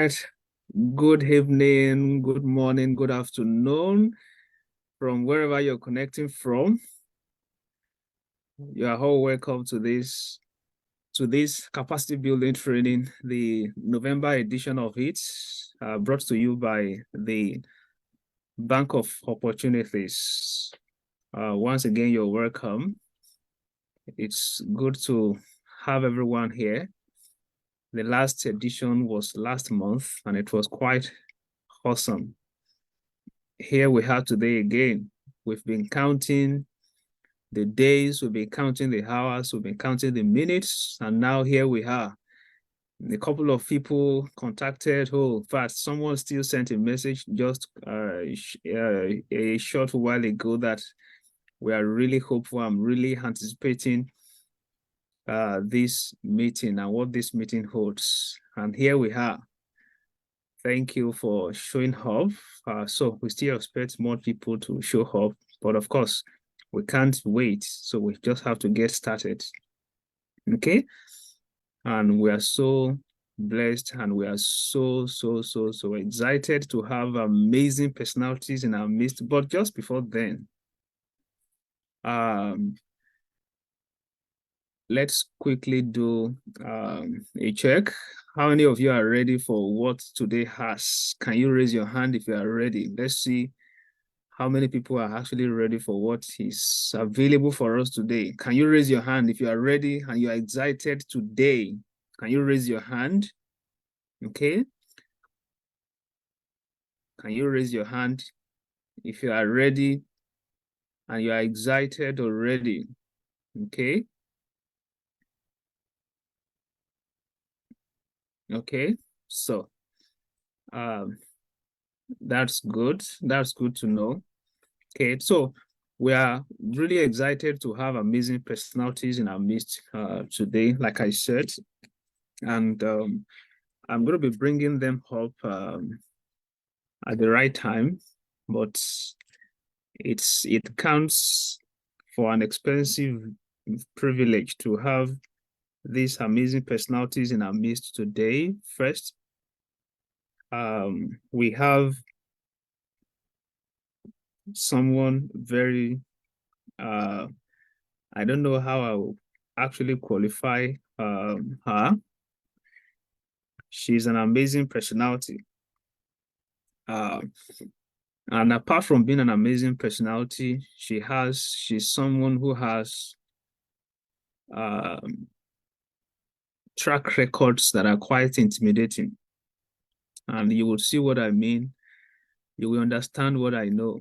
right. Good evening, good morning, good afternoon from wherever you're connecting from. You are all welcome to this capacity building training, the November edition of it, brought to you by the Bank of Opportunities. Once again, you're welcome. It's good to have everyone here. The last edition was last month, and it was quite awesome. Here we have today again. We've been counting the days, we've been counting the hours, we've been counting the minutes, and now here we are. A couple of people contacted. Oh, in fact, someone still sent a message just a short while ago that we are really hopeful. I'm really anticipating this meeting and what this meeting holds. And here we are. Thank you for showing up. So we still expect more people to show up, but of course, we can't wait. So we just have to get started. Okay. And we are so blessed and we are so excited to have amazing personalities in our midst. But just before then, let's quickly do a check. How many of you are ready for what today has? Can you raise your hand if you are ready? Let's see how many people are actually ready for what is available for us today. Can you raise your hand if you are ready and you are excited today? Can you raise your hand? Okay. Can you raise your hand if you are ready and you are excited already? Okay. Okay. So that's good. That's good to know. Okay, so we are really excited to have amazing personalities in our midst today, like I said, and I'm going to be bringing them up at the right time, but it counts for an expensive privilege to have these amazing personalities in our midst today. First, we have someone very I don't know how I will actually qualify her. She's an amazing personality. And apart from being an amazing personality, she's someone who has track records that are quite intimidating. And you will see what I mean. You will understand what I know.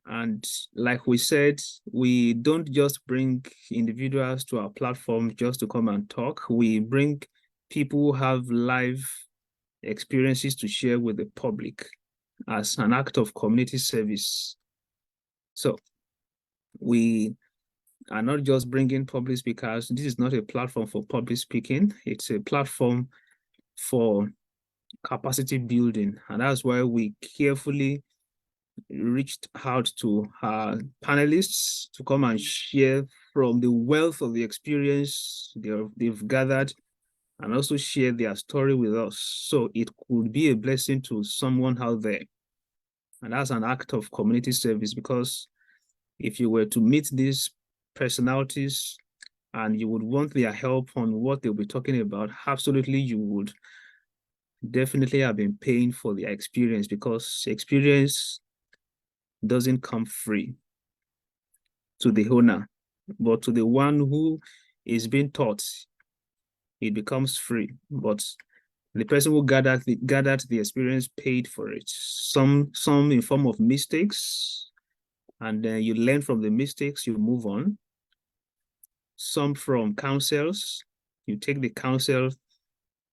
And like we said, we don't just bring individuals to our platform just to come and talk. We bring people who have live experiences to share with the public as an act of community service. So we are not just bringing public speakers. This is not a platform for public speaking. It's a platform for capacity building. And that's why we carefully reached out to our panelists to come and share from the wealth of the experience they've gathered and also share their story with us. So it could be a blessing to someone out there. And that's an act of community service, because if you were to meet these personalities and you would want their help on what they'll be talking about, absolutely you would definitely have been paying for their experience, because experience doesn't come free to the owner, but to the one who is being taught, it becomes free. But the person who gathered the experience paid for it, some in form of mistakes, and then you learn from the mistakes, you move on. Some from counsels, you take the counsel,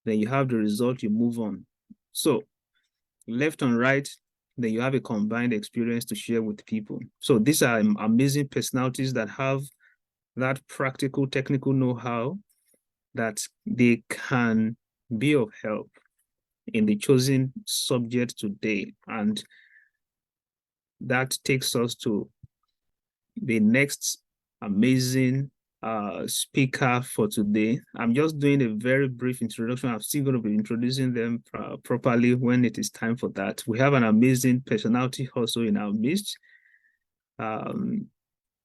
then you have the result, you move on. So left and right, then you have a combined experience to share with people. So these are amazing personalities that have that practical, technical know-how that they can be of help in the chosen subject today. And that takes us to the next amazing speaker for today. I'm just doing a very brief introduction. I'm still going to be introducing them properly when it is time for that. We have an amazing personality also in our midst.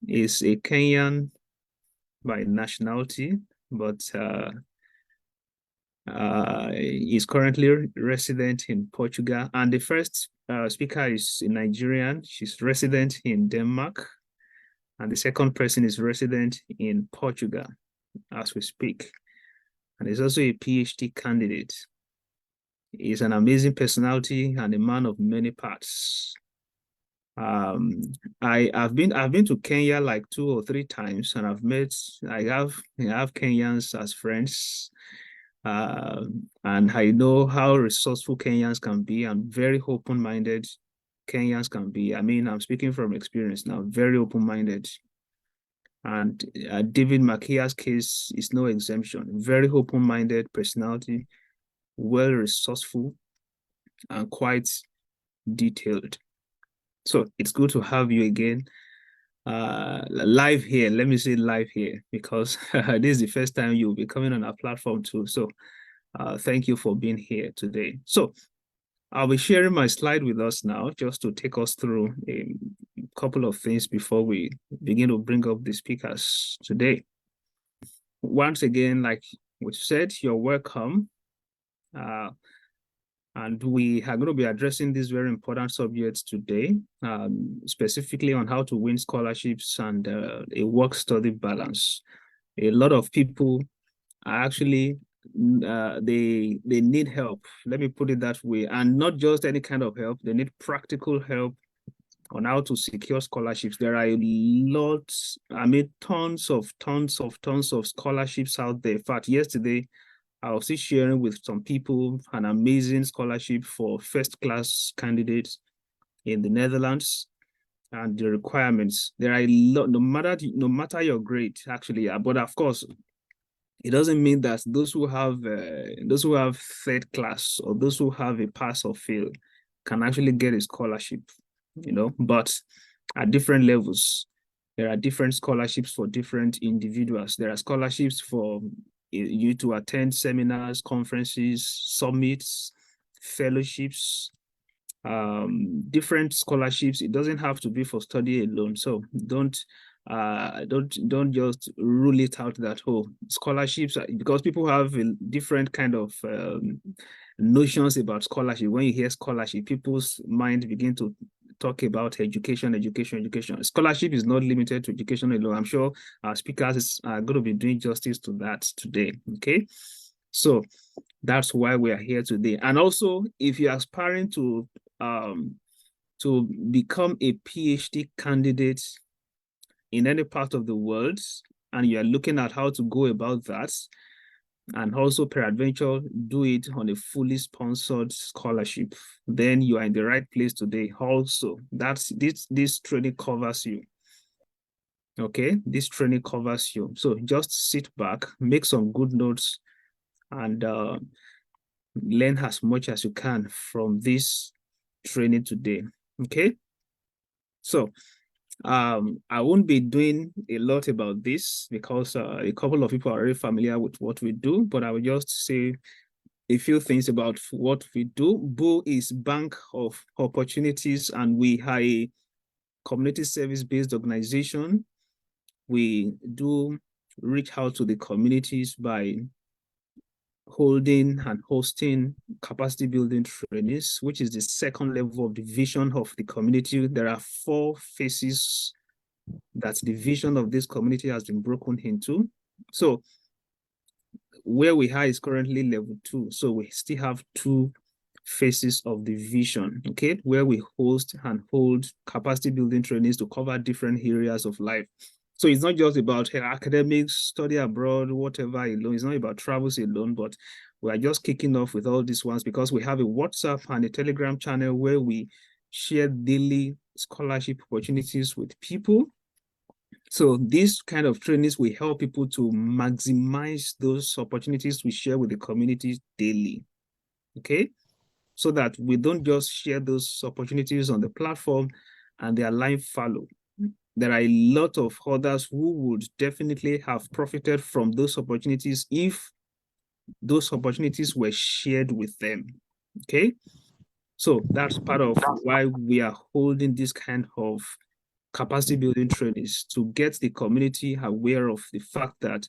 Is a Kenyan by nationality, but is currently resident in Portugal. And the first speaker is a Nigerian. She's resident in Denmark. And the second person is resident in Portugal as we speak. And he's also a PhD candidate. He's an amazing personality and a man of many parts. I've been to Kenya like 2 or 3 times, and I have Kenyans as friends. And I know how resourceful Kenyans can be and very open-minded Kenyans can be. I mean, I'm speaking from experience now, very open-minded. And David Makia's case is no exemption. Very open-minded personality, well resourceful, and quite detailed. So it's good to have you again live here. Let me say live here, because this is the first time you'll be coming on our platform too. So thank you for being here today. So I'll be sharing my slide with us now, just to take us through a couple of things before we begin to bring up the speakers today. Once again, like we said, you're welcome. And we are going to be addressing these very important subjects today, specifically on how to win scholarships and a work-study balance. A lot of people are actually, they need help. Let me put it that way. And not just any kind of help. They need practical help on how to secure scholarships. There are lots, I mean, tons of scholarships out there. In fact, yesterday, I was still sharing with some people an amazing scholarship for first-class candidates in the Netherlands, and the requirements. There are a lot, no matter your grade, actually. But of course, it doesn't mean that those who have third class or those who have a pass or fail can actually get a scholarship, But at different levels, there are different scholarships for different individuals. There are scholarships for you to attend seminars, conferences, summits, fellowships, different scholarships. It doesn't have to be for study alone. So don't just rule it out that, oh, scholarships, because people have a different kind of notions about scholarship. When you hear scholarship, people's mind begin to talk about education. Scholarship is not limited to education alone. I'm sure our speakers are going to be doing justice to that today. Okay, so that's why we are here today. And also, if you're aspiring to become a PhD candidate in any part of the world, and you're looking at how to go about that, and also peradventure do it on a fully sponsored scholarship, then you are in the right place today. Also, that's this training covers you. Okay, this training covers you. So just sit back, make some good notes, and learn as much as you can from this training today. Okay, so I won't be doing a lot about this because a couple of people are already familiar with what we do, but I will just say a few things about what we do. BOO is Bank of Opportunities, and we are a community service-based organization. We do reach out to the communities by holding and hosting capacity building trainings, which is the second level of the vision of the community. There are 4 phases that the vision of this community has been broken into. So where we are is currently level 2. So we still have 2 phases of the vision, okay, where we host and hold capacity building trainings to cover different areas of life. So it's not just about academics, study abroad, whatever alone. It's not about travels alone, but we are just kicking off with all these ones because we have a WhatsApp and a Telegram channel where we share daily scholarship opportunities with people. So these kind of trainings will help people to maximize those opportunities we share with the community daily, okay? So that we don't just share those opportunities on the platform and their life follow. there are a lot of others who would definitely have profited from those opportunities if those opportunities were shared with them. Okay. So that's part of why we are holding this kind of capacity building trainings, to get the community aware of the fact that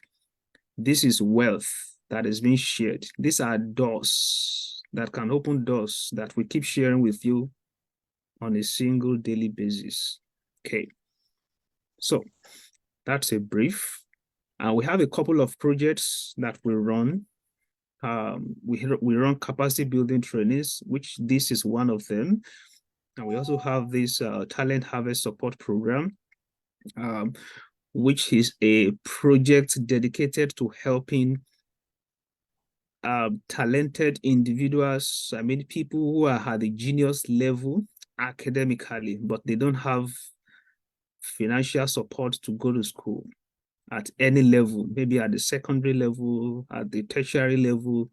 this is wealth that is being shared. These are doors that can open doors that we keep sharing with you on a single daily basis. Okay. So that's a brief. And we have a couple of projects that we run. We run capacity building trainings, which this is one of them. And we also have this talent harvest support program, which is a project dedicated to helping talented individuals. I mean, people who are at the genius level academically, but they don't have financial support to go to school at any level, maybe at the secondary level, at the tertiary level,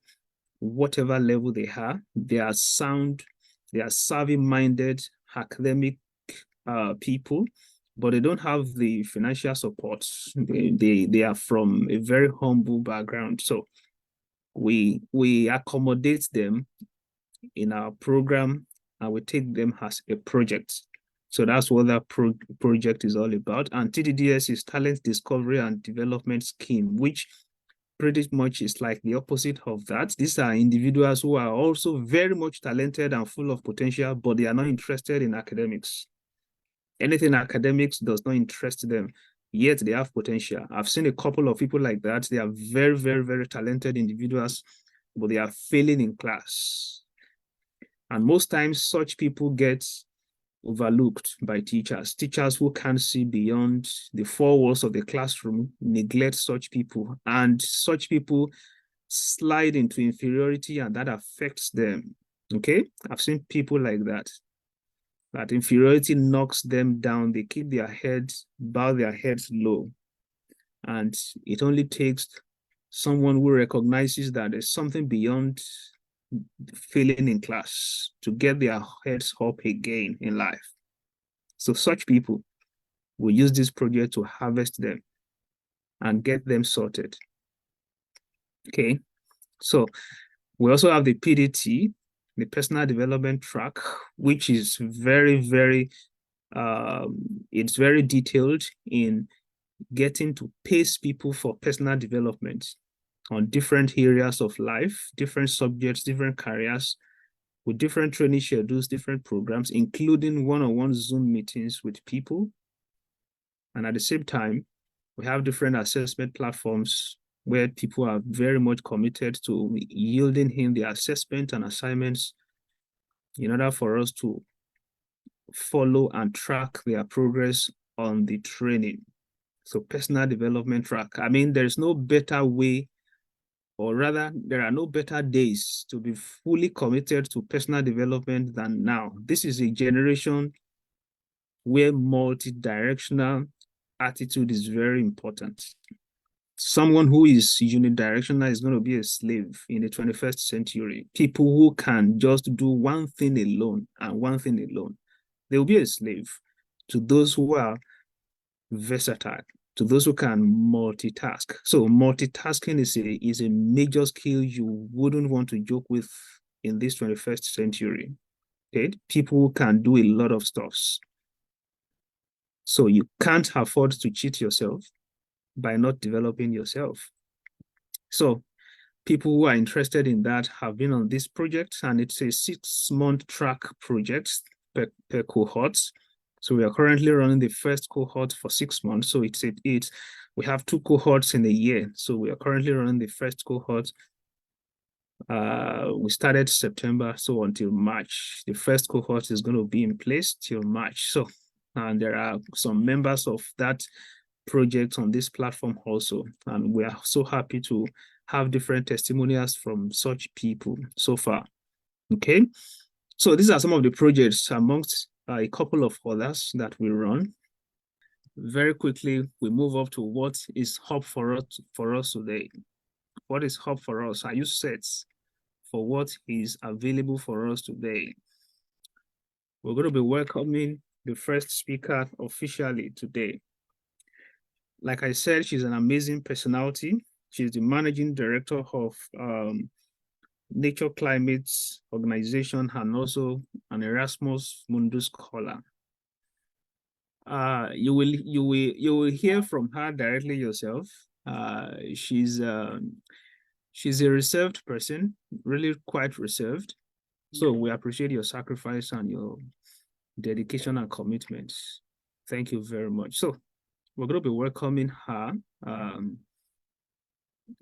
whatever level they are sound, they are savvy-minded academic people, but they don't have the financial support. They are from a very humble background. So we accommodate them in our program, and we take them as a project. So that's what that project is all about. And TDDS is Talent Discovery and Development Scheme, which pretty much is like the opposite of that. These are individuals who are also very much talented and full of potential, but they are not interested in academics. Anything academics does not interest them, yet they have potential. I've seen a couple of people like that. They are very, very, very talented individuals, but they are failing in class. And most times such people get overlooked by teachers. Teachers who can't see beyond the four walls of the classroom neglect such people, and such people slide into inferiority, and that affects them. Okay, I've seen people like that. That inferiority knocks them down. They keep their heads, bow their heads low. And it only takes someone who recognizes that there's something beyond failing in class to get their heads up again in life. So such people will use this project to harvest them and get them sorted. Okay, so we also have the PDT, the personal development track, which is very, very, it's very detailed in getting to pace people for personal development on different areas of life, different subjects, different careers, with different training schedules, different programs, including one-on-one Zoom meetings with people. And at the same time, we have different assessment platforms where people are very much committed to yielding him the assessment and assignments in order for us to follow and track their progress on the training. So personal development track. I mean, there's no better way, or rather, there are no better days to be fully committed to personal development than now. This is a generation where multi-directional attitude is very important. Someone who is unidirectional is going to be a slave in the 21st century. People who can just do one thing alone and one thing alone, they will be a slave. To those who are versatile, to those who can multitask. So multitasking is a major skill you wouldn't want to joke with in this 21st century. Okay, people who can do a lot of stuffs. So you can't afford to cheat yourself by not developing yourself. So people who are interested in that have been on this project, and it's a 6-month track project per cohort. So we are currently running the first cohort for 6 months. So we have 2 cohorts in a year. So we are currently running the first cohort. We started September, so until March. The first cohort is going to be in place till March. So, and there are some members of that project on this platform also. And we are so happy to have different testimonials from such people so far. Okay. So these are some of the projects amongst a couple of others that we run. Very quickly, we move up to what is hub for us today. What is hub for us? Are you set for what is available for us today? We're going to be welcoming the first speaker officially today. Like I said, she's an amazing personality. She's the managing director of Nature Climates Organization and also an Erasmus Mundus scholar. You will hear from her directly yourself. She's a reserved person, really quite reserved. So we appreciate your sacrifice and your dedication and commitment. Thank you very much. So we're going to be welcoming her,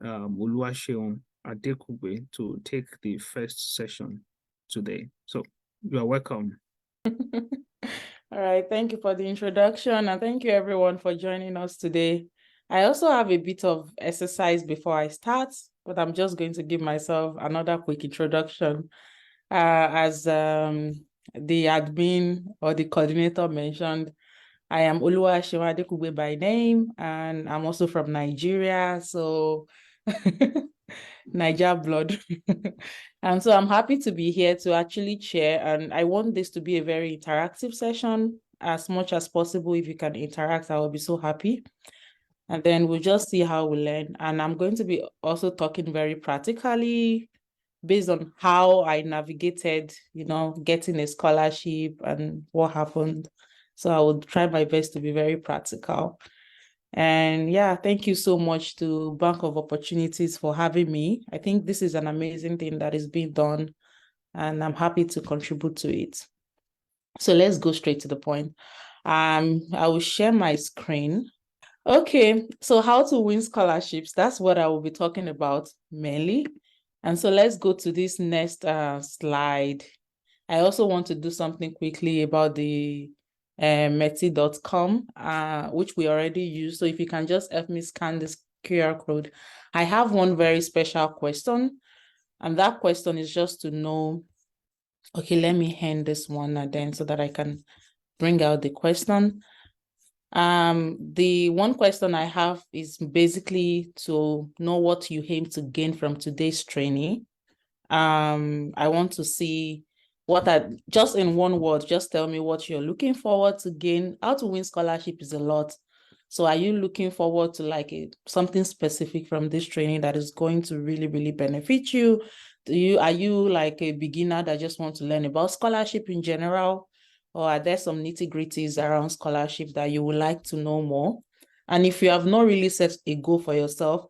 Oluwaseun Adekugbe, to take the first session today. So you are welcome. All right, thank you for the introduction, and thank you everyone for joining us today. I also have a bit of exercise before I start, but I'm just going to give myself another quick introduction. As the admin or the coordinator mentioned, I am Oluwaseun Adekugbe by name, and I'm also from Nigeria, so Niger blood. And so I'm happy to be here to actually chair, and I want this to be a very interactive session. As much as possible, if you can interact, I will be so happy. And then we'll just see how we learn. And I'm going to be also talking very practically based on how I navigated, getting a scholarship and what happened. So I will try my best to be very practical. And yeah, thank you so much to Bank of Opportunities for having me. I think this is an amazing thing that is being done, and I'm happy to contribute to it. So let's go straight to the point. I will share my screen. Okay, so how to win scholarships. That's what I will be talking about mainly. And so let's go to this next slide. I also want to do something quickly about the meti.com, which we already use. So if you can just help me scan this QR code. I have one very special question, and that question is just to know, okay, let me hand this one then so that I can bring out the question. The one question I have is basically to know what you aim to gain from today's training. I want to see just in one word, just tell me what you're looking forward to gain. How to win scholarship is a lot. So are you looking forward to something specific from this training that is going to really, really benefit you? Are you like a beginner that just want to learn about scholarship in general? Or are there some nitty-gritties around scholarship that you would like to know more? And if you have not really set a goal for yourself,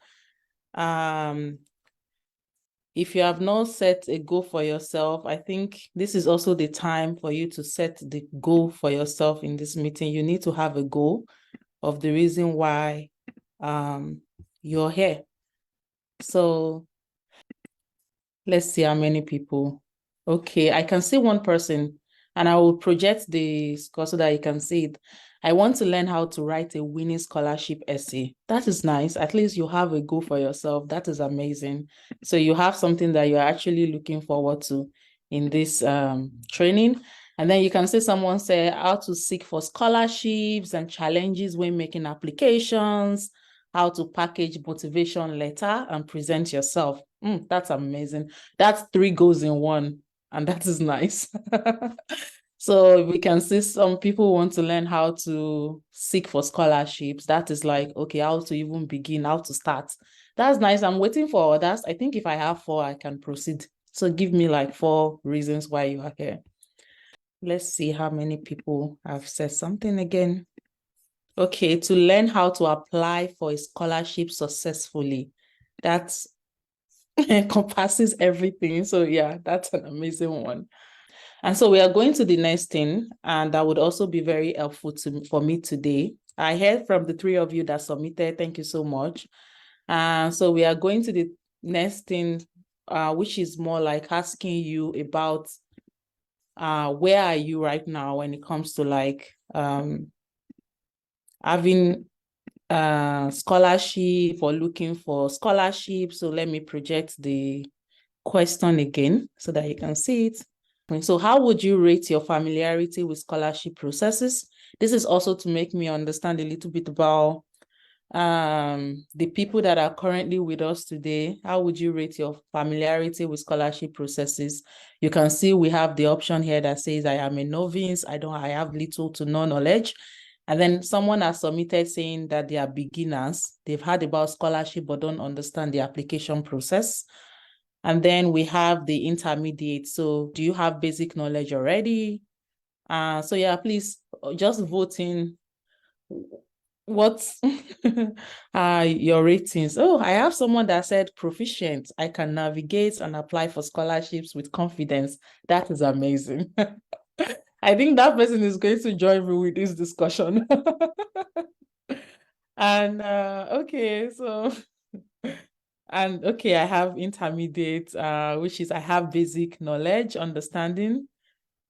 if you have not set a goal for yourself, I think this is also the time for you to set the goal for yourself in this meeting. You need to have a goal of the reason why you're here. So let's see how many people. Okay, I can see one person, and I will project the score so that you can see it. I want to learn how to write a winning scholarship essay. That is nice. At least you have a goal for yourself. That is amazing. So you have something that you're actually looking forward to in this training. And then you can see someone say how to seek for scholarships and challenges when making applications, how to package motivation letter and present yourself. That's amazing. That's 3 goals in one, and that is nice. So we can see some people want to learn how to seek for scholarships. That is like, okay, how to even begin, how to start. That's nice. I'm waiting for others. I think if I have 4, I can proceed. So give me like 4 reasons why you are here. Let's see how many people have said something again. Okay, to learn how to apply for a scholarship successfully. That encompasses everything. So yeah, that's an amazing one. And so we are going to the next thing, and that would also be very helpful for me today. I heard from the 3 of you that submitted. Thank you so much. So we are going to the next thing, which is more like asking you about where are you right now when it comes to like having scholarship or looking for scholarship. So let me project the question again so that you can see it. So how would you rate your familiarity with scholarship processes? This is also to make me understand a little bit about The people that are currently with us today, how would you rate your familiarity with scholarship processes? You can see we have the option here that says I am a novice, I have little to no knowledge. And then someone has submitted saying that they are beginners. They've heard about scholarship but don't understand the application process. And then we have the intermediate. So do you have basic knowledge already? So yeah, please just vote in what are your ratings. Oh, I have someone that said proficient. I can navigate and apply for scholarships with confidence. That is amazing. I think that person is going to join me with this discussion. And okay, so and okay, I have intermediate, which is I have basic knowledge, understanding.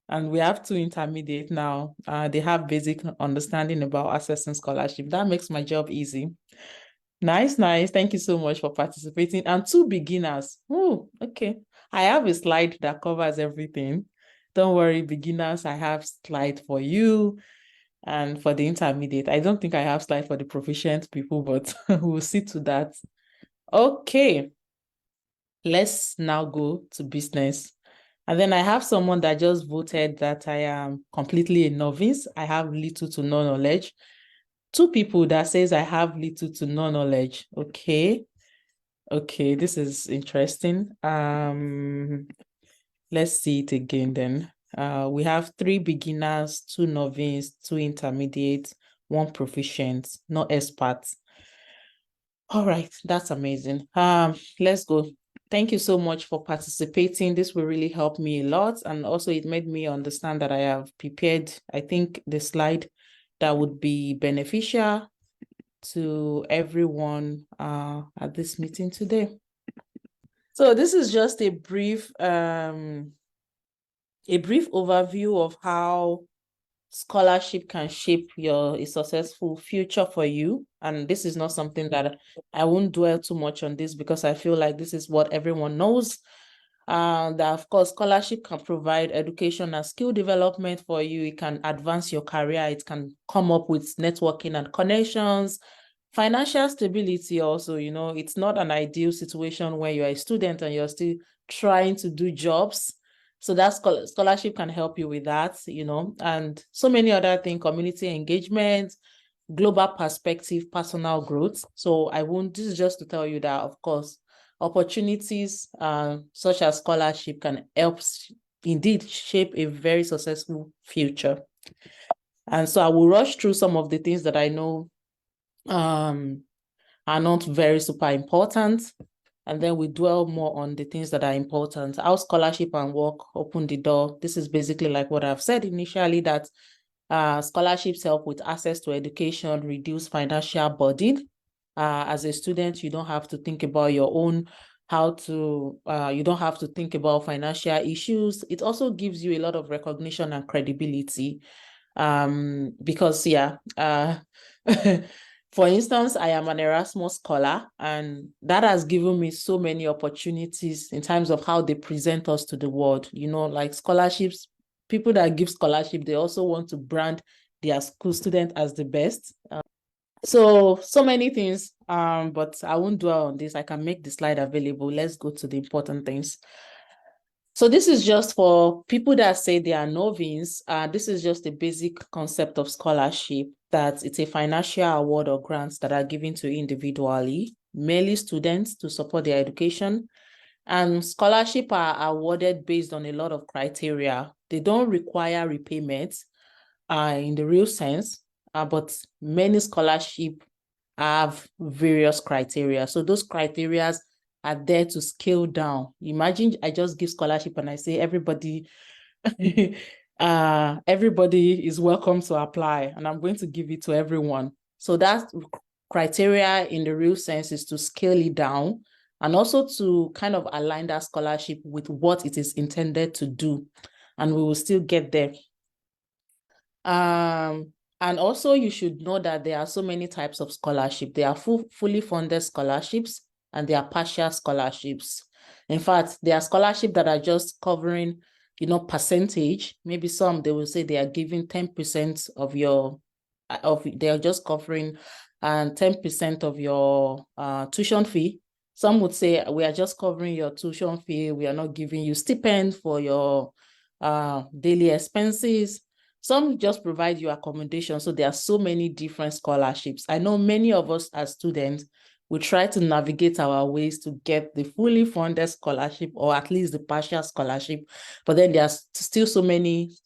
And we have two intermediate now. They have basic understanding about accessing scholarship. That makes my job easy. Nice, nice. Thank you so much for participating. And two beginners. Oh, okay. I have a slide that covers everything. Don't worry, beginners, I have slide for you. And for the intermediate, I don't think I have slide for the proficient people, but we'll see to that. Okay. Let's now go to business. And then I have someone that just voted that I am completely a novice. I have little to no knowledge. Two people that says I have little to no knowledge. Okay. Okay, this is interesting. Let's see it again then. We have 3 beginners, 2 novice, 2 intermediate, 1 proficient, no experts. All right, that's amazing. Let's go. Thank you so much for participating. This will really help me a lot. And also it made me understand that I have prepared, I think, the slide that would be beneficial to everyone at this meeting today. So this is just a brief overview of how scholarship can shape a successful future for you. And this is not something that I won't dwell too much on this because I feel like this is what everyone knows. That of course, scholarship can provide education and skill development for you. It can advance your career. It can come up with networking and connections. Financial stability also, it's not an ideal situation where you're a student and you're still trying to do jobs. So that scholarship can help you with that, and so many other things, community engagement, global perspective, personal growth. So this is just to tell you that, of course, opportunities such as scholarship can help indeed shape a very successful future. And so I will rush through some of the things that I know are not very super important. And then we dwell more on the things that are important. How scholarship and work open the door. This is basically like what I've said initially, that scholarships help with access to education, reduce financial burden. As a student, you don't have to think about your own, you don't have to think about financial issues. It also gives you a lot of recognition and credibility. Because for instance, I am an Erasmus scholar, and that has given me so many opportunities in terms of how they present us to the world. Like scholarships, people that give scholarship, they also want to brand their school student as the best. So many things, but I won't dwell on this. I can make the slide available. Let's go to the important things. So this is just for people that say they are novice. This is just a basic concept of scholarship, that it's a financial award or grants that are given to individually, mainly students, to support their education. And scholarship are awarded based on a lot of criteria. They don't require repayment in the real sense, but many scholarship have various criteria. So those criteria are there to scale down. Imagine I just give scholarship and I say everybody everybody is welcome to apply, and I'm going to give it to everyone. So that criteria in the real sense is to scale it down and also to kind of align that scholarship with what it is intended to do. And we will still get there. And also you should know that there are so many types of scholarship. There are fully funded scholarships and there are partial scholarships. In fact, there are scholarships that are just covering, percentage. Maybe some, they will say they are giving 10% of they are just covering and 10% of your tuition fee. Some would say we are just covering your tuition fee. We are not giving you stipend for your daily expenses. Some just provide you accommodation. So there are so many different scholarships. I know many of us as students, we try to navigate our ways to get the fully funded scholarship or at least the partial scholarship. But then there's still so many,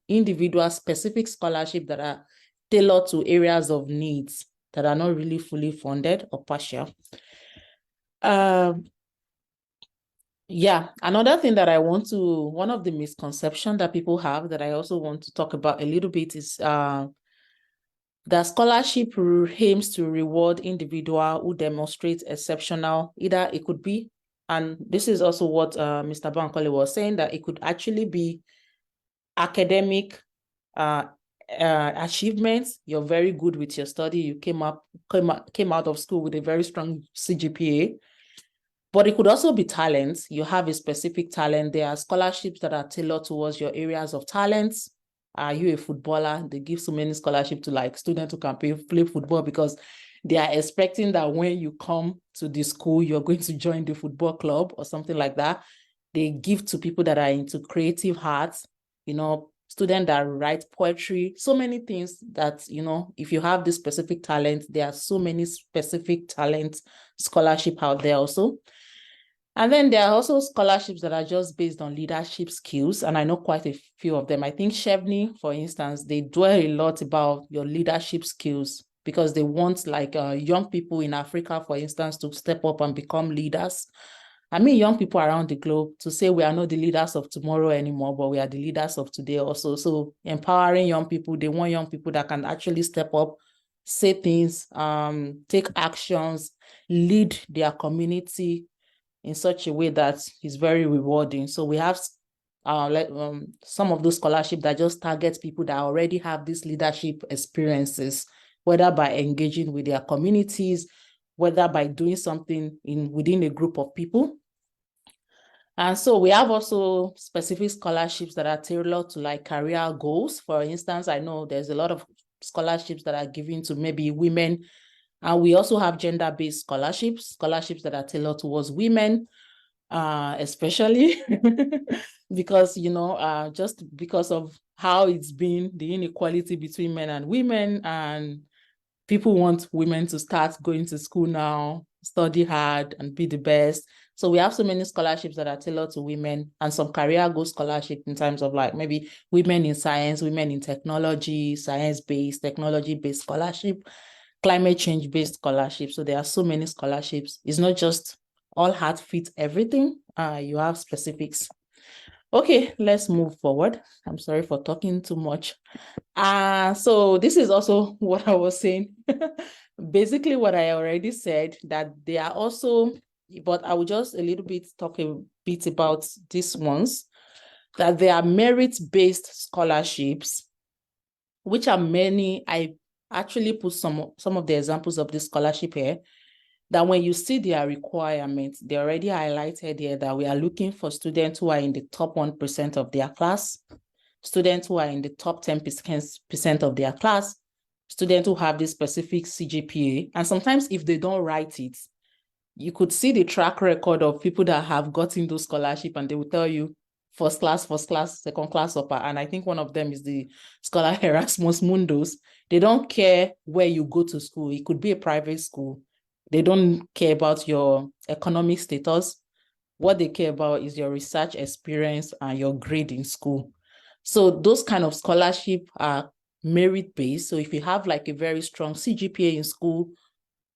individual specific scholarship that are tailored to areas of needs that are not really fully funded or partial. Yeah, another thing that one of the misconceptions that people have that I also want to talk about a little bit is that scholarship aims to reward individual who demonstrate exceptional, either it could be, and this is also what Mr. Bankole was saying, that it could actually be academic achievements. You're very good with your study. You came out of school with a very strong CGPA. But it could also be talent. You have a specific talent. There are scholarships that are tailored towards your areas of talents. Are you a footballer? They give so many scholarships to like students who can play football because they are expecting that when you come to the school, you're going to join the football club or something like that. They give to people that are into creative arts, students that write poetry, so many things that, if you have this specific talent, there are so many specific talent scholarship out there also. And then there are also scholarships that are just based on leadership skills. And I know quite a few of them. I think Chevney, for instance, they dwell a lot about your leadership skills because they want like young people in Africa, for instance, to step up and become leaders. I mean, young people around the globe to say we are not the leaders of tomorrow anymore, but we are the leaders of today also. So empowering young people, they want young people that can actually step up, say things, take actions, lead their community in such a way that is very rewarding. So we have some of those scholarships that just target people that already have these leadership experiences, whether by engaging with their communities, whether by doing something within a group of people. And so we have also specific scholarships that are tailored to like career goals. For instance, I know there's a lot of scholarships that are given to maybe women. And we also have gender-based scholarships that are tailored towards women, especially because, just because of how it's been, the inequality between men and women, and people want women to start going to school now, study hard and be the best. So we have so many scholarships that are tailored to women and some career goal scholarship in terms of like maybe women in science, women in technology, science-based, technology-based scholarship, climate change-based scholarship. So there are so many scholarships. It's not just all heart fit everything. You have specifics. Okay, let's move forward. I'm sorry for talking too much. So this is also what I was saying. Basically what I already said, that they are also, but I will just a little bit talk a bit about these ones, that they are merit-based scholarships, which are many. I actually put some of the examples of this scholarship here, that when you see their requirements, they already highlighted here that we are looking for students who are in the top 1% of their class, students who are in the top 10% of their class, students who have this specific CGPA. And sometimes if they don't write it, you could see the track record of people that have gotten those scholarships and they will tell you first class, second class upper. And I think one of them is the scholar Erasmus Mundus. They don't care where you go to school. It could be a private school. They don't care about your economic status. What they care about is your research experience and your grade in school. So those kind of scholarship are merit-based. So if you have like a very strong CGPA in school,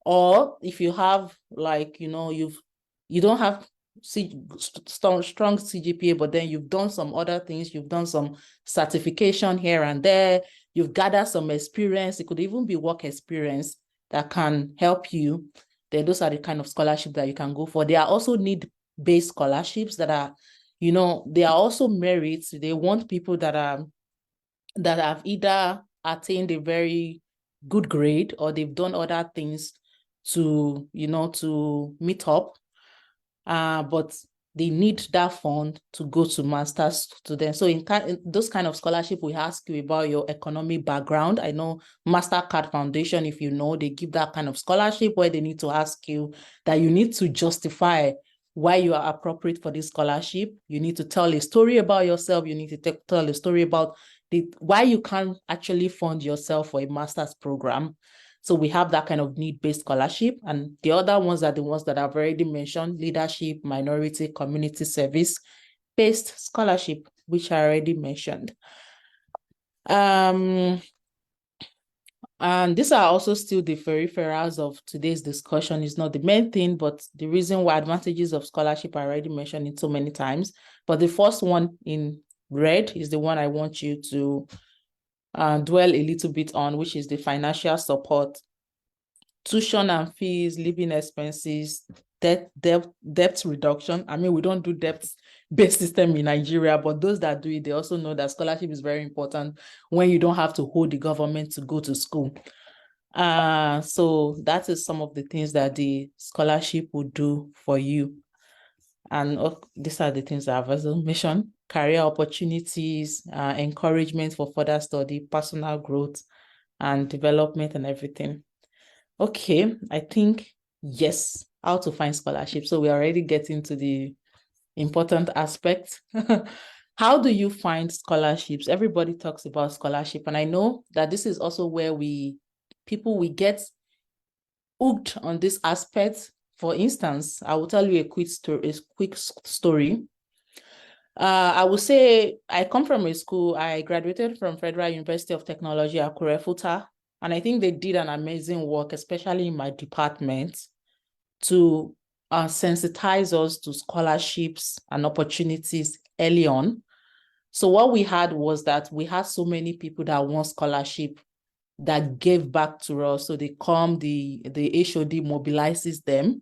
or if you have like, you don't have strong CGPA, but then you've done some other things, you've done some certification here and there, you've gathered some experience, it could even be work experience that can help you, then those are the kind of scholarships that you can go for. There are also need-based scholarships that are, they are also merits. They want people that have either attained a very good grade or they've done other things to, to meet up. But they need that fund to go to master's students. So in those kind of scholarship, we ask you about your economic background. I know MasterCard Foundation, if you know, they give that kind of scholarship where they need to ask you that you need to justify why you are appropriate for this scholarship. You need to tell a story about yourself. You need to tell a story about why you can actually fund yourself for a master's program. So we have that kind of need-based scholarship. And the other ones are the ones that I've already mentioned: leadership, minority, community service-based scholarship, which I already mentioned. And these are also still the peripherals of today's discussion. It's not the main thing, but the reason why advantages of scholarship are already mentioned it so many times. But the first one in red is the one I want you to dwell a little bit on, which is the financial support. Tuition and fees, living expenses, debt reduction. I mean, we don't do debt-based system in Nigeria, but those that do it, they also know that scholarship is very important when you don't have to hold the government to go to school. So that is some of the things that the scholarship will do for you. And these are the things that I've also mentioned: career opportunities, encouragement for further study, personal growth and development and everything. Okay, I think, yes, how to find scholarship. So we're already getting to the important aspect. How do you find scholarships? Everybody talks about scholarship, and I know that this is also where people get hooked on this aspect. For instance, I will tell you a quick story. I would say I come from a school. I graduated from Federal University of Technology, Akure, Futa, and I think they did an amazing work, especially in my department, to sensitize us to scholarships and opportunities early on. So what we had was that we had so many people that want scholarship that gave back to us. So they come, the HOD mobilizes them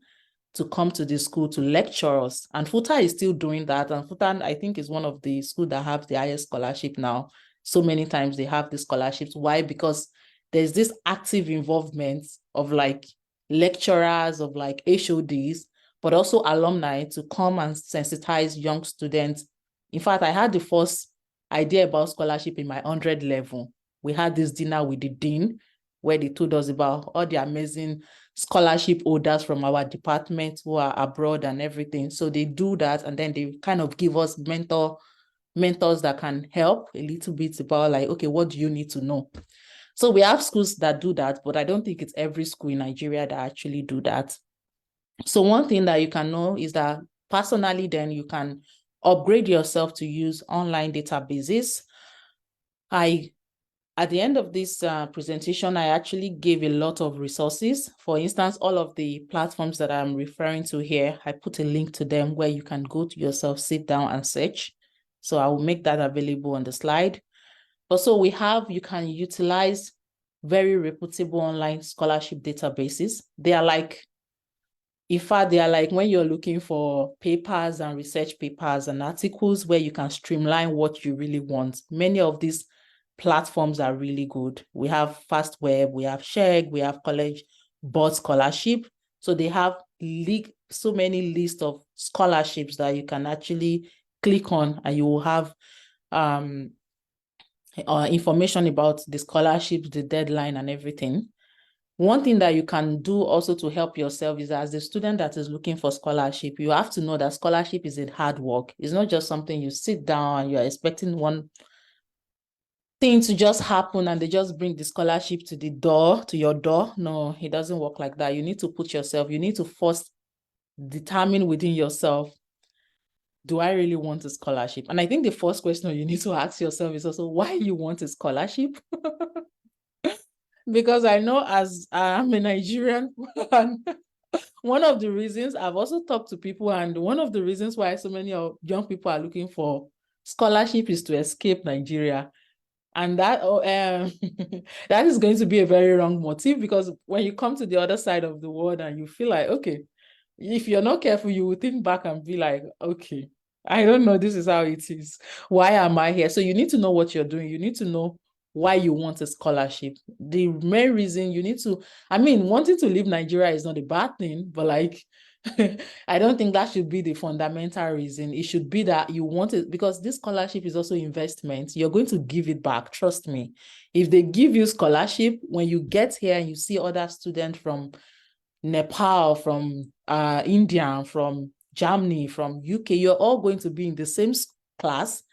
to come to the school to lecture us. And FUTA is still doing that. And FUTA, I think, is one of the schools that have the highest scholarship now. So many times they have the scholarships. Why? Because there's this active involvement of like lecturers, of like HODs, but also alumni to come and sensitize young students. In fact, I had the first idea about scholarship in my 100 level. We had this dinner with the dean where they told us about all the amazing scholarship holders from our department who are abroad and everything. So they do that, and then they kind of give us mentors that can help a little bit about like, okay, what do you need to know? So we have schools that do that, but I don't think it's every school in Nigeria that actually do that. So one thing that you can know is that personally, then you can upgrade yourself to use online databases. At the end of this presentation, I actually gave a lot of resources. For instance, all of the platforms that I'm referring to here, I put a link to them where you can go to yourself, sit down and search. So I will make that available on the slide. Also, you can utilize very reputable online scholarship databases. They are like, in fact, they are like when you're looking for papers and research papers and articles where you can streamline what you really want. Many of these platforms are really good. We have FastWeb, we have Sheg, we have College Board Scholarship. So they have so many lists of scholarships that you can actually click on, and you will have information about the scholarships, the deadline and everything. One thing that you can do also to help yourself is, as a student that is looking for scholarship, you have to know that scholarship is a hard work. It's not just something you sit down and you're expecting one thing to just happen and they just bring the scholarship to your door. No, it doesn't work like that. You need to you need to first determine within yourself, do I really want a scholarship? And I think the first question you need to ask yourself is also why you want a scholarship. Because I know, as I'm a Nigerian, one of the reasons I've also talked to people, and one of the reasons why so many young people are looking for scholarship is to escape Nigeria. And that that is going to be a very wrong motive, because when you come to the other side of the world and you feel like, okay, if you're not careful, you will think back and be like, okay, I don't know, this is how it is. Why am I here? So you need to know what you're doing. You need to know why you want a scholarship. The main reason you need to, wanting to leave Nigeria is not a bad thing, but like, I don't think that should be the fundamental reason. It should be that you want it, because this scholarship is also investment. You're going to give it back. Trust me. If they give you scholarship, when you get here and you see other students from Nepal, from India, from Germany, from UK, you're all going to be in the same class.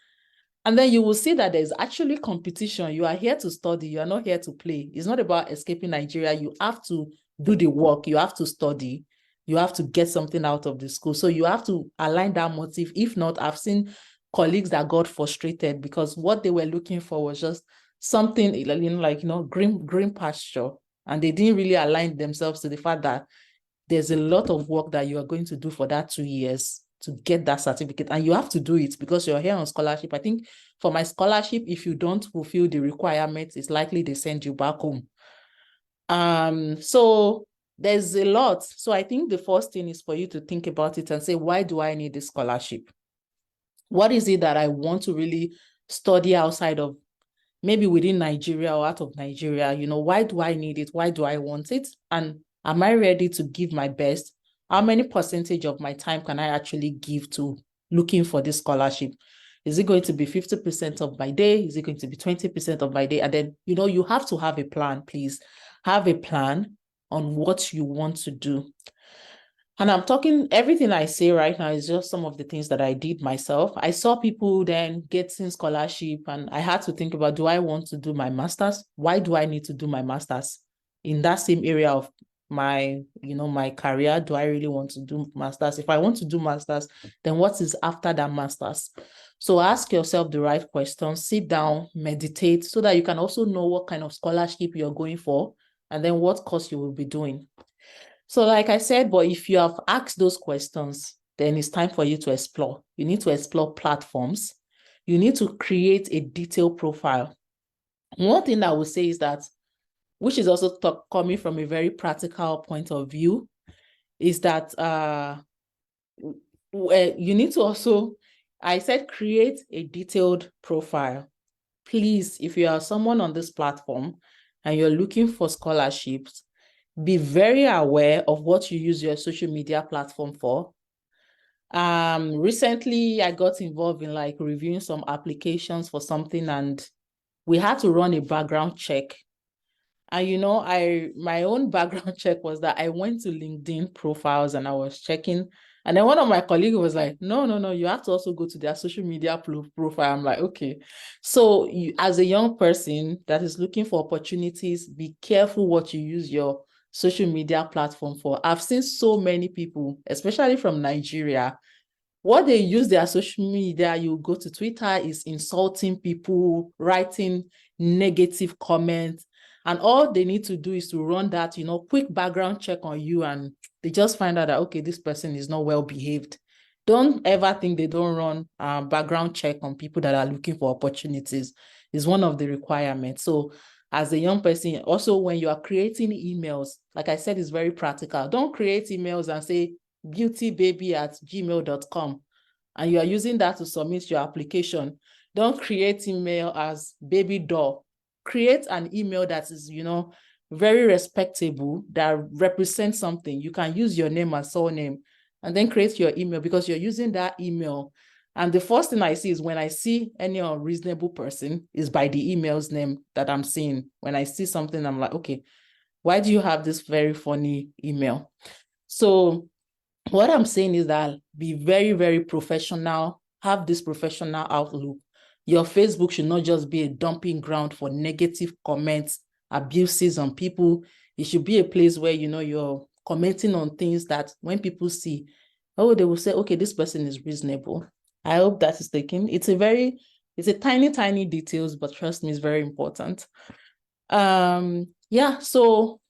And then you will see that there's actually competition. You are here to study. You are not here to play. It's not about escaping Nigeria. You have to do the work. You have to study. You have to get something out of the school. So you have to align that motive. If not, I've seen colleagues that got frustrated because what they were looking for was just something green pasture. And they didn't really align themselves to the fact that there's a lot of work that you are going to do for that 2 years to get that certificate. And you have to do it because you're here on scholarship. I think for my scholarship, if you don't fulfill the requirements, it's likely they send you back home. So there's a lot. So I think the first thing is for you to think about it and say, why do I need this scholarship? What is it that I want to really study outside of, maybe within Nigeria or out of Nigeria? You know, why do I need it? Why do I want it? And am I ready to give my best? How many percentage of my time can I actually give to looking for this scholarship? Is it going to be 50% of my day? Is it going to be 20% of my day? And then, you know, you have to have a plan, please. Have a plan on what you want to do. And I'm talking, everything I say right now is just some of the things that I did myself. I saw people then getting scholarship and I had to think about, do I want to do my master's? Why do I need to do my master's in that same area of my, my career? Do I really want to do master's? If I want to do master's, then what is after that master's? So ask yourself the right questions, sit down, meditate, so that you can also know what kind of scholarship you're going for and then what course you will be doing. So like I said, but if you have asked those questions, then it's time for you to explore. You need to explore platforms. You need to create a detailed profile. One thing I would say is that, which is also coming from a very practical point of view, is that you need to also, I said, create a detailed profile. Please, if you are someone on this platform and you're looking for scholarships, be very aware of what you use your social media platform for. Recently, I got involved in like reviewing some applications for something and we had to run a background check. And my own background check was that I went to LinkedIn profiles and I was checking. And then one of my colleagues was like, no, you have to also go to their social media profile. I'm like, okay. So as a young person that is looking for opportunities, be careful what you use your social media platform for. I've seen so many people, especially from Nigeria, what they use their social media, you go to Twitter, is insulting people, writing negative comments. And all they need to do is to run that, quick background check on you. And they just find out that, okay, this person is not well behaved. Don't ever think they don't run background check on people that are looking for opportunities. It's one of the requirements. So as a young person, also when you are creating emails, like I said, it's very practical. Don't create emails and say beautybaby@gmail.com and you are using that to submit your application. Don't create email as baby doll. Create an email that is, very respectable, that represents something. You can use your name and surname and then create your email because you're using that email. And the first thing I see is when I see any unreasonable person is by the email's name that I'm seeing. When I see something, I'm like, okay, why do you have this very funny email? So what I'm saying is that be very, very professional, have this professional outlook. Your Facebook should not just be a dumping ground for negative comments, abuses on people. It should be a place where, you're commenting on things that when people see, they will say, okay, this person is reasonable. I hope that is taken. It's a tiny, tiny details, but trust me, it's very important. So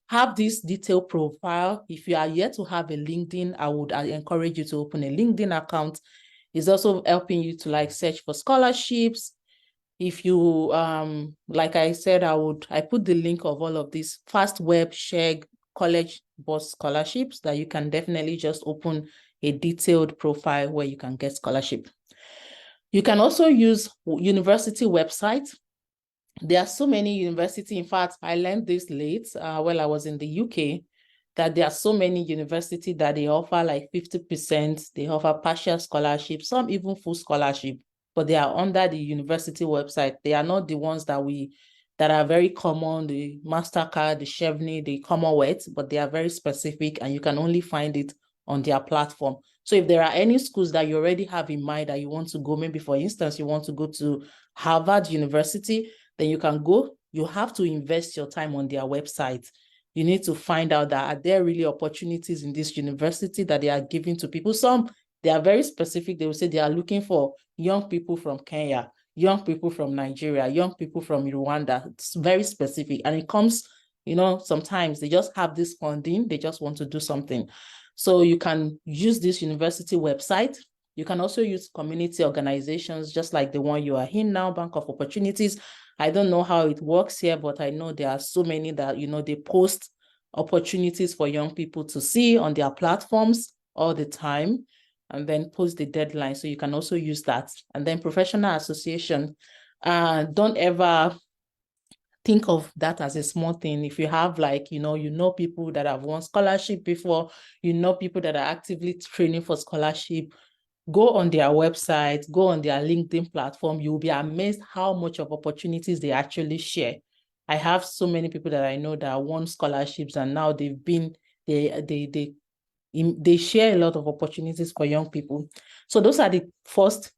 have this detailed profile. If you are yet to have a LinkedIn, I encourage you to open a LinkedIn account. It's also helping you to search for scholarships. If you, like I said, I put the link of all of these FastWeb, Sheg, college bus scholarships that you can definitely just open a detailed profile where you can get scholarship. You can also use university websites. There are so many universities. In fact, I learned this late while I was in the UK. that there are so many universities that they offer like 50%, they offer partial scholarship, some even full scholarship, but they are under the university website. They are not the ones that are very common, the MasterCard, the Chevney, the Commonwealth, but they are very specific and you can only find it on their platform. So if there are any schools that you already have in mind that you want to go, maybe for instance, you want to go to Harvard University, then you can go. You have to invest your time on their website. You need to find out that are there really opportunities in this university that they are giving to people. Some, they are very specific. They will say they are looking for young people from Kenya, young people from Nigeria, young people from Rwanda. It's very specific. And it comes, sometimes they just have this funding. They just want to do something. So you can use this university website. You can also use community organizations, just like the one you are in now, Bank of Opportunities. I don't know how it works here, but I know there are so many that, they post opportunities for young people to see on their platforms all the time, and then post the deadline. So you can also use that. And then professional association, don't ever think of that as a small thing. If you have people that have won scholarship before, people that are actively training for scholarship, go on their website, go on their LinkedIn platform. You'll be amazed how much of opportunities they actually share. I have so many people that I know that won scholarships, and now they share a lot of opportunities for young people. So those are the first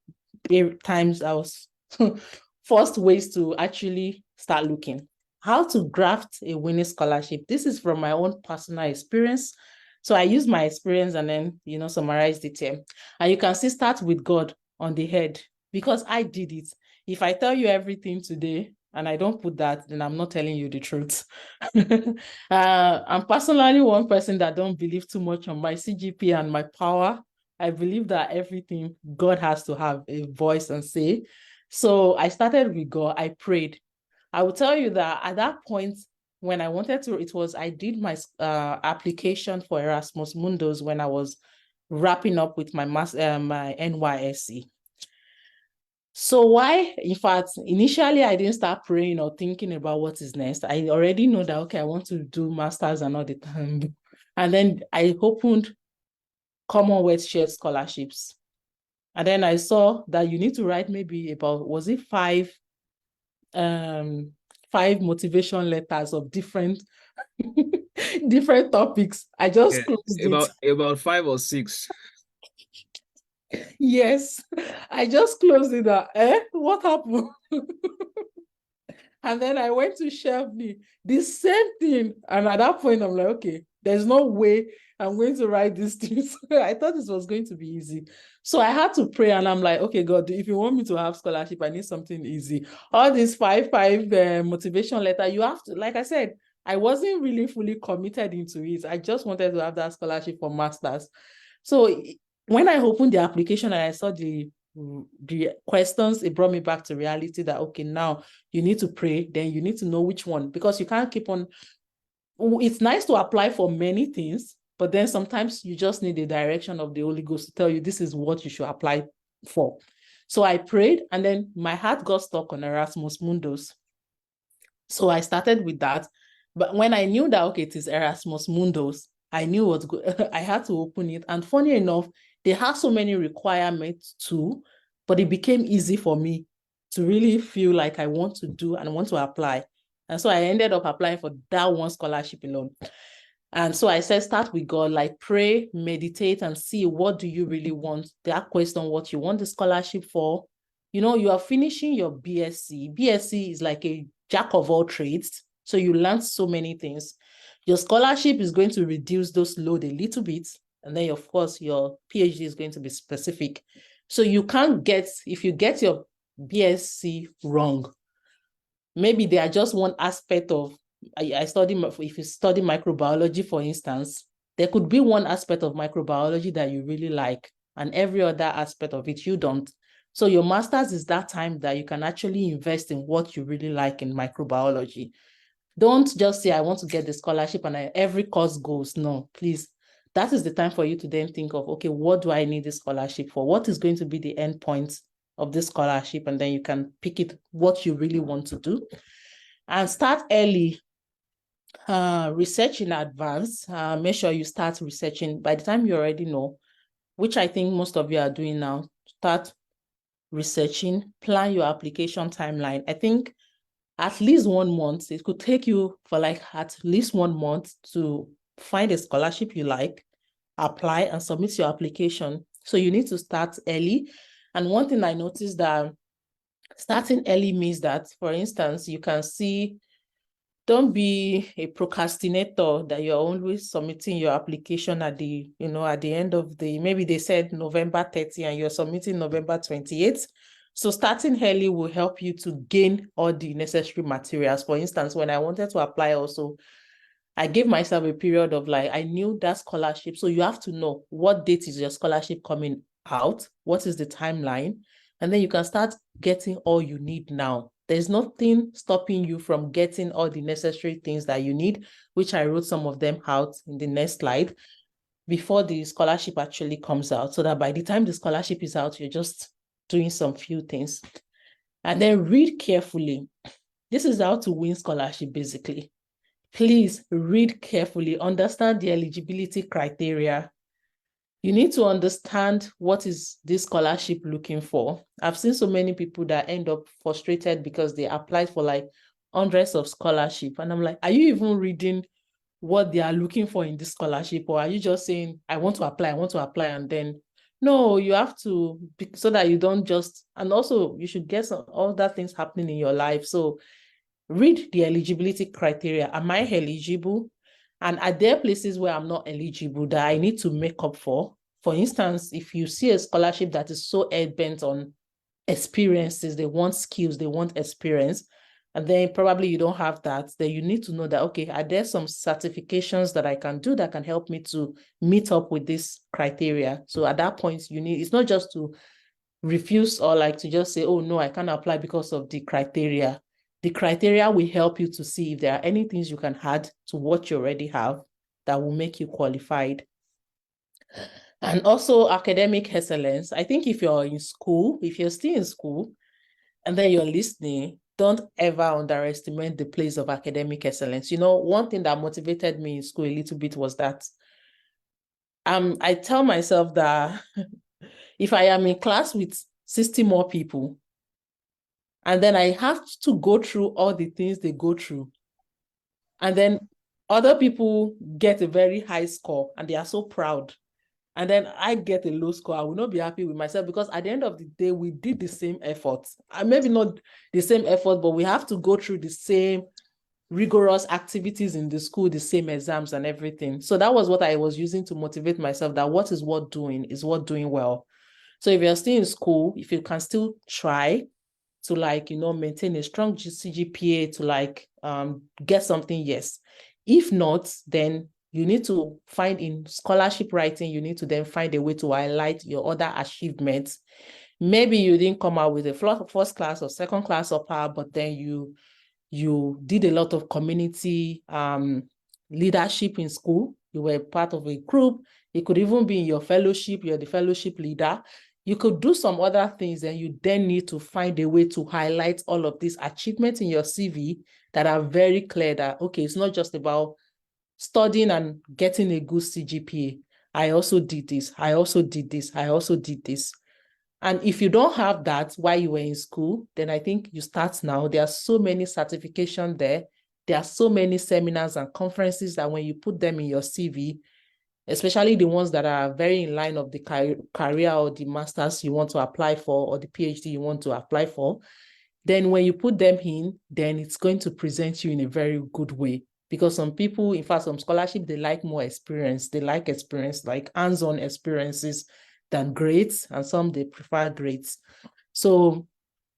ways to actually start looking. How to graft a winning scholarship. This is from my own personal experience. So I use my experience and then, summarize the term. And you can see start with God on the head, because I did it. If I tell you everything today and I don't put that, then I'm not telling you the truth. I'm personally one person that don't believe too much on my CGP and my power. I believe that everything, God has to have a voice and say. So I started with God. I prayed. I will tell you that at that point, when I wanted to, I did my application for Erasmus Mundus when I was wrapping up with my my NYSC. So in fact, initially I didn't start praying or thinking about what is next. I already know that, okay, I want to do masters and all the time. And then I opened Commonwealth shared scholarships. And then I saw that you need to write maybe about, was it five motivation letters of different topics. I just closed it. About 5 or 6. Yes, I just closed it. What happened? And then I went to Chevney, the same thing. And at that point, I'm like, okay, there's no way I'm going to write these things. I thought this was going to be easy. So I had to pray, and I'm like, okay, God, if you want me to have scholarship, I need something easy. All these five motivation letter, you have to, like I said, I wasn't really fully committed into it. I just wanted to have that scholarship for masters. So when I opened the application and I saw the questions, it brought me back to reality that, okay, now you need to pray, then you need to know which one, because you can't keep on. It's nice to apply for many things, but then sometimes you just need the direction of the Holy Ghost to tell you this is what you should apply for. So I prayed, and then my heart got stuck on Erasmus Mundus. So I started with that. But when I knew that, okay, it is Erasmus Mundus, I knew what's good. I had to open it. And funny enough, they have so many requirements too, but it became easy for me to really feel like I want to do and want to apply. And so I ended up applying for that one scholarship alone. And so I said, start with God, like pray, meditate, and see what do you really want. That question, what you want the scholarship for. You are finishing your BSc. BSc is like a jack of all trades. So you learn so many things. Your scholarship is going to reduce those load a little bit. And then, of course, your PhD is going to be specific. So you can't if you get your BSc wrong, maybe they are just one aspect of, if you study microbiology, for instance, there could be one aspect of microbiology that you really like, and every other aspect of it you don't. So your master's is that time that you can actually invest in what you really like in microbiology. Don't just say, I want to get the scholarship and every course goes. No, please. That is the time for you to then think of, okay, what do I need this scholarship for? What is going to be the end point of this scholarship? And then you can pick it, what you really want to do. And start early. Research in advance. Make sure you start researching by the time you already know, which I think most of you are doing now. Start researching, plan your application timeline. I think at least 1 month, it could take you for like at least 1 month to find a scholarship you like, apply and submit your application. So you need to start early. And one thing I noticed that starting early means that, for instance, you can see, don't be a procrastinator that you're always submitting your application at the, at the end of the, maybe they said November 30 and you're submitting November 28th. So starting early will help you to gain all the necessary materials. For instance, when I wanted to apply also, I gave myself a period of like, I knew that scholarship. So you have to know what date is your scholarship coming out, what is the timeline, and then you can start getting all you need now. There's nothing stopping you from getting all the necessary things that you need, which I wrote some of them out in the next slide, before the scholarship actually comes out, so that by the time the scholarship is out, you're just doing some few things. And then read carefully. This is how to win scholarship, basically. Please read carefully, understand the eligibility criteria. You need to understand what is this scholarship looking for. I've seen so many people that end up frustrated because they applied for like hundreds of scholarship. And I'm like, are you even reading what they are looking for in this scholarship? Or are you just saying, I want to apply, and then, no, you have to, so that you don't just, and also you should get some other things happening in your life. So read the eligibility criteria. Am I eligible? And are there places where I'm not eligible that I need to make up for? For instance, if you see a scholarship that is so bent on experiences, they want skills, they want experience, and then probably you don't have that, then you need to know that, okay, are there some certifications that I can do that can help me to meet up with this criteria? So at that point, it's not just to refuse or like to just say, oh no, I can't apply because of the criteria. The criteria will help you to see if there are any things you can add to what you already have that will make you qualified. And also academic excellence. I think if you're in school, if you're still in school and then you're listening, don't ever underestimate the place of academic excellence. One thing that motivated me in school a little bit was that I tell myself that if I am in class with 60 more people, and then I have to go through all the things they go through, and then other people get a very high score and they are so proud, and then I get a low score, I will not be happy with myself, because at the end of the day, we did the same effort. And maybe not the same effort, but we have to go through the same rigorous activities in the school, the same exams and everything. So that was what I was using to motivate myself, that what is worth doing is worth doing well. So if you're still in school, if you can still try to maintain a strong CGPA to get something, yes. If not, then you need to find in scholarship writing, you need to then find a way to highlight your other achievements. Maybe you didn't come out with a first class or second class upper, but then you did a lot of community leadership in school. You were part of a group. It could even be in your fellowship. You're the fellowship leader. You could do some other things, and you then need to find a way to highlight all of these achievements in your CV that are very clear that, okay, it's not just about studying and getting a good CGPA. I also did this. I also did this. I also did this. And if you don't have that while you were in school, then I think you start now. There are so many certifications there. There are so many seminars and conferences that when you put them in your CV, especially the ones that are very in line of the career or the master's you want to apply for or the PhD you want to apply for, then when you put them in, then it's going to present you in a very good way. Because some people, in fact, some scholarship, they like more experience. They like experience, like hands-on experiences than grades, and some they prefer grades. So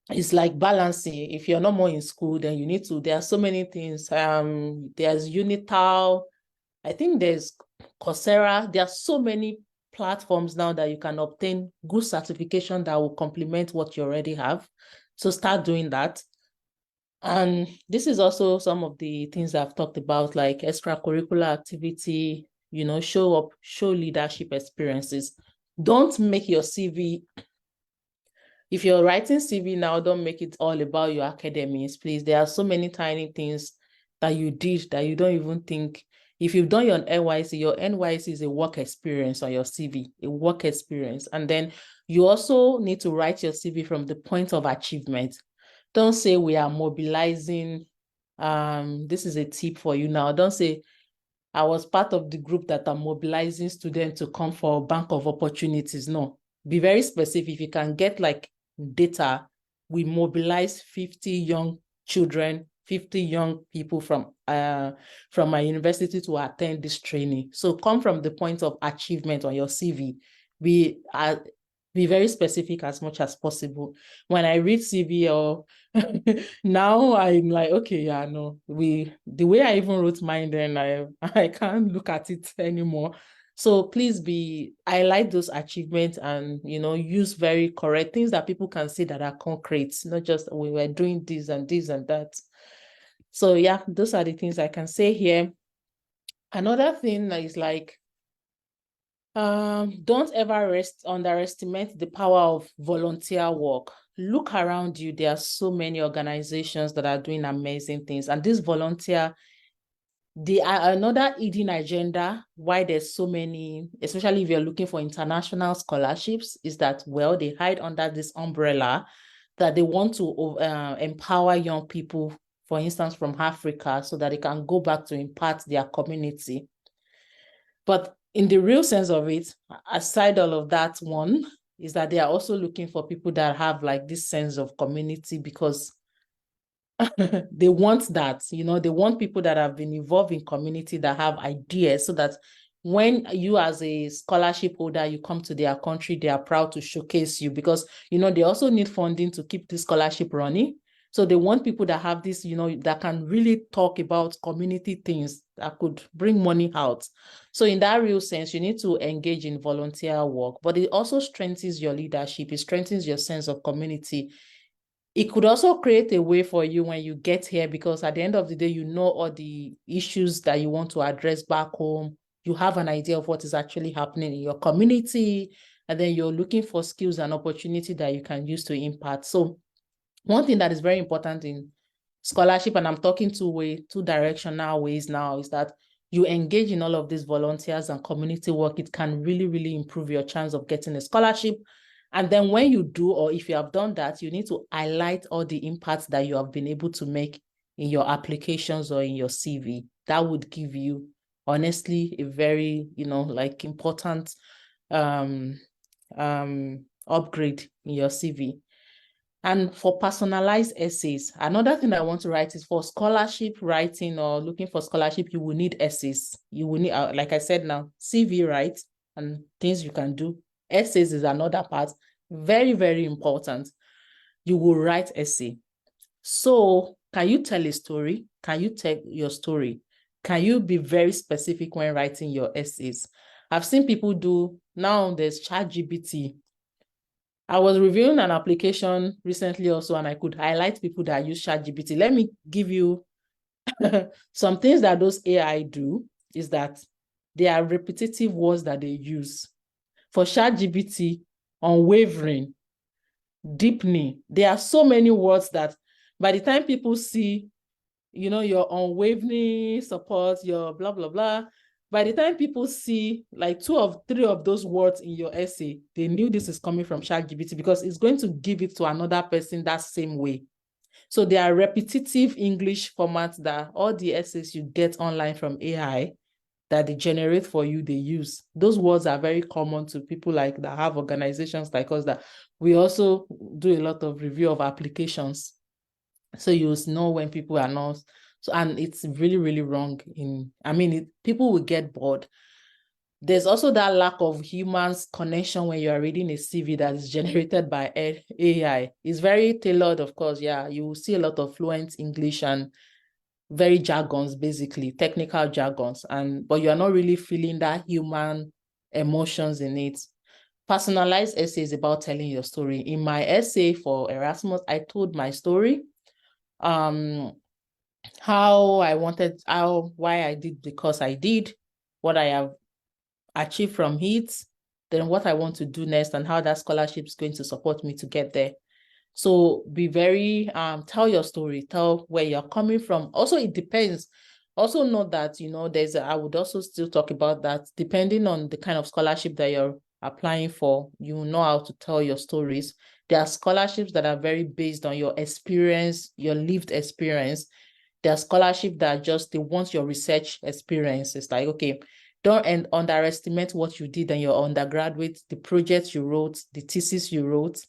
it's like balancing. If you're not more in school, then you need to, there are so many things. There's Unital, I think there's Coursera. There are so many platforms now that you can obtain good certification that will complement what you already have. So start doing that. And this is also some of the things I've talked about, like extracurricular activity, show up, show leadership experiences. Don't make your CV, if you're writing CV now, don't make it all about your academics, please. There are so many tiny things that you did that you don't even think. If you've done your NYC is a work experience on your CV, a work experience. And then you also need to write your CV from the point of achievement. Don't say we are mobilizing. This is a tip for you now. Don't say I was part of the group that are mobilizing students to come for Bank of Opportunities. No, be very specific. If you can get like data, we mobilize 50 young children, 50 young people from my university to attend this training. So come from the point of achievement on your CV. Be very specific as much as possible. When I read CV or now I'm like, okay, yeah, no, the way I even wrote mine, then I can't look at it anymore. So please highlight those achievements and, use very correct things that people can see that are concrete, not just we were doing this and this and that. So yeah, those are the things I can say here. Another thing is like, don't ever underestimate the power of volunteer work. Look around you. There are so many organizations that are doing amazing things. And this volunteer, another hidden agenda why there's so many, especially if you're looking for international scholarships, is that, well, they hide under this umbrella that they want to empower young people, for instance, from Africa, so that they can go back to impact their community. But in the real sense of it, aside all of that, one is that they are also looking for people that have like this sense of community, because they want that, they want people that have been involved in community, that have ideas, so that when you as a scholarship holder, you come to their country, they are proud to showcase you, because, they also need funding to keep the scholarship running. So they want people that have this, that can really talk about community things that could bring money out. So in that real sense, you need to engage in volunteer work, but it also strengthens your leadership. It strengthens your sense of community. It could also create a way for you when you get here, because at the end of the day, you know all the issues that you want to address back home. You have an idea of what is actually happening in your community, and then you're looking for skills and opportunity that you can use to impact. So one thing that is very important in scholarship, and I'm talking two directional ways now, is that you engage in all of these volunteers and community work. It can really, really improve your chance of getting a scholarship. And then when you do, or if you have done that, you need to highlight all the impacts that you have been able to make in your applications or in your CV. That would give you, honestly, a very, important upgrade in your CV. And for personalized essays, another thing I want to write is for scholarship writing or looking for scholarship, you will need essays. You will need, like I said now, CV write and things you can do. Essays is another part, very, very important. You will write essay. So can you tell a story? Can you tell your story? Can you be very specific when writing your essays? I've seen people do, now there's ChatGPT. I was reviewing an application recently also, and I could highlight people that use ChatGPT. Let me give you some things that those AI do, is that they are repetitive words that they use. For ChatGPT, unwavering, deepening, there are so many words that by the time people see, your unwavering support, your blah, blah, blah, by the time people see like 2 or 3 of those words in your essay, they knew this is coming from ChatGPT, because it's going to give it to another person that same way. So there are repetitive English formats that all the essays you get online from AI that they generate for you, they use. Those words are very common to people like that have organizations like us, that we also do a lot of review of applications. So you know when people are not. So, and it's really, really wrong. People will get bored. There's also that lack of humans connection when you are reading a CV that is generated by AI. It's very tailored, of course. Yeah, you will see a lot of fluent English and very jargons, basically technical jargons, but you are not really feeling that human emotions in it. Personalized essay is about telling your story. In my essay for Erasmus, I told my story. Why I did the course I did, what I have achieved from it, then what I want to do next, and how that scholarship is going to support me to get there. So be very, tell your story, tell where you're coming from. Also, it depends. Also note that, I would also still talk about that depending on the kind of scholarship that you're applying for, you know how to tell your stories. There are scholarships that are very based on your experience, your lived experience. There are scholarships that they want your research experience. It's like, okay, don't underestimate what you did in your undergraduate, the project you wrote, the thesis you wrote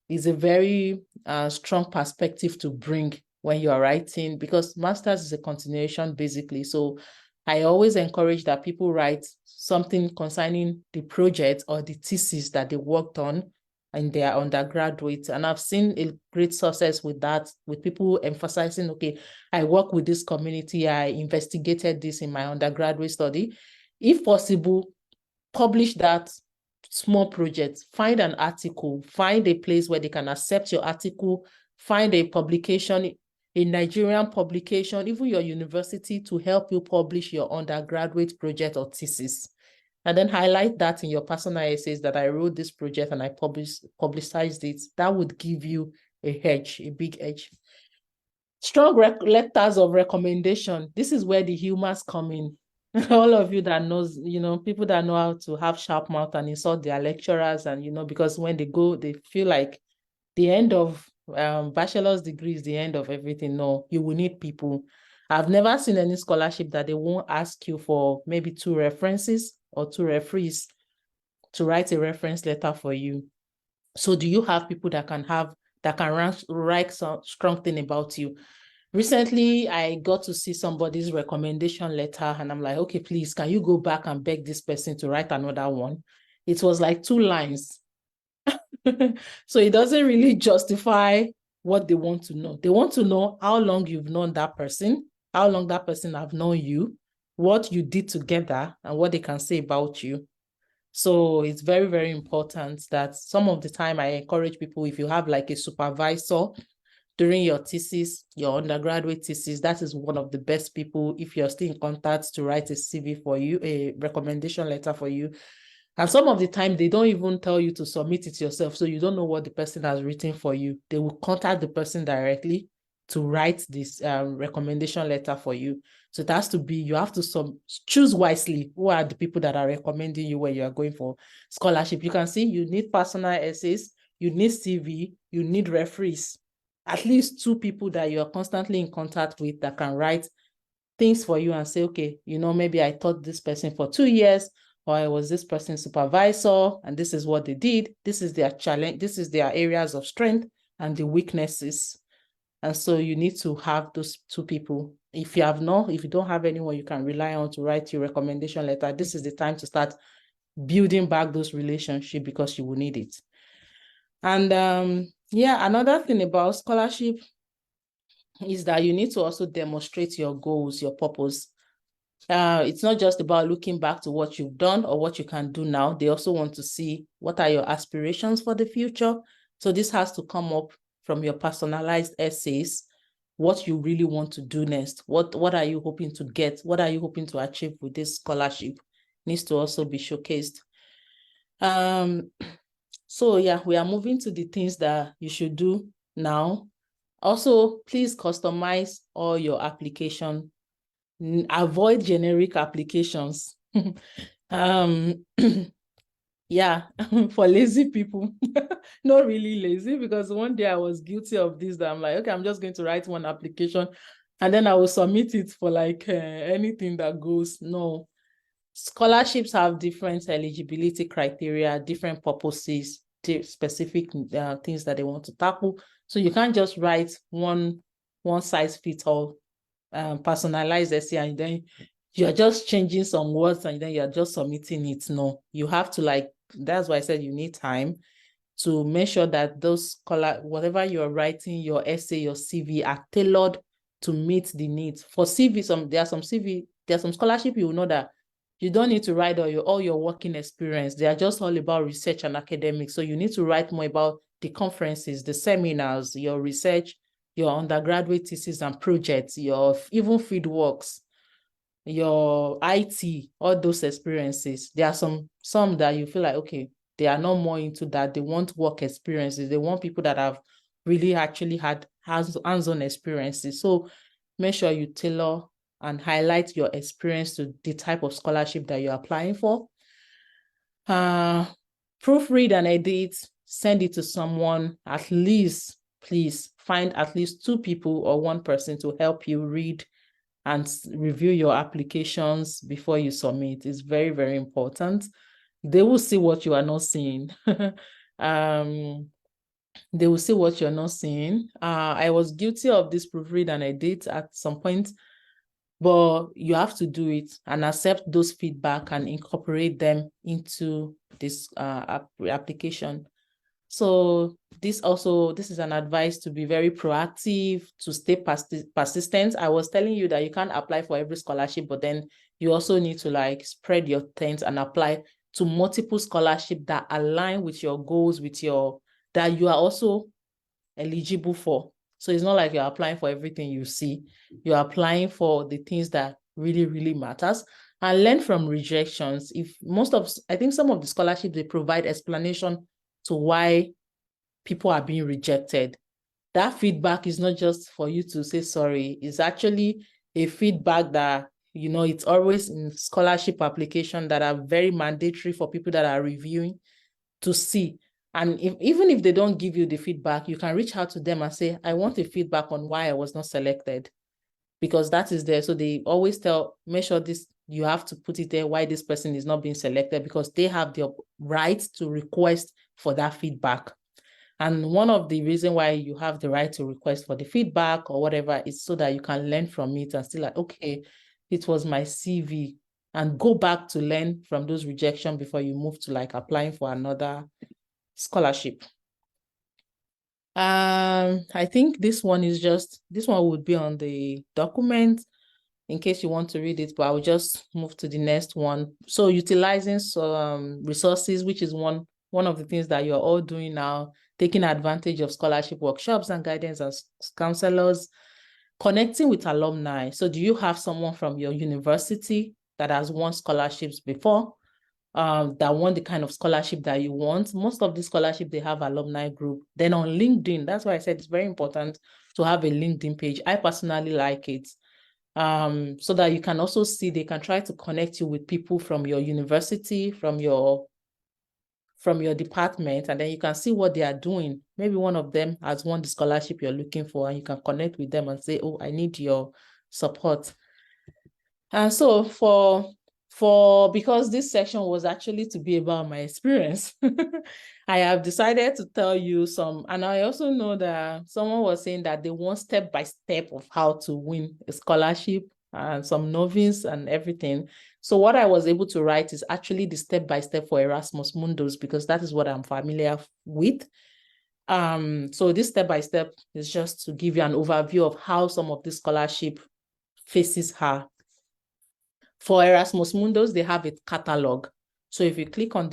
is a very strong perspective to bring when you are writing, because master's is a continuation basically. So I always encourage that people write something concerning the project or the thesis that they worked on in their undergraduate. And I've seen a great success with that, with people emphasizing, okay, I work with this community, I investigated this in my undergraduate study. If possible, publish that small project, find an article, find a place where they can accept your article, find a publication, a Nigerian publication, even your university, to help you publish your undergraduate project or thesis. And then highlight that in your personal essays that I wrote this project and I publicized it. That would give you a hedge, a big edge. Strong letters of recommendation. This is where the humors come in. All of you that knows, people that know how to have sharp mouth and insult their lecturers, and because when they go, they feel like the end of bachelor's degree is the end of everything. No, you will need people. I've never seen any scholarship that they won't ask you for maybe 2 references or 2 referees to write a reference letter for you. So do you have people that can write some strong thing about you? Recently, I got to see somebody's recommendation letter and I'm like, okay, please, can you go back and beg this person to write another one? It was like 2 lines. So it doesn't really justify what they want to know. They want to know how long you've known that person, how long that person have known you, what you did together, and what they can say about you. So it's very, very important that some of the time I encourage people, if you have like a supervisor during your thesis, your undergraduate thesis, that is one of the best people, if you're still in contact, to write a CV for you, a recommendation letter for you. And some of the time, they don't even tell you to submit it yourself, so you don't know what the person has written for you. They will contact the person directly to write this recommendation letter for you. So it has to be, you have to choose wisely who are the people that are recommending you when you are going for scholarship. You can see you need personal essays, you need CV, you need referees. At least 2 people that you are constantly in contact with that can write things for you and say, okay, maybe I taught this person for 2 years, or I was this person's supervisor, and this is what they did. This is their challenge. This is their areas of strength and the weaknesses. And so you need to have those 2 people. If you don't have anyone you can rely on to write your recommendation letter, this is the time to start building back those relationships, because you will need it. And another thing about scholarship is that you need to also demonstrate your goals, your purpose. It's not just about looking back to what you've done or what you can do now. They also want to see what are your aspirations for the future. So this has to come up from your personalized essays, what you really want to do next. What are you hoping to get? What are you hoping to achieve with this scholarship? Needs to also be showcased. So yeah, we are moving to the things that you should do now. Also, please customize all your application. Avoid generic applications. Yeah, for lazy people. Not really lazy, because one day I was guilty of this, that I'm like, okay, I'm just going to write one application and then I will submit it for like anything that goes. No. Scholarships have different eligibility criteria, different purposes, specific things that they want to tackle. So you can't just write one size fits all personalized essay and then you're just changing some words and then you're just submitting it. No, you have to that's why I said you need time to make sure that those whatever you're writing, your essay, your CV are tailored to meet the needs. For CV, there are some scholarship you will know that you don't need to write all your working experience. They are just all about research and academics. So you need to write more about the conferences, the seminars, your research, your undergraduate thesis and projects, your even field works, your IT, all those experiences. There are some that you feel like, okay, they are not more into that. They want work experiences. They want people that have really actually had hands-on experiences. So make sure you tailor and highlight your experience to the type of scholarship that you're applying for. Proofread and edit, send it to someone. At least, please find at least 2 people or 1 person to help you read and review your applications before you submit. It's very, very important. They will see what you are not seeing. They will see what you're not seeing. I was guilty of this proofread and edit at some point, but you have to do it and accept those feedback and incorporate them into this application. So this is an advice to be very proactive, to stay persistent. I was telling you that you can't apply for every scholarship, but then you also need to like spread your tent and apply to multiple scholarships that align with your goals, that you are also eligible for. So it's not like you're applying for everything you see. You're applying for the things that really, really matters, and learn from rejections. I think some of the scholarships, they provide explanation to why people are being rejected. That feedback is not just for you to say sorry. It's actually a feedback that, it's always in scholarship application that are very mandatory for people that are reviewing to see. And even if they don't give you the feedback, you can reach out to them and say, I want a feedback on why I was not selected, because that is there. So they always make sure you have to put it there, why this person is not being selected, because they have the right to request for that feedback. And one of the reasons why you have the right to request for the feedback or whatever is so that you can learn from it and still like, okay, it was my CV, and go back to learn from those rejections before you move to like applying for another scholarship. I think this one would be on the document in case you want to read it, but I will just move to the next one. So utilizing some resources, which is one of the things that you're all doing now, taking advantage of scholarship workshops and guidance as counselors, connecting with alumni. So do you have someone from your university that has won scholarships before? That want the kind of scholarship that you want? Most of the scholarship, they have alumni group. Then on LinkedIn, that's why I said it's very important to have a LinkedIn page. I personally like it, so that you can also see, they can try to connect you with people from your university, from your department, and then you can see what they are doing. Maybe one of them has won the scholarship you're looking for, and you can connect with them and say, oh, I need your support. And so because this section was actually to be about my experience, I have decided to tell you some. And I also know that someone was saying that they want step-by-step of how to win a scholarship and some novice and everything. So what I was able to write is actually the step-by-step for Erasmus Mundus, because that is what I'm familiar with. So this step-by-step is just to give you an overview of how some of this scholarship faces her. For Erasmus Mundus, they have a catalog. So if you click on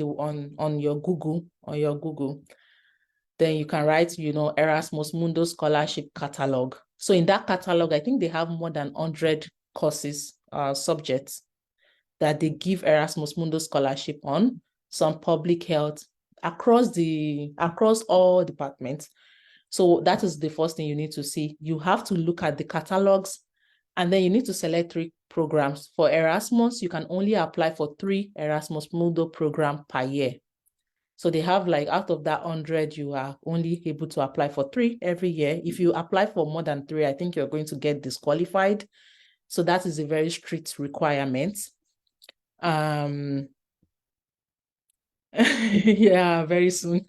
your Google, then you can write, Erasmus Mundus Scholarship Catalog. So in that catalog, I think they have more than 100 courses, subjects that they give Erasmus Mundus scholarship on, some public health, across all departments. So that is the first thing you need to see. You have to look at the catalogs, and then you need to select 3 programs. For Erasmus, you can only apply for 3 Erasmus Mundus programs per year. So they have, like, out of that 100, you are only able to apply for 3 every year. If you apply for more than 3, I think you're going to get disqualified. So that is a very strict requirement. Yeah, very soon.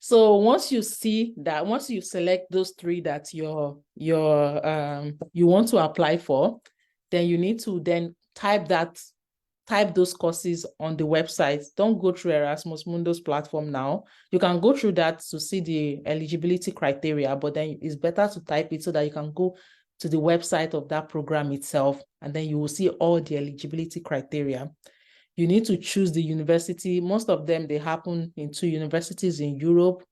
So once you select those 3 that you want to apply for, then you need to then type those courses on the website. Don't go through Erasmus Mundus platform now. You can go through that to see the eligibility criteria, but then it's better to type it so that you can go to the website of that program itself, and then you will see all the eligibility criteria. You need to choose the university. Most of them, they happen in 2 universities in Europe.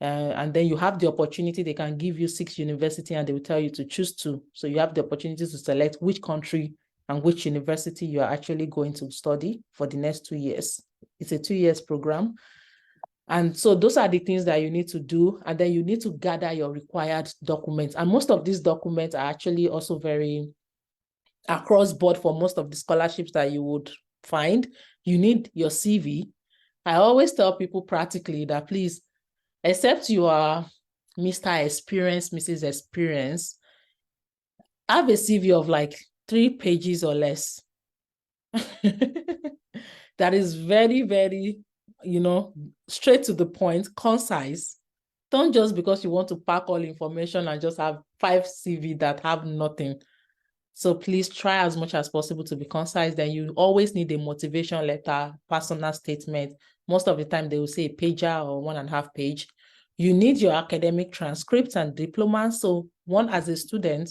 And then you have the opportunity, they can give you 6 universities and they will tell you to choose 2. So you have the opportunity to select which country and which university you are actually going to study for the next 2 years. It's a 2 years program. And so those are the things that you need to do. And then you need to gather your required documents. And most of these documents are actually also very across board for most of the scholarships that you would find. You need your CV. I always tell people practically that please, except you are Mr. Experience, Mrs. Experience, have a CV of like 3 pages or less. That is very, very, straight to the point, concise. Don't just because you want to pack all information and just have 5 CV that have nothing. So please try as much as possible to be concise. Then you always need a motivation letter, personal statement. Most of the time they will say a pager or 1.5 page. You need your academic transcripts and diploma. So one, as a student,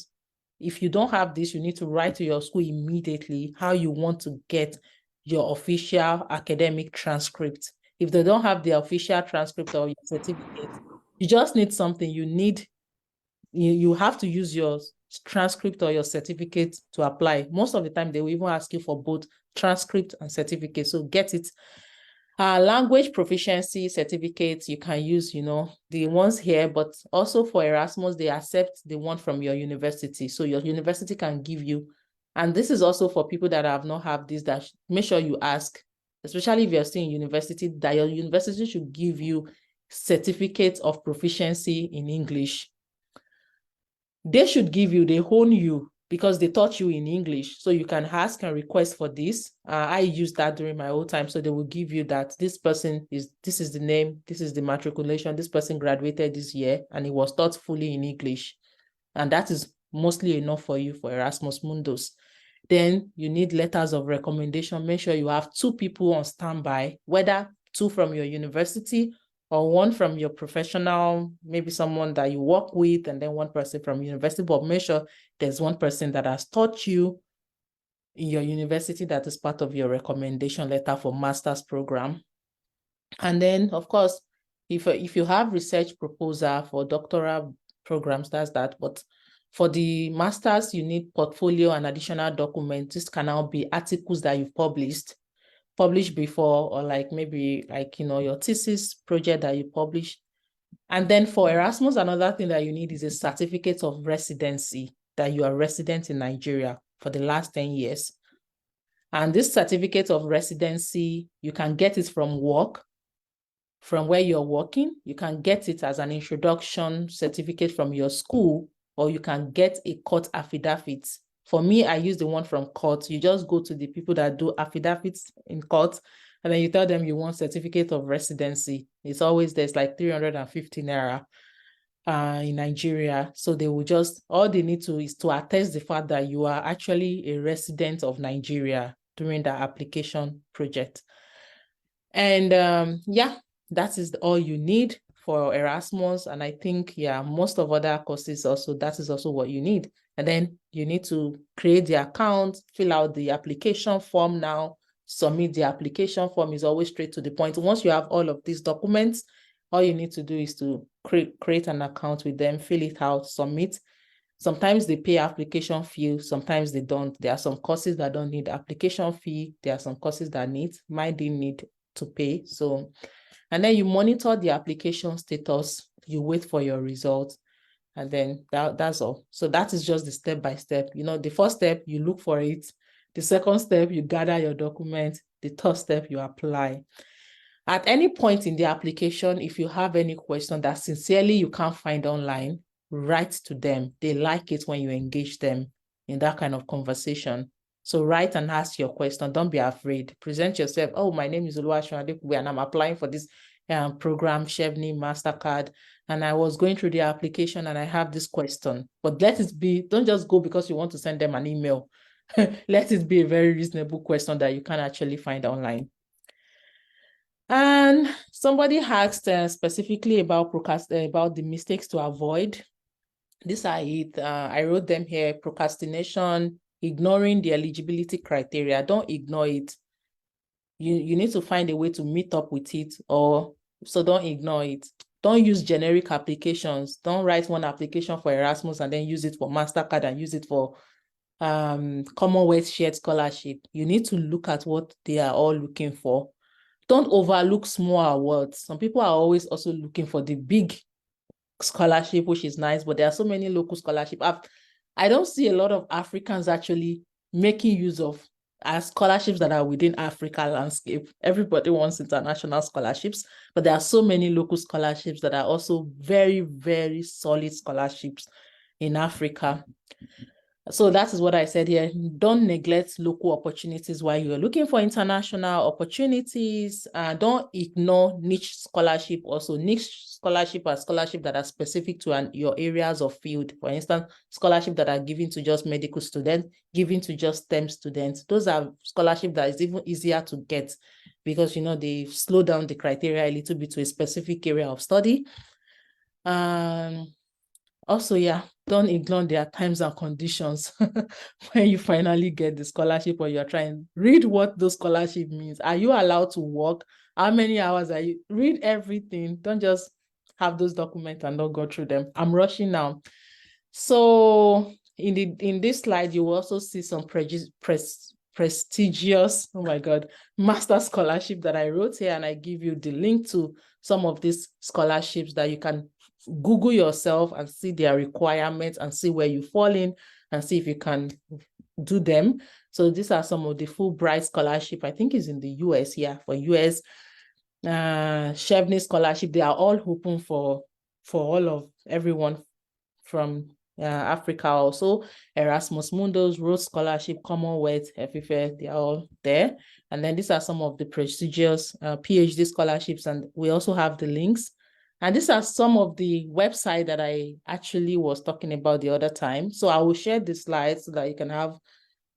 if you don't have this, you need to write to your school immediately how you want to get your official academic transcript. If they don't have the official transcript or your certificate, you just need something. You have to use your transcript or your certificate to apply. Most of the time, they will even ask you for both transcript and certificate. So get it. Language proficiency certificates, you can use, the ones here, but also for Erasmus, they accept the one from your university. So your university can give you, and this is also for people that have not had this, that make sure you ask, especially if you're still in university, that your university should give you certificates of proficiency in English. They should give you, they hone you because they taught you in English. So you can ask and request for this. I used that during my old time. So they will give you that this is the name, this is the matriculation, this person graduated this year and it was taught fully in English. And that is mostly enough for you for Erasmus Mundus. Then you need letters of recommendation. Make sure you have 2 people on standby, whether 2 from your university or 1 from your professional, maybe someone that you work with, and then 1 person from university, but make sure there's 1 person that has taught you in your university that is part of your recommendation letter for master's program. And then, of course, if you have research proposal for doctoral programs, that's that. But for the master's, you need portfolio and additional documents. This can now be articles that you've published before, or maybe your thesis project that you published. And then for Erasmus, another thing that you need is a certificate of residency, that you are resident in Nigeria for the last 10 years. And this certificate of residency, you can get it from work, from where you're working. You can get it as an introduction certificate from your school, or you can get a court affidavit. For me, I use the one from court. You just go to the people that do affidavits in court, and then you tell them you want certificate of residency. It's always, there's like 350 naira in Nigeria. So they will just, all they need to is to attest the fact that you are actually a resident of Nigeria during the application project. And that is all you need for Erasmus. And I think, most of other courses also, that is also what you need. And then you need to create the account, fill out the application form now, submit the application form. Is always straight to the point. Once you have all of these documents, all you need to do is to create an account with them, fill it out, submit. Sometimes they pay application fee, sometimes they don't. There are some courses that don't need application fee. There are some courses that might need to pay. So, and then you monitor the application status, you wait for your results, and then that's all. So that is just the step-by-step. The first step, you look for it. The second step, you gather your document. The third step, you apply. At any point in the application, if you have any question that sincerely you can't find online, write to them. They like it when you engage them in that kind of conversation. So write and ask your question. Don't be afraid. Present yourself. Oh, my name is Oluwaseun Adekugbe and I'm applying for this program, Chevni MasterCard. And I was going through the application and I have this question. But let it be, don't just go because you want to send them an email. Let it be a very reasonable question that you can actually find online. And somebody asked specifically about the mistakes to avoid. These are it. I wrote them here: procrastination, ignoring the eligibility criteria. Don't ignore it. You need to find a way to meet up with it, so don't ignore it. Don't use generic applications. Don't write one application for Erasmus and then use it for MasterCard and use it for Commonwealth Shared Scholarship. You need to look at what they are all looking for. don't overlook small awards. Some people are always also looking for the big scholarship, which is nice, but there are so many local scholarships. I don't see a lot of Africans actually making use of scholarships that are within Africa landscape. Everybody wants international scholarships, but there are so many local scholarships that are also very, very solid scholarships in Africa. So that is what I said here. Don't neglect local opportunities while you're looking for international opportunities. Don't ignore niche scholarship. Also, niche scholarship are scholarship that are specific to your areas of field. For instance, scholarship that are given to just medical students, given to just STEM students. Those are scholarship that is even easier to get because, you know, they slow down the criteria a little bit to a specific area of study. Also, yeah, don't ignore their times and conditions when you finally get the scholarship or you're trying. Read what those scholarship means. Are you allowed to work? How many hours are you? Read everything. Don't just have those documents and not go through them. I'm rushing now. So in this slide, you will also see some prestigious, oh my God, master scholarship that I wrote here, and I give you the link to some of these scholarships that you can Google yourself and see their requirements and see where you fall in and see if you can do them. So these are some of the Fulbright scholarship, I think is in the US here for US. Chevening scholarship, they are all open for everyone from Africa also. Erasmus Mundus, Rhodes Scholarship, Commonwealth, everywhere, they are all there. And then these are some of the prestigious PhD scholarships, and we also have the links. And these are some of the websites that I actually was talking about the other time. So I will share the slides so that you can have,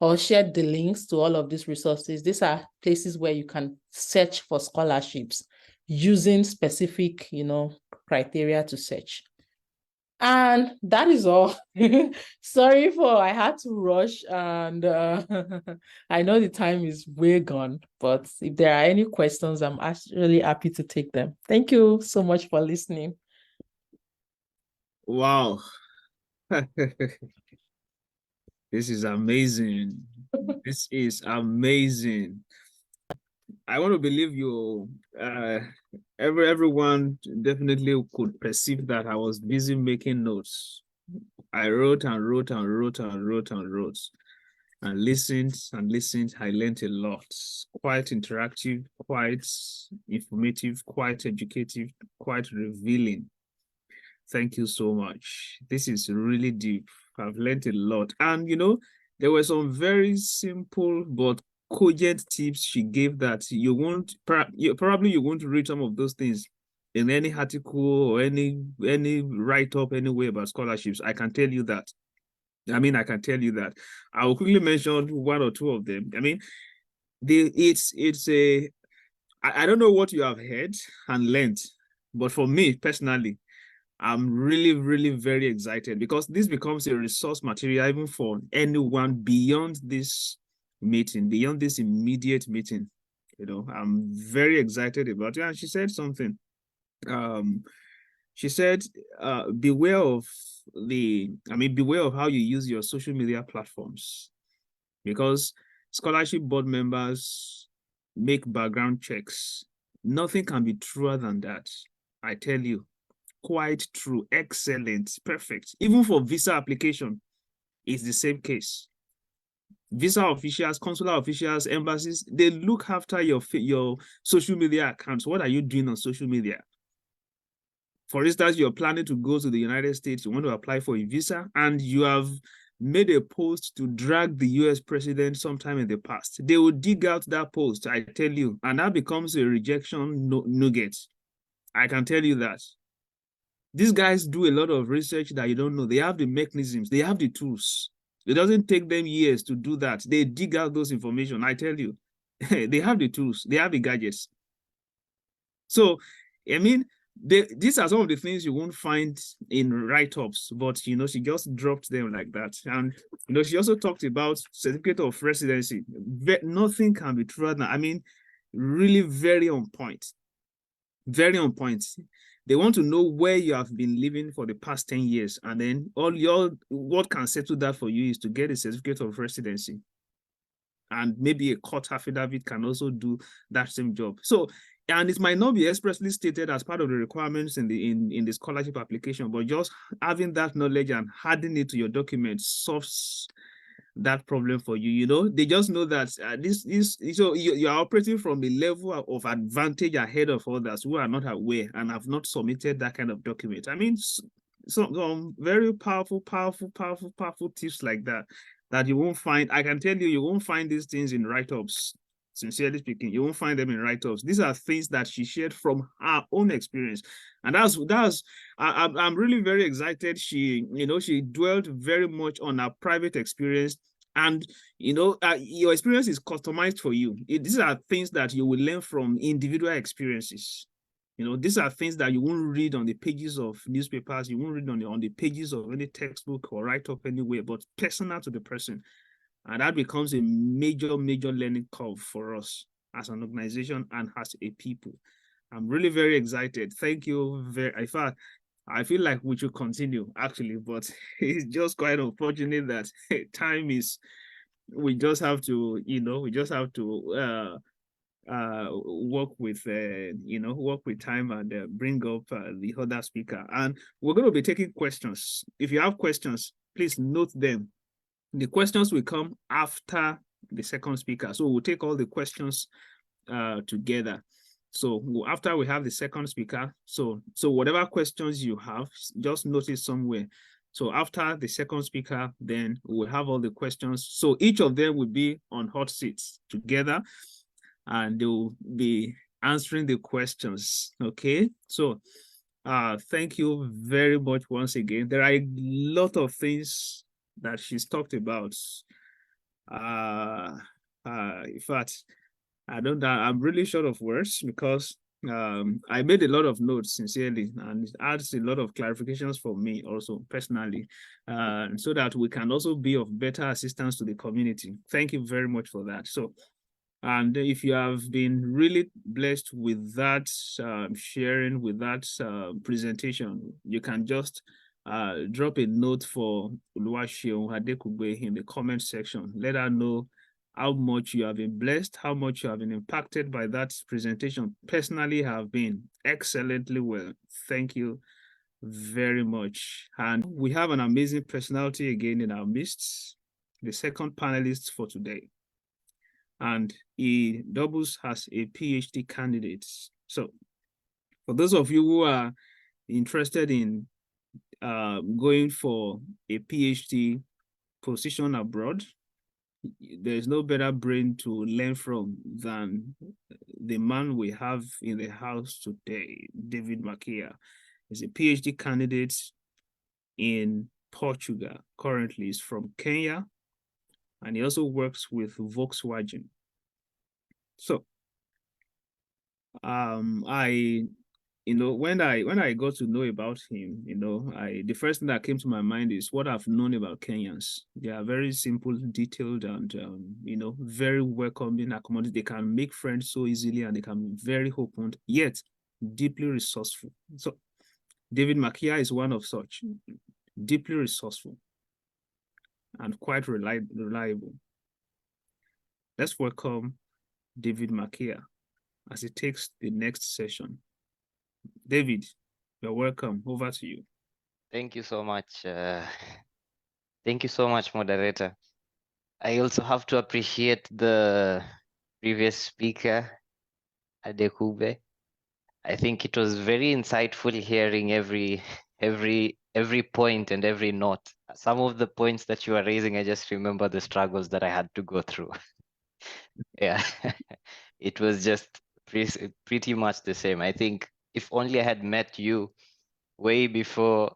or share the links to all of these resources. These are places where you can search for scholarships using specific, you know, criteria to search. And that is all. Sorry I had to rush, and I know the time is way gone, but if there are any questions, I'm actually happy to take them. Thank you so much for listening. Wow. This is amazing. This is amazing. I want to believe you. Everyone definitely could perceive that I was busy making notes. I wrote and wrote and wrote and wrote and wrote and listened and listened. I learned a lot. Quite interactive, quite informative, quite educative, quite revealing. Thank you so much. This is really deep. I've learned a lot. And, you know, there were some very simple but cogent tips she gave that you won't, probably you won't read some of those things in any article or any write-up anywhere about scholarships. I can tell you that. I can tell you that. I will quickly mention one or two of them. I mean, I don't know what you have heard and learned, but for me personally, I'm really, really very excited because this becomes a resource material even for anyone beyond this meeting, beyond this immediate meeting. You know, I'm very excited about it. And she said something. She said, beware of how you use your social media platforms, because scholarship board members make background checks. Nothing can be truer than that. I tell you. Quite true, excellent, perfect. Even for visa application, it's the same case. Visa officials, consular officials, embassies, they look after your social media accounts. What are you doing on social media? For instance, you're planning to go to the United States, you want to apply for a visa, and you have made a post to drag the US president sometime in the past. They will dig out that post, I tell you, and that becomes a rejection nugget. I can tell you that. These guys do a lot of research that you don't know. They have the mechanisms, they have the tools. It doesn't take them years to do that. They dig out those information, I tell you. They have the tools, they have the gadgets. So, I mean, these are some of the things you won't find in write-ups, but, you know, she just dropped them like that. And, you know, she also talked about certificate of residency. Nothing can be truer than, I mean, really very on point. Very on point. They want to know where you have been living for the past 10 years. And then what can settle that for you is to get a certificate of residency. and maybe a court affidavit can also do that same job. So, and it might not be expressly stated as part of the requirements in the scholarship application, but just having that knowledge and adding it to your document solves that problem for you. You know, they just know that so you are operating from a level of advantage ahead of others who are not aware and have not submitted that kind of document. I mean, some very powerful tips like that you won't find. I can tell you, you won't find these things in write-ups. Sincerely speaking, you won't find them in write-ups. These are things that she shared from her own experience, and I'm really very excited. She dwelled very much on her private experience, and your experience is customized for you. These are things that you will learn from individual experiences. These are things that you won't read on the pages of newspapers. You won't read on the pages of any textbook or write-up anywhere, but personal to the person. And that becomes a major learning curve for us as an organization and as a people. I'm really very excited. Thank you in fact, I feel like we should continue actually, but it's just quite unfortunate that we just have to work with time and bring up the other speaker. And we're going to be taking questions. If you have questions, please note them. The questions will come after the second speaker. So we'll take all the questions together. So after we have the second speaker, so whatever questions you have, just note it somewhere. So after the second speaker, then we'll have all the questions. So each of them will be on hot seats together, and they will be answering the questions. Okay, so thank you very much once again. There are a lot of things that she's talked about. In fact, I'm really short of words because I made a lot of notes sincerely, and it adds a lot of clarifications for me also personally, so that we can also be of better assistance to the community. Thank you very much for that. So, and if you have been really blessed with that sharing, with that presentation, you can just drop a note for Oluwaseun Adekugbe in the comment section. Let her know how much you have been blessed, how much you have been impacted by that presentation. Personally, have been excellently well. Thank you very much. And we have an amazing personality again in our midst, the second panelist for today. And he doubles as a PhD candidate. So for those of you who are interested in going for a PhD position abroad, there's no better brain to learn from than the man we have in the house today, David Makia. He's a PhD candidate in Portugal. Currently, he's from Kenya, and he also works with Volkswagen. So, when I got to know about him, the first thing that came to my mind is what I've known about Kenyans. They are very simple, detailed, and very welcoming, accommodating. They can make friends so easily, and they can be very open, yet deeply resourceful. So, David Makia is one of such, deeply resourceful and quite reliable. Let's welcome David Makia as he takes the next session. David, you're welcome. Over to you. Thank you so much. Thank you so much, moderator. I also have to appreciate the previous speaker, Adekugbe. I think it was very insightful hearing every point and every note. Some of the points that you are raising, I just remember the struggles that I had to go through. Yeah, it was just pretty much the same. I think if only I had met you way before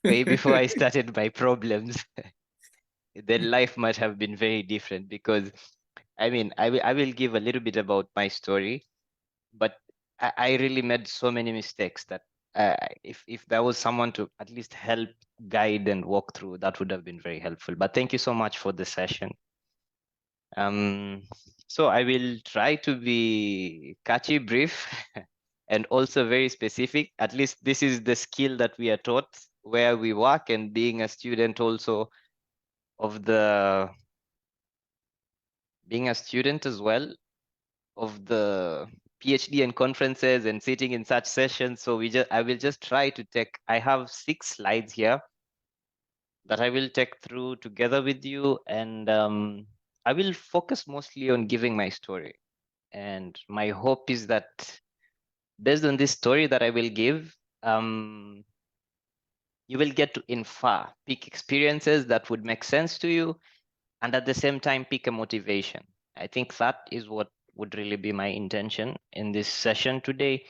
I started my problems, then life might have been very different. Because I mean, I will give a little bit about my story, but I really made so many mistakes that if there was someone to at least help guide and walk through, that would have been very helpful. But thank you so much for the session. So I will try to be catchy, brief, and also very specific. At least this is the skill that we are taught where we work, and being a student also of the being a student as well of the PhD and conferences and sitting in such sessions. So I will just try to take, I have 6 slides here that I will take through together with you. And I will focus mostly on giving my story. And my hope is that based on this story that I will give, you will get to infer, pick experiences that would make sense to you, and at the same time, pick a motivation. I think that is what would really be my intention in this session today.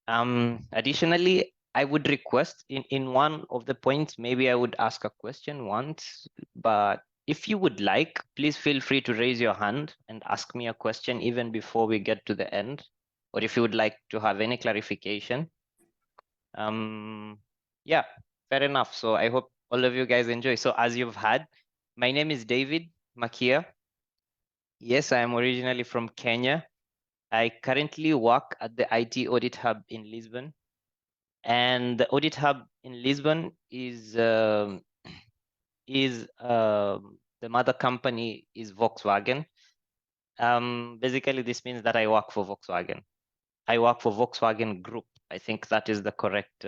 Additionally, I would request in one of the points, maybe I would ask a question once, but if you would like, please feel free to raise your hand and ask me a question even before we get to the end, or if you would like to have any clarification. Yeah, fair enough. So I hope all of you guys enjoy. So as you've had, my name is David Makia. Yes, I am originally from Kenya. I currently work at the IT Audit Hub in Lisbon. And the Audit Hub in Lisbon is the mother company is Volkswagen. Basically, this means that I work for Volkswagen. I work for Volkswagen Group. I think that is the correct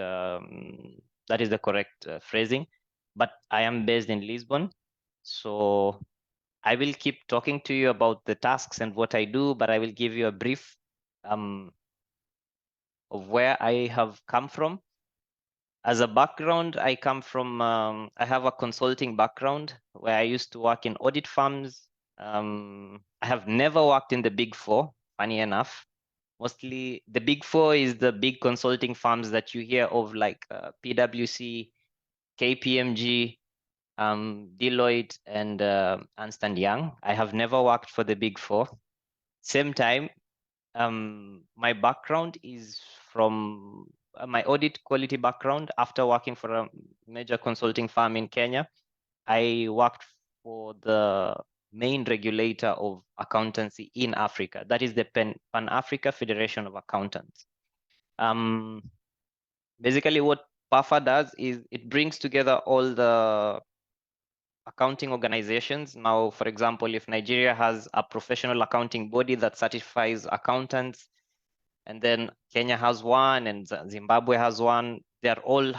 phrasing. But I am based in Lisbon, so I will keep talking to you about the tasks and what I do, but I will give you a brief of where I have come from. As a background, I come from, I have a consulting background where I used to work in audit firms. I have never worked in the Big Four, funny enough. Mostly the Big Four is the big consulting firms that you hear of, like PwC, KPMG, Deloitte, and Ernst & Young. I have never worked for the Big Four. Same time, my background is from my audit quality background. After working for a major consulting firm in Kenya, I worked for the main regulator of accountancy in Africa. That is the Pan-Africa Federation of Accountants. Basically what PAFA does is it brings together all the accounting organizations. Now, for example, if Nigeria has a professional accounting body that certifies accountants, and then Kenya has one and Zimbabwe has one, they're all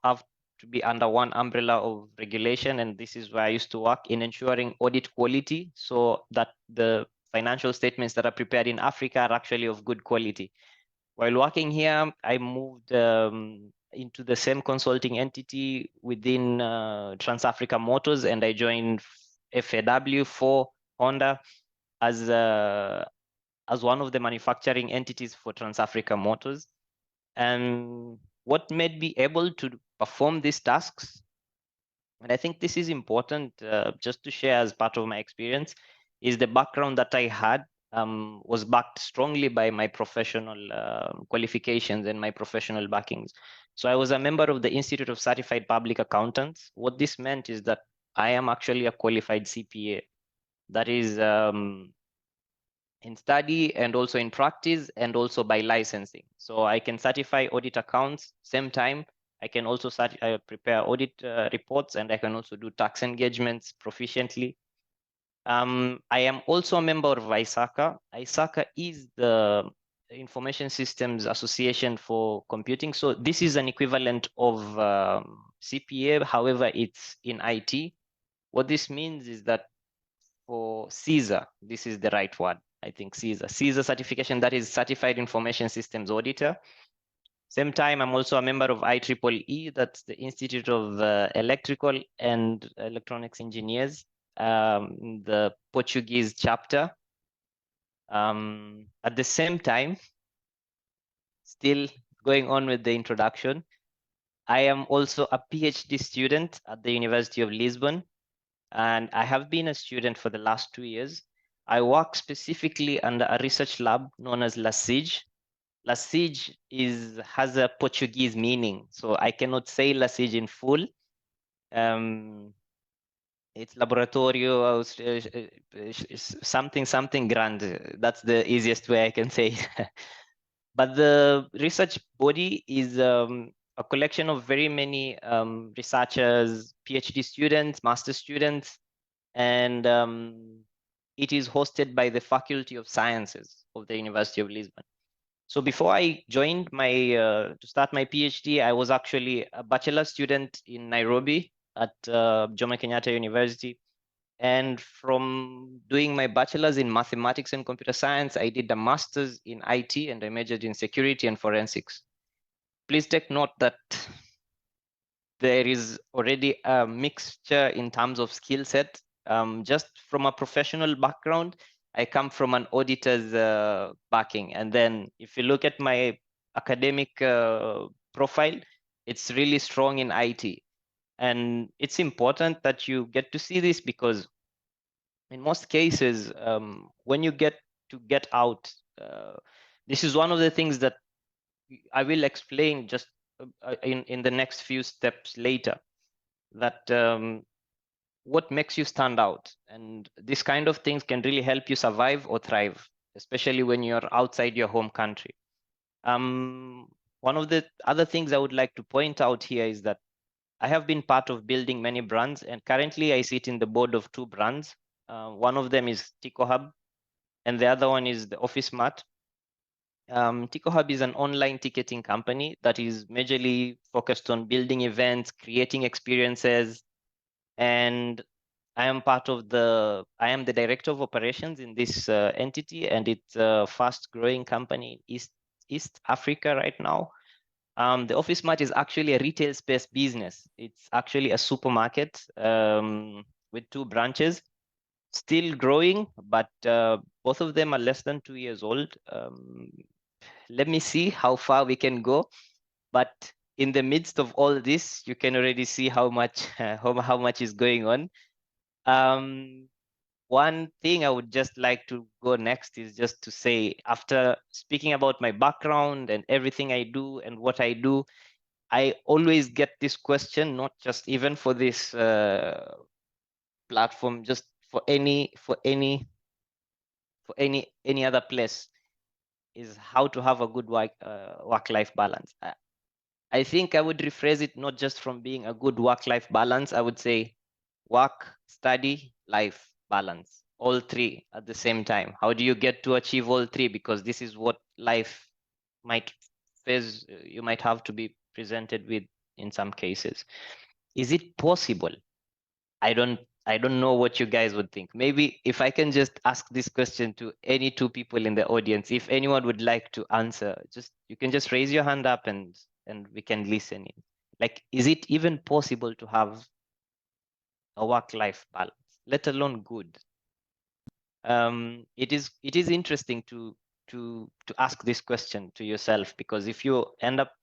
have to be under one umbrella of regulation. And this is where I used to work in ensuring audit quality so that the financial statements that are prepared in Africa are actually of good quality. While working here, I moved into the same consulting entity within Trans-Africa Motors, and I joined FAW for Honda as one of the manufacturing entities for Trans-Africa Motors. And what made me able to perform these tasks, and I think this is important just to share as part of my experience, is the background that I had was backed strongly by my professional qualifications and my professional backings. So I was a member of the Institute of Certified Public Accountants. What this meant is that I am actually a qualified CPA. That is in study and also in practice and also by licensing. So I can certify audit accounts, same time, I can also prepare audit reports, and I can also do tax engagements proficiently. I am also a member of ISACA. ISACA is the Information Systems Association for Computing. So this is an equivalent of CPA, however, it's in IT. What this means is that for CISA, this is the right word, I think CISA certification, that is Certified Information Systems Auditor. Same time, I'm also a member of IEEE, that's the Institute of Electrical and Electronics Engineers, the Portuguese chapter. At the same time, still going on with the introduction, I am also a PhD student at the University of Lisbon, and I have been a student for the last 2 years. I work specifically under a research lab known as LASIG. LASIG has a Portuguese meaning, so I cannot say LASIG in full. It's laboratorio, something grande. That's the easiest way I can say. But the research body is a collection of very many researchers, PhD students, master students, and it is hosted by the Faculty of Sciences of the University of Lisbon. So before I joined my to start my PhD, I was actually a bachelor student in Nairobi at Jomo Kenyatta University. And from doing my bachelor's in mathematics and computer science, I did a master's in IT and I majored in security and forensics. Please take note that there is already a mixture in terms of skill set. Just from a professional background, I come from an auditor's backing. And then if you look at my academic profile, it's really strong in IT. And it's important that you get to see this because in most cases, when you get out, this is one of the things that I will explain just in the next few steps later, that what makes you stand out. And this kind of things can really help you survive or thrive, especially when you're outside your home country. One of the other things I would like to point out here is that I have been part of building many brands, and currently I sit in the board of 2 brands. One of them is Tico Hub, and the other one is the Office Mart. Tico Hub is an online ticketing company that is majorly focused on building events, creating experiences, and I am the director of operations in this entity, and it's a fast-growing company in East Africa right now. The Office Mart is actually a retail space business. It's actually a supermarket with 2 branches, still growing, but both of them are less than 2 years old. Let me see how far we can go. But in the midst of all this, you can already see how much how much is going on. One thing I would just like to go next is just to say, after speaking about my background and everything I do and what I do, I always get this question, not just even for this platform, just for any other place, is how to have a good work-life balance. I think I would rephrase it not just from being a good work-life balance. I would say work, study, life balance, all 3 at the same time. How do you get to achieve all 3? Because this is what life might face, you might have to be presented with in some cases. Is it possible? I don't know what you guys would think. Maybe if I can just ask this question to any 2 people in the audience, if anyone would like to answer, you can just raise your hand up and we can listen in. Like, is it even possible to have a work-life balance, let alone good? It is interesting to ask this question to yourself, because if you end up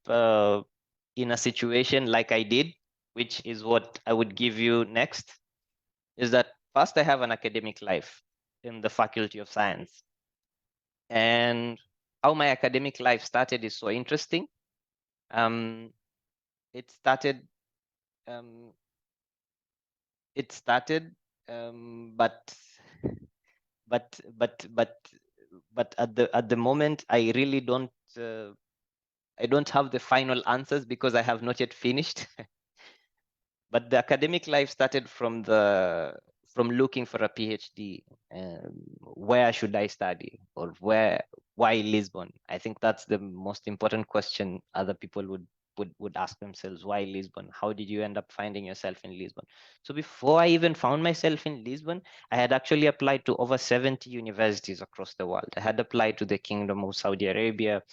in a situation like I did, which is what I would give you next, is that first I have an academic life in the Faculty of Science. And how my academic life started is so interesting. It started, but at the moment I really don't I don't have the final answers because I have not yet finished. But the academic life started from looking for a PhD. Where should I study, or why Lisbon? I think that's the most important question other people would ask themselves. Why Lisbon? How did you end up finding yourself in Lisbon? So before I even found myself in Lisbon, I had actually applied to over 70 universities across the world. I had applied to the Kingdom of Saudi Arabia.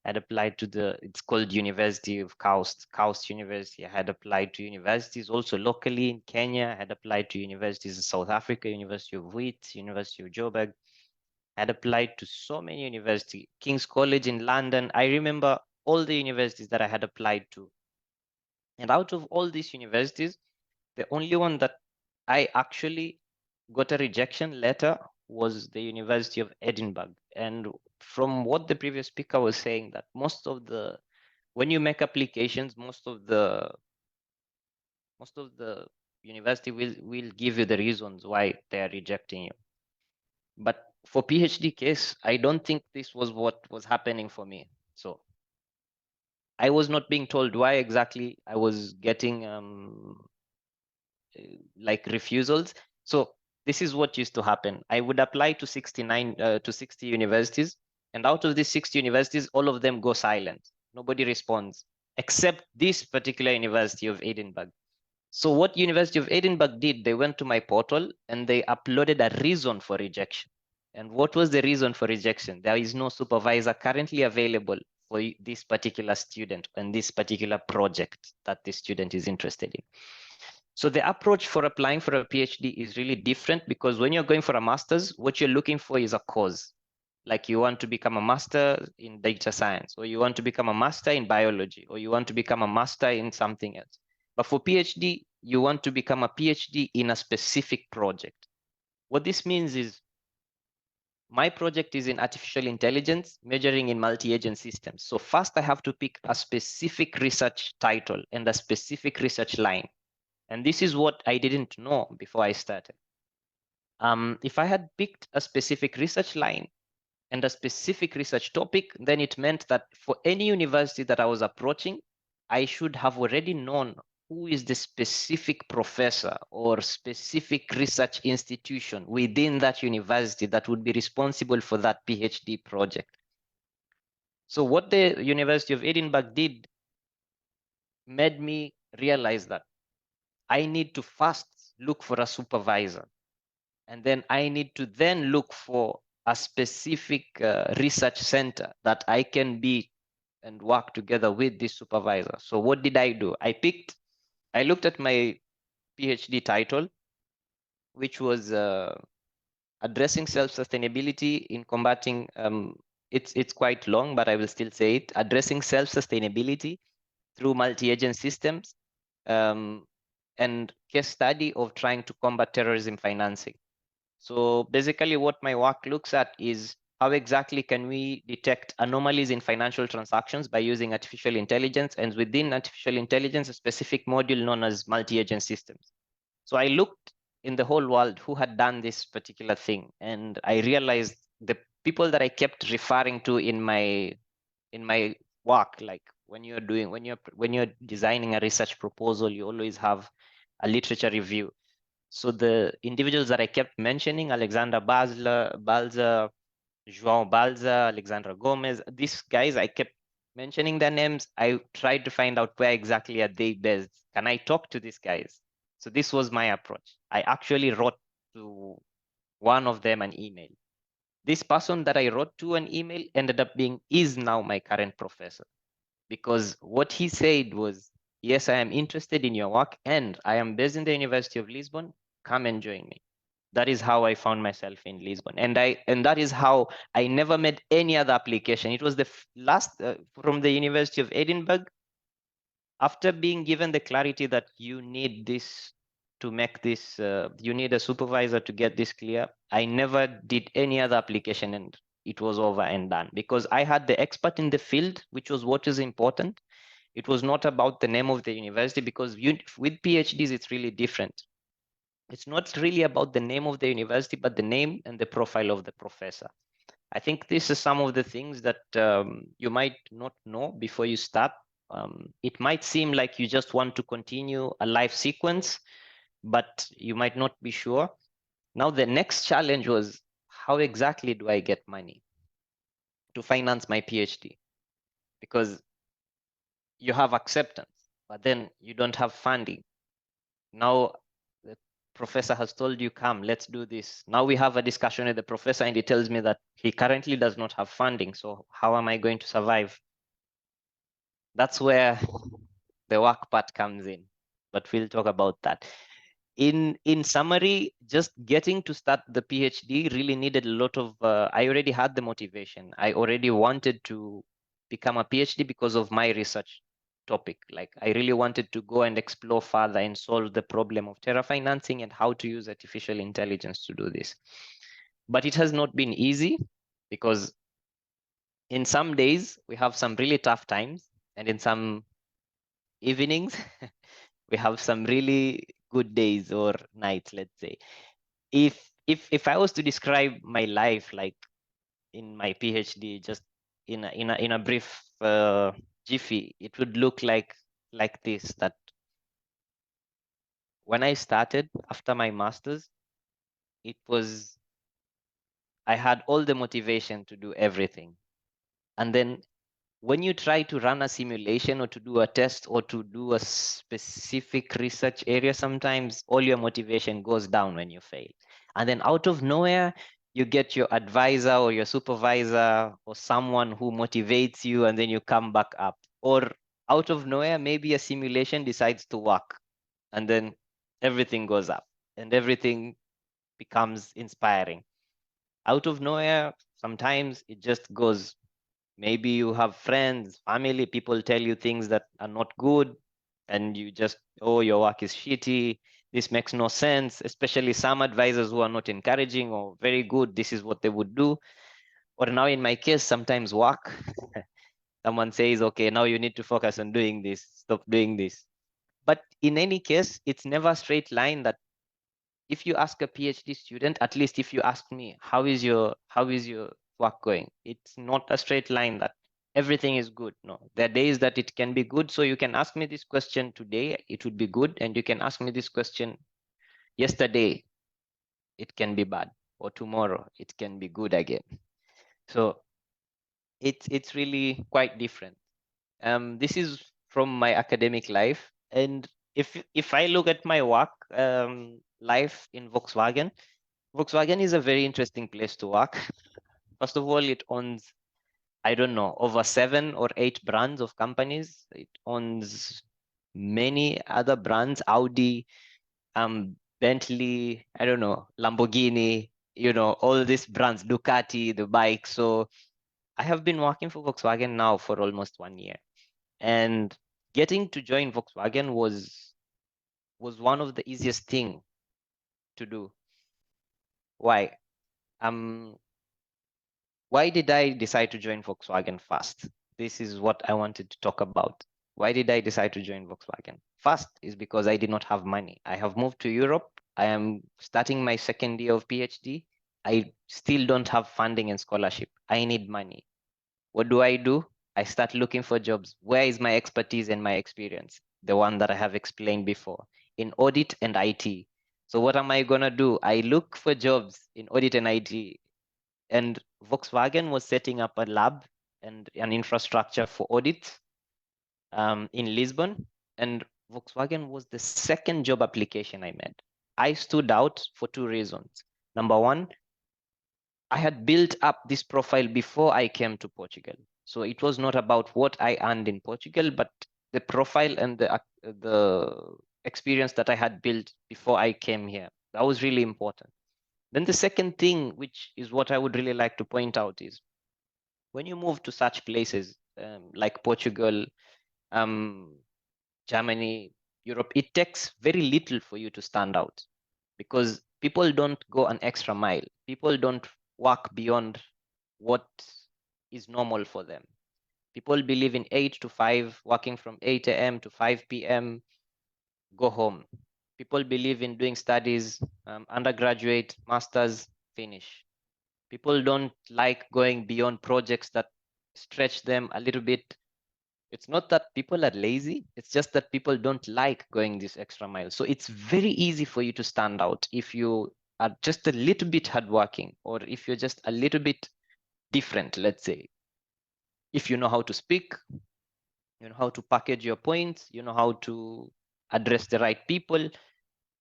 I had applied to it's called University of KAUST University. I had applied to universities also locally in Kenya. I had applied to universities in South Africa, University of Wheat, University of Joburg. I had applied to so many universities, King's College in London. I remember all the universities that I had applied to. And out of all these universities, the only one that I actually got a rejection letter was the University of Edinburgh. And from what the previous speaker was saying, that when you make applications, most of the university will give you the reasons why they are rejecting you. But for PhD case, I don't think this was what was happening for me. So I was not being told why exactly I was getting like refusals. So this is what used to happen. I would apply to 60 universities, and out of these 60 universities, all of them go silent. Nobody responds, except this particular University of Edinburgh. So what University of Edinburgh did, they went to my portal and they uploaded a reason for rejection. And what was the reason for rejection? There is no supervisor currently available for this particular student and this particular project that this student is interested in. So the approach for applying for a PhD is really different, because when you're going for a master's, what you're looking for is a cause. Like you want to become a master in data science, or you want to become a master in biology, or you want to become a master in something else. But for PhD, you want to become a PhD in a specific project. What this means is, my project is in artificial intelligence, measuring in multi-agent systems. So first I have to pick a specific research title and a specific research line. And this is what I didn't know before I started. If I had picked a specific research line and a specific research topic, then it meant that for any university that I was approaching, I should have already known who is the specific professor or specific research institution within that university that would be responsible for that PhD project. So what the University of Edinburgh did made me realize that I need to first look for a supervisor, and then I need to then look for a specific research center that I can be and work together with this supervisor. So what did I do? I looked at my PhD title, which was addressing self-sustainability in combating, it's quite long, but I will still say it, addressing self-sustainability through multi-agent systems, and case study of trying to combat terrorism financing. So basically what my work looks at is how exactly can we detect anomalies in financial transactions by using artificial intelligence, and within artificial intelligence, a specific module known as multi-agent systems. So I looked in the whole world who had done this particular thing, and I realized the people that I kept referring to in my work, like when you're designing a research proposal, you always have a literature review. So the individuals that I kept mentioning, Alexander Balza, João Balza, Alexandra Gomez, these guys, I kept mentioning their names. I tried to find out where exactly are they based. Can I talk to these guys? So this was my approach. I actually wrote to one of them an email. This person that I wrote to an email ended up is now my current professor, because what he said was, yes, I am interested in your work and I am based in the University of Lisbon. Come and join me. That is how I found myself in Lisbon. And that is how I never made any other application. It was the last from the University of Edinburgh. After being given the clarity that you need this to make this, you need a supervisor to get this clear, I never did any other application, and it was over and done, because I had the expert in the field, which was what is important. It was not about the name of the university, because with PhDs, it's really different. It's not really about the name of the university, but the name and the profile of the professor. I think this is some of the things that you might not know before you start. It might seem like you just want to continue a life sequence, but you might not be sure. Now, the next challenge was, how exactly do I get money to finance my PhD? Because you have acceptance, but then you don't have funding. Now, the professor has told you, come, let's do this. Now we have a discussion with the professor, and he tells me that he currently does not have funding. So how am I going to survive? That's where the work part comes in, but we'll talk about that. In summary, just getting to start the PhD really needed a lot of, I already had the motivation. I already wanted to become a PhD because of my research topic. Like, I really wanted to go and explore further and solve the problem of terror financing and how to use artificial intelligence to do this. But it has not been easy, because in some days we have some really tough times, and in some evenings we have some really good days or nights, let's say. If I was to describe my life, like in my PhD, just in a brief jiffy, it would look like this: that when I started after my master's, I had all the motivation to do everything. And then when you try to run a simulation or to do a test or to do a specific research area, sometimes all your motivation goes down when you fail. And then out of nowhere, you get your advisor or your supervisor or someone who motivates you, and then you come back up. Or out of nowhere, maybe a simulation decides to work, and then everything goes up and everything becomes inspiring. Out of nowhere, sometimes it just goes. Maybe you have friends, family, people tell you things that are not good, and you just, oh, your work is shitty. This makes no sense, especially some advisors who are not encouraging or very good. This is what they would do. Or now in my case, sometimes work, someone says, okay, now you need to focus on doing this, stop doing this. But in any case, it's never a straight line. That if you ask a PhD student, at least if you ask me, how is your work going? It's not a straight line that everything is good. No, there are days that it can be good. So you can ask me this question today, it would be good. And you can ask me this question yesterday, it can be bad. Or tomorrow, it can be good again. So it's really quite different. This is from my academic life. And if I look at my work life in Volkswagen, Volkswagen is a very interesting place to work. First of all, it owns, I don't know, over 7 or 8 brands of companies. It owns many other brands, Audi, Bentley, I don't know, Lamborghini, all these brands, Ducati, the bike. So I have been working for Volkswagen now for almost 1 year. And getting to join Volkswagen was one of the easiest thing to do. Why? Why did I decide to join Volkswagen first? This is what I wanted to talk about. Why did I decide to join Volkswagen? First is because I did not have money. I have moved to Europe. I am starting my second year of PhD. I still don't have funding and scholarship. I need money. What do? I start looking for jobs. Where is my expertise and my experience? The one that I have explained before, in audit and IT. So what am I gonna do? I look for jobs in audit and IT. And Volkswagen was setting up a lab and an infrastructure for audit in Lisbon. And Volkswagen was the second job application I made. I stood out for 2 reasons. Number one, I had built up this profile before I came to Portugal. So it was not about what I earned in Portugal, but the profile and the experience that I had built before I came here. That was really important. Then the second thing, which is what I would really like to point out, is when you move to such places like Portugal, Germany, Europe, it takes very little for you to stand out, because people don't go an extra mile. People don't work beyond what is normal for them. People believe in 8 to 5, working from 8 a.m. to 5 p.m., go home. People believe in doing studies, undergraduate, masters, finish. People don't like going beyond projects that stretch them a little bit. It's not that people are lazy, it's just that people don't like going this extra mile. So it's very easy for you to stand out if you are just a little bit hardworking, or if you're just a little bit different, let's say. If you know how to speak, you know how to package your points, you know how to address the right people.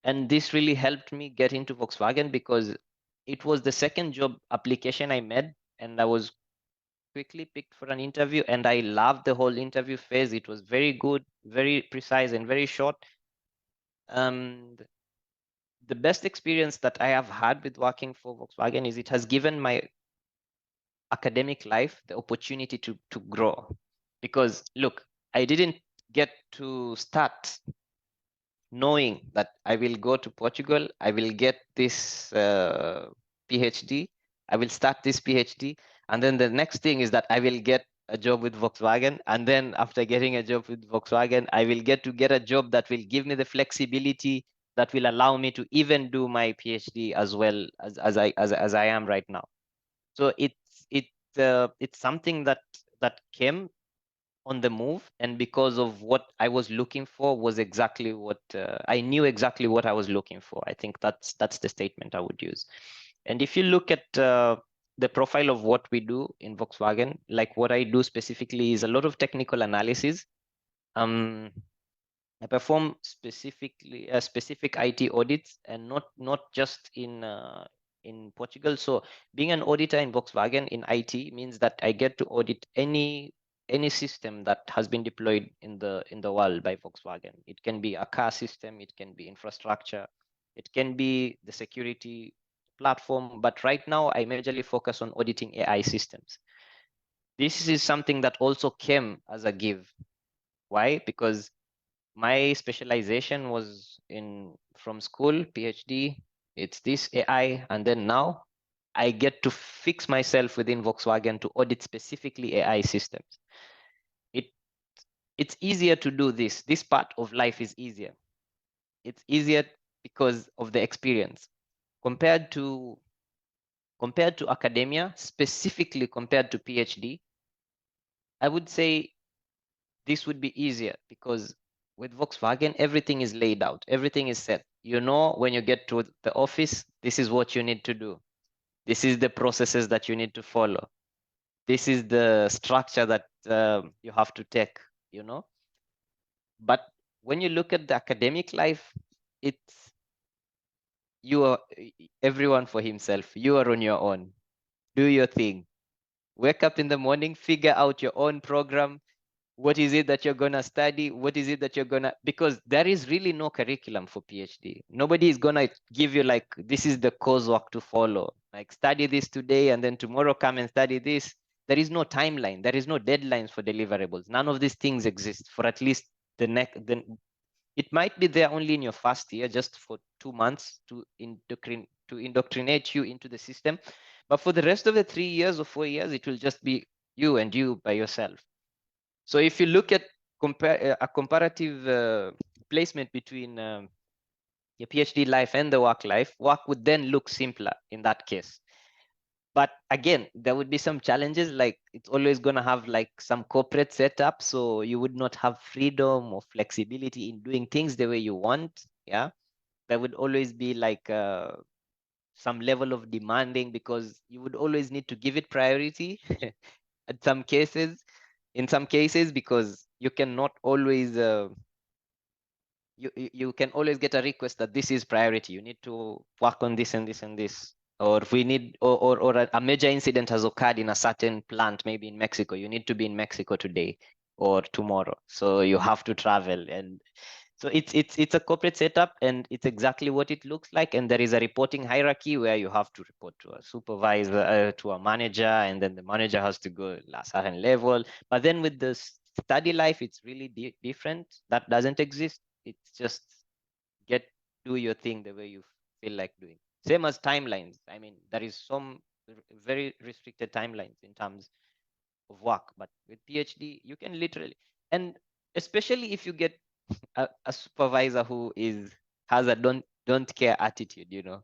And this really helped me get into Volkswagen, because it was the second job application I made, and I was quickly picked for an interview, and I loved the whole interview phase. It was very good, very precise, and very short. And the best experience that I have had with working for Volkswagen is it has given my academic life the opportunity to grow. Because look, I didn't get to start knowing that I will go to Portugal, I will get this PhD, I will start this PhD, and then the next thing is that I will get a job with Volkswagen, and then after getting a job with Volkswagen, I will get a job that will give me the flexibility that will allow me to even do my PhD as well as I am right now. So it's something that came on the move, and because of what I was looking for was exactly what I knew exactly what I was looking for. I think that's the statement I would use. And if you look at the profile of what we do in Volkswagen, like what I do specifically is a lot of technical analysis. I perform specifically specific IT audits, and not just in Portugal. So being an auditor in Volkswagen in IT means that I get to audit any system that has been deployed in the world by Volkswagen. It can be a car system, it can be infrastructure, it can be the security platform. But right now, I majorly focus on auditing AI systems. This is something that also came as a give. Why? Because my specialization was in from school, PhD. It's this AI, and then now I get to fix myself within Volkswagen to audit specifically AI systems. It's easier to do this. This part of life is easier. It's easier because of the experience compared to academia, specifically compared to PhD. I would say this would be easier because with Volkswagen, everything is laid out, everything is set. You know, when you get to the office, this is what you need to do. This is the processes that you need to follow. This is the structure that you have to take, you know. But when you look at the academic life, it's you are everyone for himself. You are on your own. Do your thing. Wake up in the morning, figure out your own program. What is it that you're gonna study? What is it that you're gonna, because there is really no curriculum for PhD. Nobody is gonna give you like, this is the coursework to follow. Like study this today and then tomorrow come and study this. There is no timeline. There is no deadlines for deliverables. None of these things exist for at least the next. It might be there only in your first year, just for 2 months to indoctrinate you into the system. But for the rest of the 3 years or 4 years, it will just be you and you by yourself. So if you look at a comparative placement between your PhD life and the work life, work would then look simpler in that case. But again, there would be some challenges, like it's always going to have like some corporate setup. So you would not have freedom or flexibility in doing things the way you want. Yeah. There would always be like some level of demanding because you would always need to give it priority at some cases, in some cases, because you cannot always you can always get a request that this is priority. You need to work on this and this and this. Or if we need, or a major incident has occurred in a certain plant, maybe in Mexico, you need to be in Mexico today or tomorrow. So you have to travel. And so it's a corporate setup, and it's exactly what it looks like. And there is a reporting hierarchy where you have to report to a supervisor, to a manager, and then the manager has to go a certain level. But then with the study life, it's really different. That doesn't exist. It's just do your thing the way you feel like doing. Same as timelines. I mean, there is some very restricted timelines in terms of work, but with PhD, you can literally, and especially if you get a supervisor who has a don't care attitude, you know,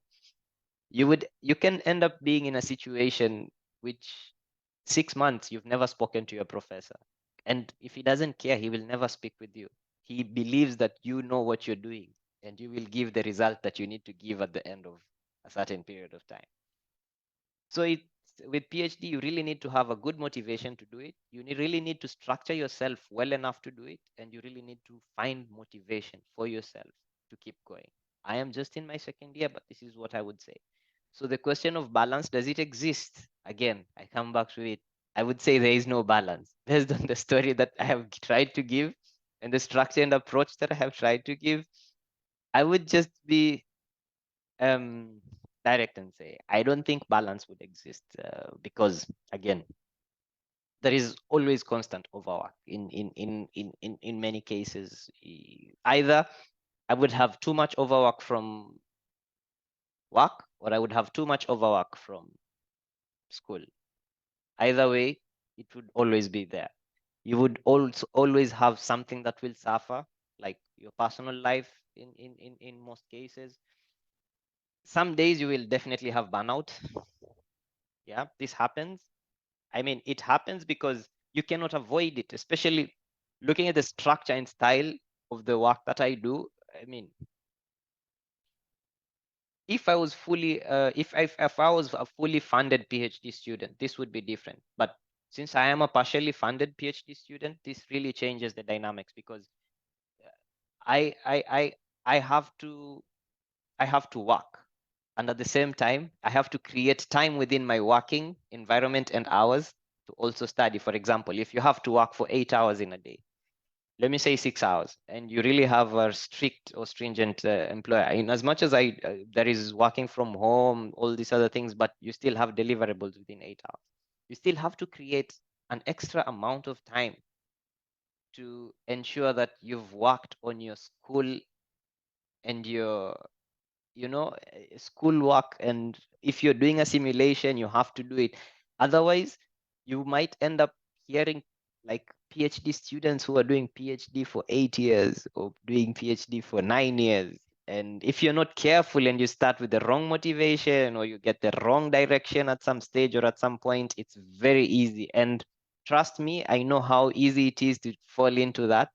you can end up being in a situation which 6 months you've never spoken to your professor, and if he doesn't care, he will never speak with you. He believes that you know what you're doing, and you will give the result that you need to give at the end of a certain period of time. So with PhD, you really need to have a good motivation to do it. You really need to structure yourself well enough to do it, and you really need to find motivation for yourself to keep going. I am just in my second year, but this is what I would say. So the question of balance, does it exist? Again, I come back to it. I would say there is no balance based on the story that I have tried to give and the structure and approach that I have tried to give. I would just be direct and say I don't think balance would exist because again, there is always constant overwork in many cases. Either I would have too much overwork from work, or I would have too much overwork from school. Either way, it would always be there. You would also always have something that will suffer, like your personal life in most cases. Some days you will definitely have burnout. Yeah, this happens. I mean, it happens because you cannot avoid it, especially looking at the structure and style of the work that I do. I mean, if I was fully, if I was a fully funded PhD student, this would be different. But since I am a partially funded PhD student, this really changes the dynamics, because I I I I have to work, and at the same time I have to create time within my working environment and hours to also study. For example, if you have to work for 8 hours in a day, let me say 6 hours, and you really have a strict or stringent employer, in as much as there is working from home, all these other things, but you still have deliverables within 8 hours. You still have to create an extra amount of time to ensure that you've worked on your school and your schoolwork, and if you're doing a simulation, you have to do it. Otherwise, you might end up hearing like PhD students who are doing PhD for 8 years or doing PhD for 9 years. And if you're not careful and you start with the wrong motivation, or you get the wrong direction at some stage or at some point, it's very easy. And trust me, I know how easy it is to fall into that.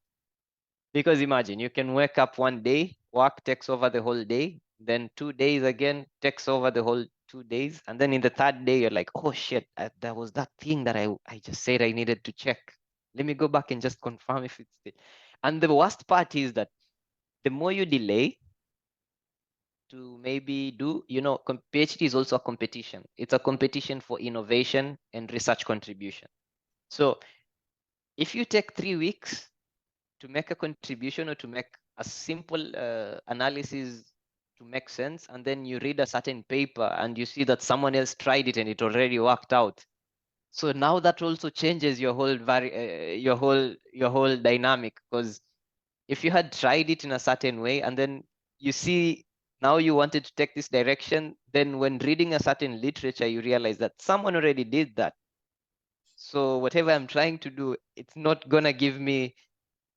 Because imagine, you can wake up one day, work takes over the whole day, then 2 days again takes over the whole 2 days, and then in the third day you're like, oh shit, there was that thing that I just said I needed to check. Let me go back and just confirm if it's the... And the worst part is that the more you delay to maybe do, PhD is also a competition. It's a competition for innovation and research contribution. So if you take 3 weeks to make a contribution or to make a simple analysis to make sense, and then you read a certain paper and you see that someone else tried it and it already worked out, so now that also changes your whole your whole dynamic. Because if you had tried it in a certain way and then you see now you wanted to take this direction, then when reading a certain literature you realize that someone already did that, so whatever I'm trying to do, it's not gonna give me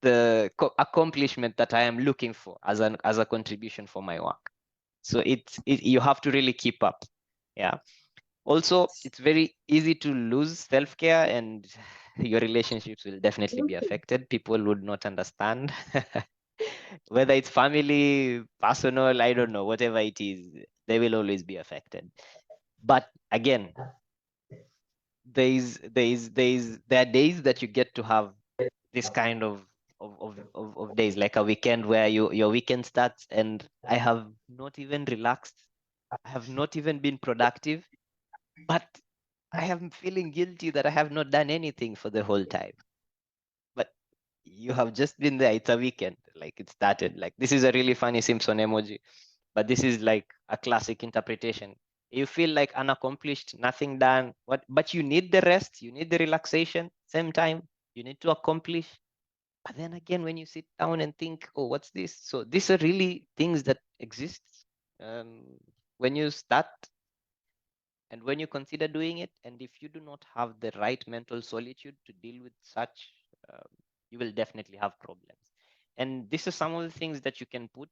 the accomplishment that I am looking for as a contribution for my work. So you have to really keep up. Yeah. Also, it's very easy to lose self-care, and your relationships will definitely be affected. People would not understand. Whether it's family, personal, I don't know, whatever it is, they will always be affected. But again, there are days that you get to have this kind of days, like a weekend where your weekend starts and I have not even relaxed, I have not even been productive, but I am feeling guilty that I have not done anything for the whole time. But you have just been there, it's a weekend, like it started. Like, this is a really funny Simpson emoji, but this is like a classic interpretation. You feel like unaccomplished, nothing done, but you need the rest, you need the relaxation, same time you need to accomplish. But then again, when you sit down and think, oh, what's this? So these are really things that exist when you start and when you consider doing it. And if you do not have the right mental solitude to deal with such, you will definitely have problems. And this is some of the things that you can put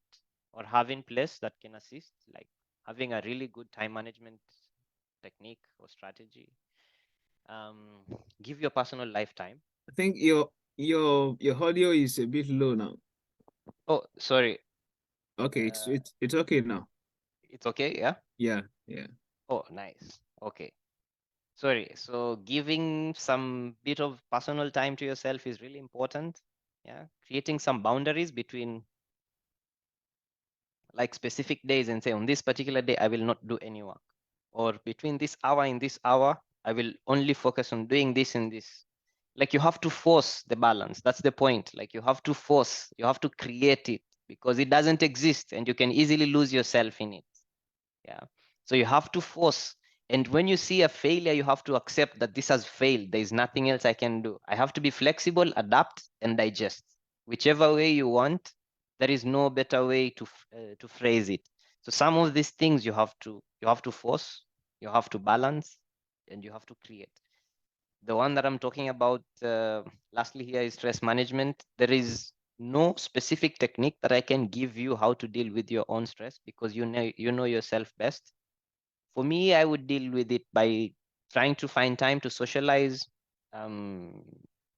or have in place that can assist, like having a really good time management technique or strategy. Give your personal lifetime. I think your audio is a bit low now. Oh, sorry. Okay, it's okay now. It's okay, yeah? Yeah, yeah. Oh, nice. Okay. Sorry. So giving some bit of personal time to yourself is really important. Yeah. Creating some boundaries between like specific days and say on this particular day, I will not do any work. Or between this hour and this hour, I will only focus on doing this and this. Like, you have to force the balance. That's the point. Like, you have to force, you have to create it, because it doesn't exist and you can easily lose yourself in it. Yeah. So you have to force. And when you see a failure, you have to accept that this has failed. There is nothing else I can do. I have to be flexible, adapt, and digest. Whichever way you want, there is no better way to phrase it. So some of these things you have to force, you have to balance, and you have to create. The one that I'm talking about, lastly here, is stress management. There is no specific technique that I can give you how to deal with your own stress, because you know yourself best. For me, I would deal with it by trying to find time to socialize, um,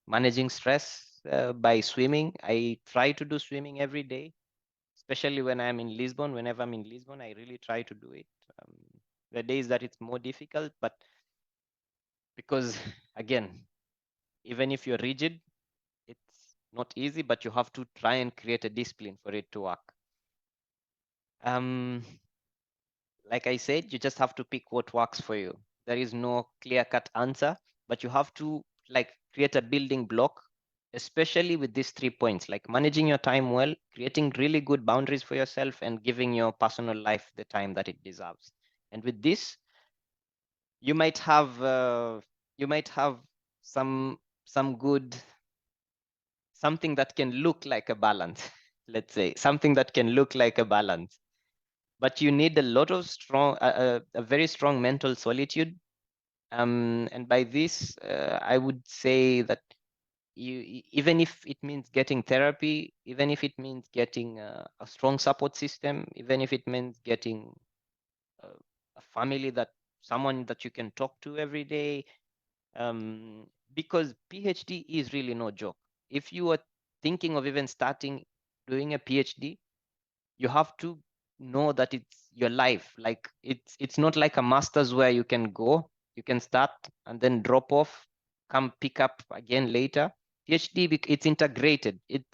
managing stress by swimming. I try to do swimming every day, especially when I'm in Lisbon. Whenever I'm in Lisbon, I really try to do it. Um, the days that it's more difficult, but because again, even if you're rigid, it's not easy, but you have to try and create a discipline for it to work. Um, like I said, you just have to pick what works for you. There is no clear-cut answer, but you have to like create a building block, especially with these 3 points, like managing your time well, creating really good boundaries for yourself, and giving your personal life the time that it deserves. And with this, you might have some some good something that can look like a balance. Let's say something that can look like a balance, but you need a lot of strong a very strong mental solitude. And by this I would say that even if it means getting therapy, even if it means getting a strong support system, even if it means getting a, a family, that someone that you can talk to every day, because PhD is really no joke. If you are thinking of even starting doing a PhD, you have to know that it's your life. Like it's not like a master's where you can go, you can start and then drop off, come pick up again later. PhD, it's integrated. It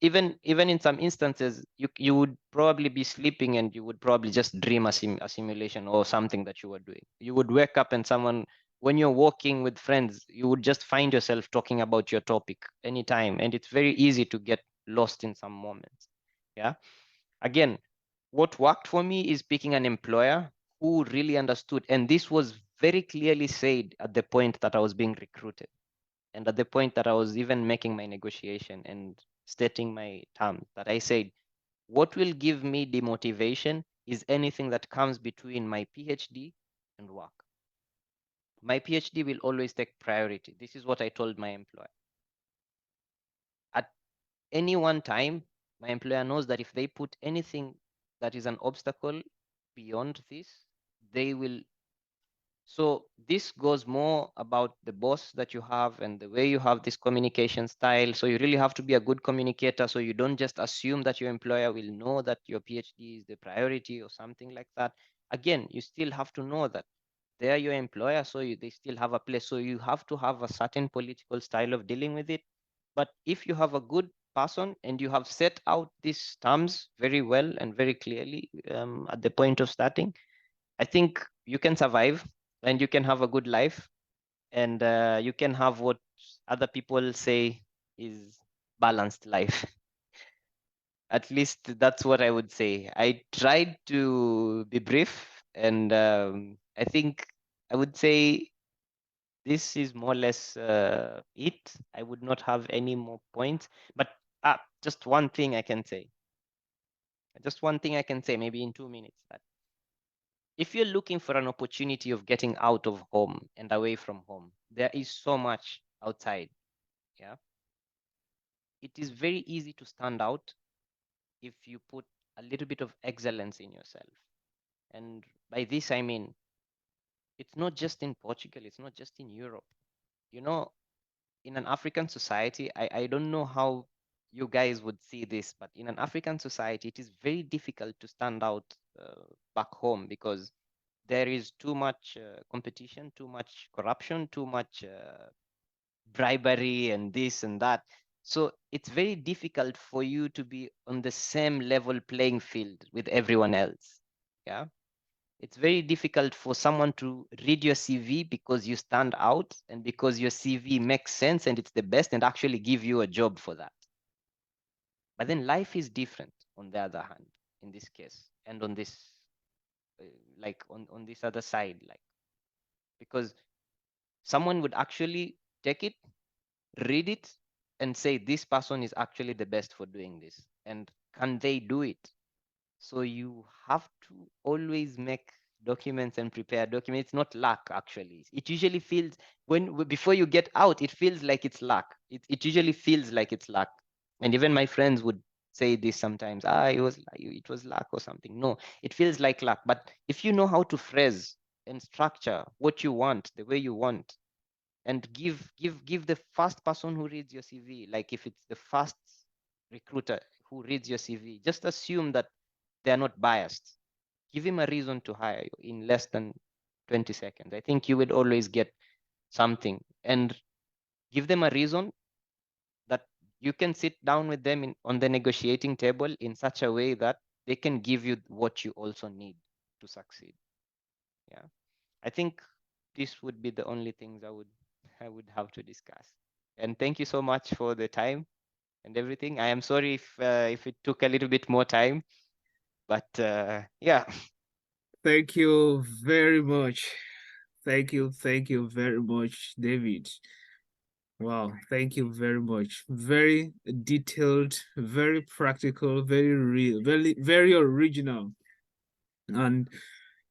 even in some instances, you would probably be sleeping and you would probably just dream a simulation or something that you were doing. You would wake up and someone, when you're walking with friends, you would just find yourself talking about your topic anytime, and it's very easy to get lost in some moments. Yeah. Again, what worked for me is picking an employer who really understood. And this was very clearly said at the point that I was being recruited and at the point that I was even making my negotiation and stating my terms, that I said, what will give me the motivation is anything that comes between my PhD and work. My PhD will always take priority. This is what I told my employer. At any one time, my employer knows that if they put anything that is an obstacle beyond this, they will. So this goes more about the boss that you have and the way you have this communication style. So you really have to be a good communicator. So you don't just assume that your employer will know that your PhD is the priority or something like that. Again, you still have to know that they are your employer, so they still have a place. So you have to have a certain political style of dealing with it. But if you have a good person and you have set out these terms very well and very clearly at the point of starting, I think you can survive and you can have a good life, and you can have what other people say is balanced life. At least that's what I would say. I tried to be brief, and I think I would say this is more or less it. I would not have any more points, but just one thing I can say. Just one thing I can say, maybe in 2 minutes. That if you're looking for an opportunity of getting out of home and away from home, there is so much outside. Yeah. It is very easy to stand out if you put a little bit of excellence in yourself. And by this, I mean, it's not just in Portugal, it's not just in Europe. You know, in an African society, I don't know how you guys would see this, but in an African society, it is very difficult to stand out back home because there is too much competition, too much corruption, too much bribery, and this and that. So it's very difficult for you to be on the same level playing field with everyone else. Yeah. It's very difficult for someone to read your CV because you stand out and because your CV makes sense and it's the best and actually give you a job for that. But then life is different on the other hand, in this case, and on this, like on this other side, like, because someone would actually take it, read it, and say, this person is actually the best for doing this. And can they do it? So you have to always make documents and prepare documents. It's not luck, actually. It usually feels before you get out, it feels like it's luck. It usually feels like it's luck. And even my friends would say this sometimes. It was luck or something. No, it feels like luck. But if you know how to phrase and structure what you want, the way you want, and give the first person who reads your CV, like if it's the first recruiter who reads your CV, just assume that they're not biased. Give him a reason to hire you in less than 20 seconds. I think you would always get something, and give them a reason that you can sit down with them on the negotiating table in such a way that they can give you what you also need to succeed. Yeah, I think this would be the only things I would have to discuss. And thank you so much for the time and everything. I am sorry if it took a little bit more time, but yeah. Thank you very much. Thank you very much, David. Wow, thank you very much. Very detailed, very practical, very real, very original. And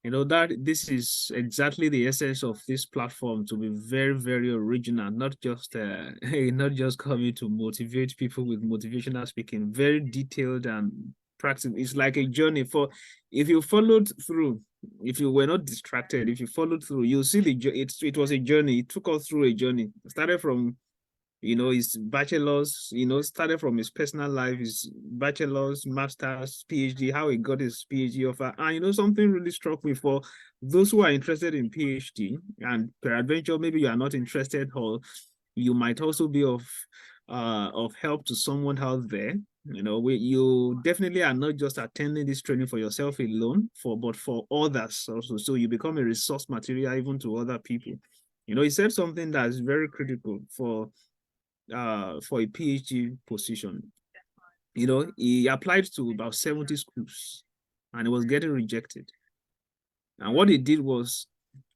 you know that this is exactly the essence of this platform, to be very original, not just not just coming to motivate people with motivational speaking. Very detailed and practical. It's like a journey. For if you followed through, if you were not distracted, if you followed through, you'll see it was a journey. It took us through a journey. It started from, you know, his bachelor's, you know, started from his personal life, his bachelor's, master's, PhD, how he got his PhD offer. And, you know, something really struck me for those who are interested in PhD, and peradventure, maybe you are not interested, or you might also be of help to someone out there. You know, you definitely are not just attending this training for yourself alone, but for others also. So you become a resource material even to other people. You know, he said something that's very critical for a PhD position. You know, he applied to about 70 schools and he was getting rejected. And what he did was,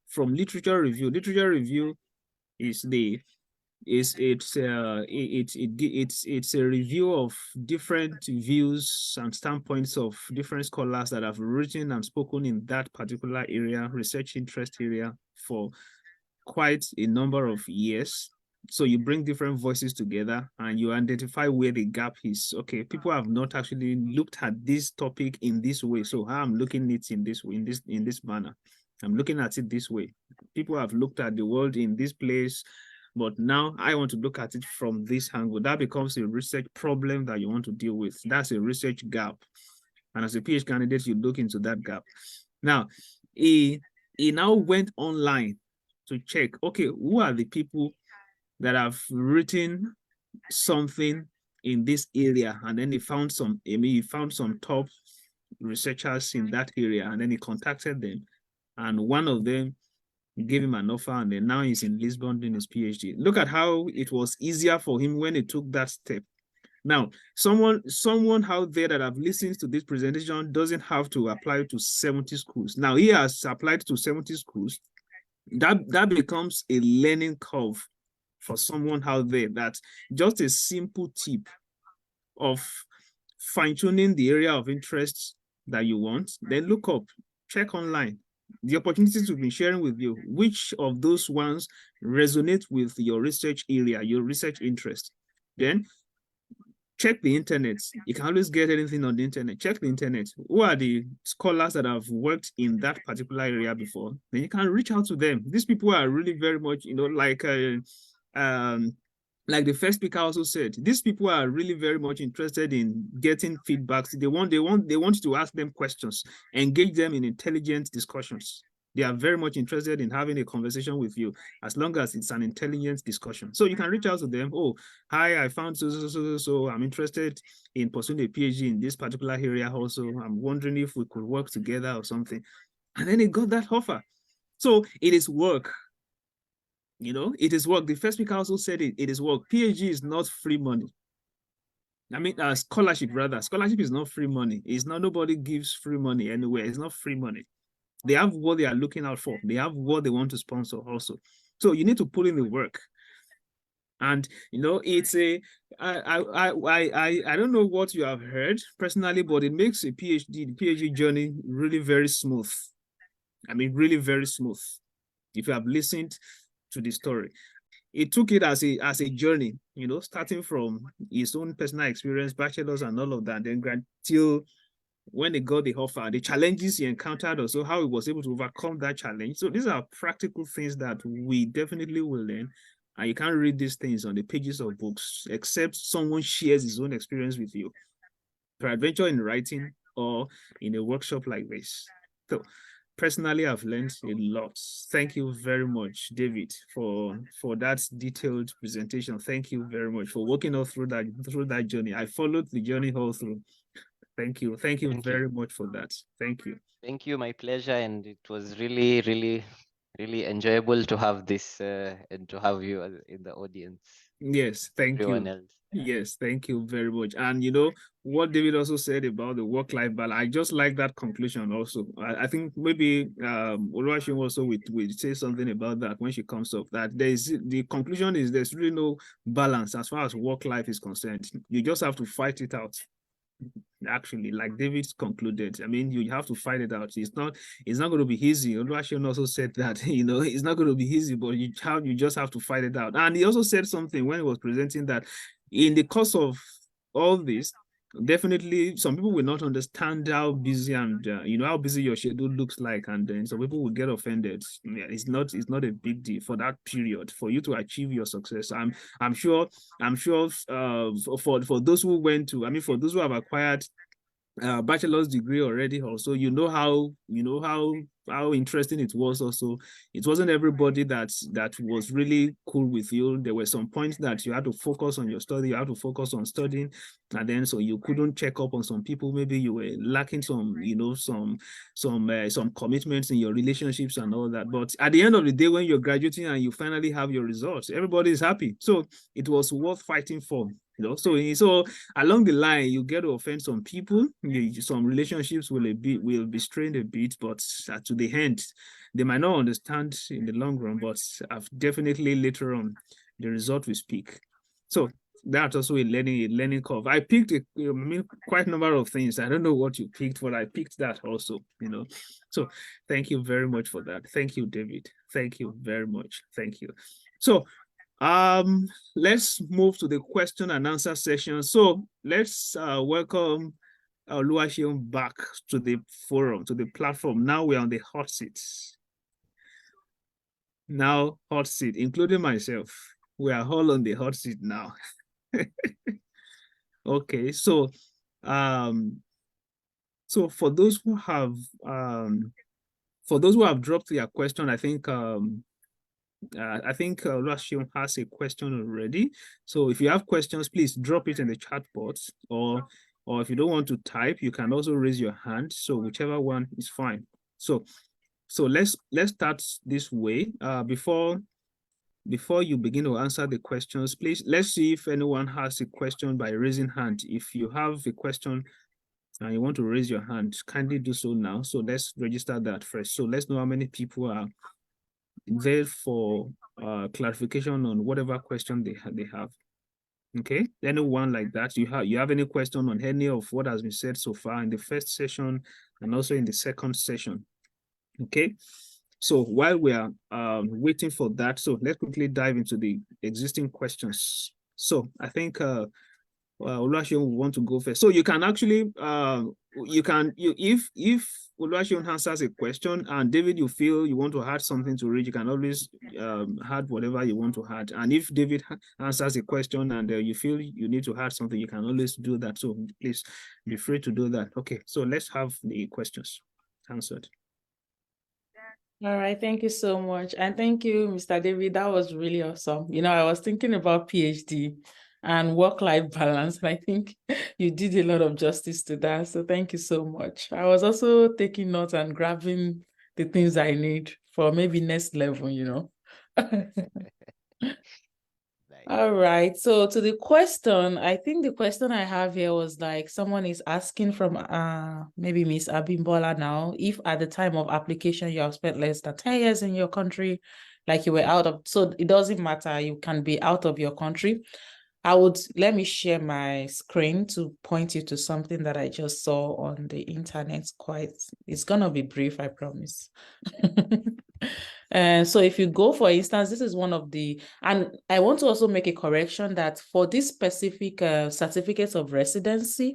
from literature review. Literature review is it's a review of different views and standpoints of different scholars that have written and spoken in that particular area, research interest area, for quite a number of years. So you bring different voices together and you identify where the gap is. Okay, people have not actually looked at this topic in this way. So I'm looking at it in this way, in this manner. I'm looking at it this way. People have looked at the world in this place, but now I want to look at it from this angle. That becomes a research problem that you want to deal with. That's a research gap. And as a PhD candidate, you look into that gap. Now, he now went online to check, okay, who are the people that have written something in this area? And then he found some top researchers in that area, and then he contacted them. And one of them gave him an offer, and then now he's in Lisbon doing his PhD. Look at how it was easier for him when he took that step. Now, someone out there that have listened to this presentation doesn't have to apply to 70 schools. Now, he has applied to 70 schools. That becomes a learning curve for someone out there. That just a simple tip of fine-tuning the area of interest that you want, then look up, check online. The opportunities we've been sharing with you, which of those ones resonate with your research area, your research interest? Then check the internet. You can always get anything on the internet. Check the internet. Who are the scholars that have worked in that particular area before? Then you can reach out to them. These people are really very much, you know, like the first speaker also said, these people are really very much interested in getting feedbacks. They want to ask them questions, engage them in intelligent discussions. They are very much interested in having a conversation with you, as long as it's an intelligent discussion. So you can reach out to them. Oh, hi, I found so I'm interested in pursuing a PhD in this particular area also. I'm wondering if we could work together or something. And then he got that offer. So it is work. You know, it is work. The first speaker also said it is work. PhD is not free money. I mean, scholarship rather. Scholarship is not free money. It's not, nobody gives free money anywhere. It's not free money. They have what they are looking out for. They have what they want to sponsor also. So you need to put in the work. And you know, it's I don't know what you have heard personally, but it makes the PhD journey really very smooth. I mean, really very smooth. If you have listened to the story, it took it as a journey, you know, starting from his own personal experience, bachelor's and all of that, then grad till when he got the offer, the challenges he encountered, also how he was able to overcome that challenge. So these are practical things that we definitely will learn. And you can't read these things on the pages of books, except someone shares his own experience with you, peradventure in writing or in a workshop like this. So personally, I've learned a lot. Thank you very much, David, for that detailed presentation. Thank you very much for walking us through that journey. I followed the journey all through. Thank you. Thank you very much for that. Thank you. Thank you. My pleasure. And it was really, really, really enjoyable to have this and to have you in the audience. Yes, thank Everyone you. else. Yes, thank you very much. And you know what David also said about the work-life balance. I just like that conclusion also. I think maybe Oluwaseun also will say something about that when she comes up. That the conclusion is there's really no balance as far as work life is concerned. You just have to fight it out. Actually, like David concluded, I mean, you have to fight it out. It's not going to be easy. Oluwaseun also said that, you know, it's not going to be easy, but you just have to fight it out. And he also said something when he was presenting that in the course of all this, definitely some people will not understand how busy and you know, how busy your schedule looks like, and then some people will get offended. Yeah, it's not a big deal for that period for you to achieve your success. I'm sure for those who went to, I mean, for those who have acquired bachelor's degree already, also how interesting it was. Also, it wasn't everybody that was really cool with you. There were some points that you had to focus on your study, you had to focus on studying, and then so you couldn't check up on some people. Maybe you were lacking some, you know, some commitments in your relationships and all that. But at the end of the day, when you're graduating and you finally have your results, everybody is happy. So it was worth fighting for. You know, so along the line, you get to offend some people. Some relationships will be strained a bit, but to the end, they might not understand in the long run. But I've definitely later on, the result will speak. So that's also a learning curve. I picked quite a number of things. I don't know what you picked, but I picked that also. You know, so thank you very much for that. Thank you, David. Thank you very much. Thank you. So let's move to the question and answer session. So let's welcome Oluwaseun back to the forum, to the platform. Now we're on the hot seat. Now, hot seat, including myself. We are all on the hot seat now. Okay, so for those who have dropped their question, I think Oluwaseun has a question already. So if you have questions, please drop it in the chat box, or if you don't want to type, you can also raise your hand. So whichever one is fine. So let's start this way. Before you begin to answer the questions, please, let's see if anyone has a question by raising hand. If you have a question and you want to raise your hand, kindly do so now. So let's register that first. So let's know how many people are there for clarification on whatever question they have. Okay, anyone like that? You have any question on any of what has been said so far in the first session and also in the second session? Okay, so while we are waiting for that, so let's quickly dive into the existing questions. So I think Oluwaseun will want to go first. So you can actually if Oluwaseun answers a question and David, you feel you want to add something to it, you can always add whatever you want to add. And if David answers a question and you feel you need to add something, you can always do that. So please be free to do that. Okay, so let's have the questions answered. All right, thank you so much. And thank you, Mr. David. That was really awesome. You know, I was thinking about PhD and work-life balance, and I think you did a lot of justice to that. So thank you so much. I was also taking notes and grabbing the things I need for maybe next level, you know. All right. So to the question, I think the question I have here was like someone is asking from maybe Miss Abimbola now, if at the time of application you have spent less than 10 years in your country, like you were out of, so it doesn't matter, you can be out of your country. Let me share my screen to point you to something that I just saw on the internet. It's gonna be brief, I promise. So if you go, for instance, this is one of the, and I want to also make a correction that for this specific certificates of residency,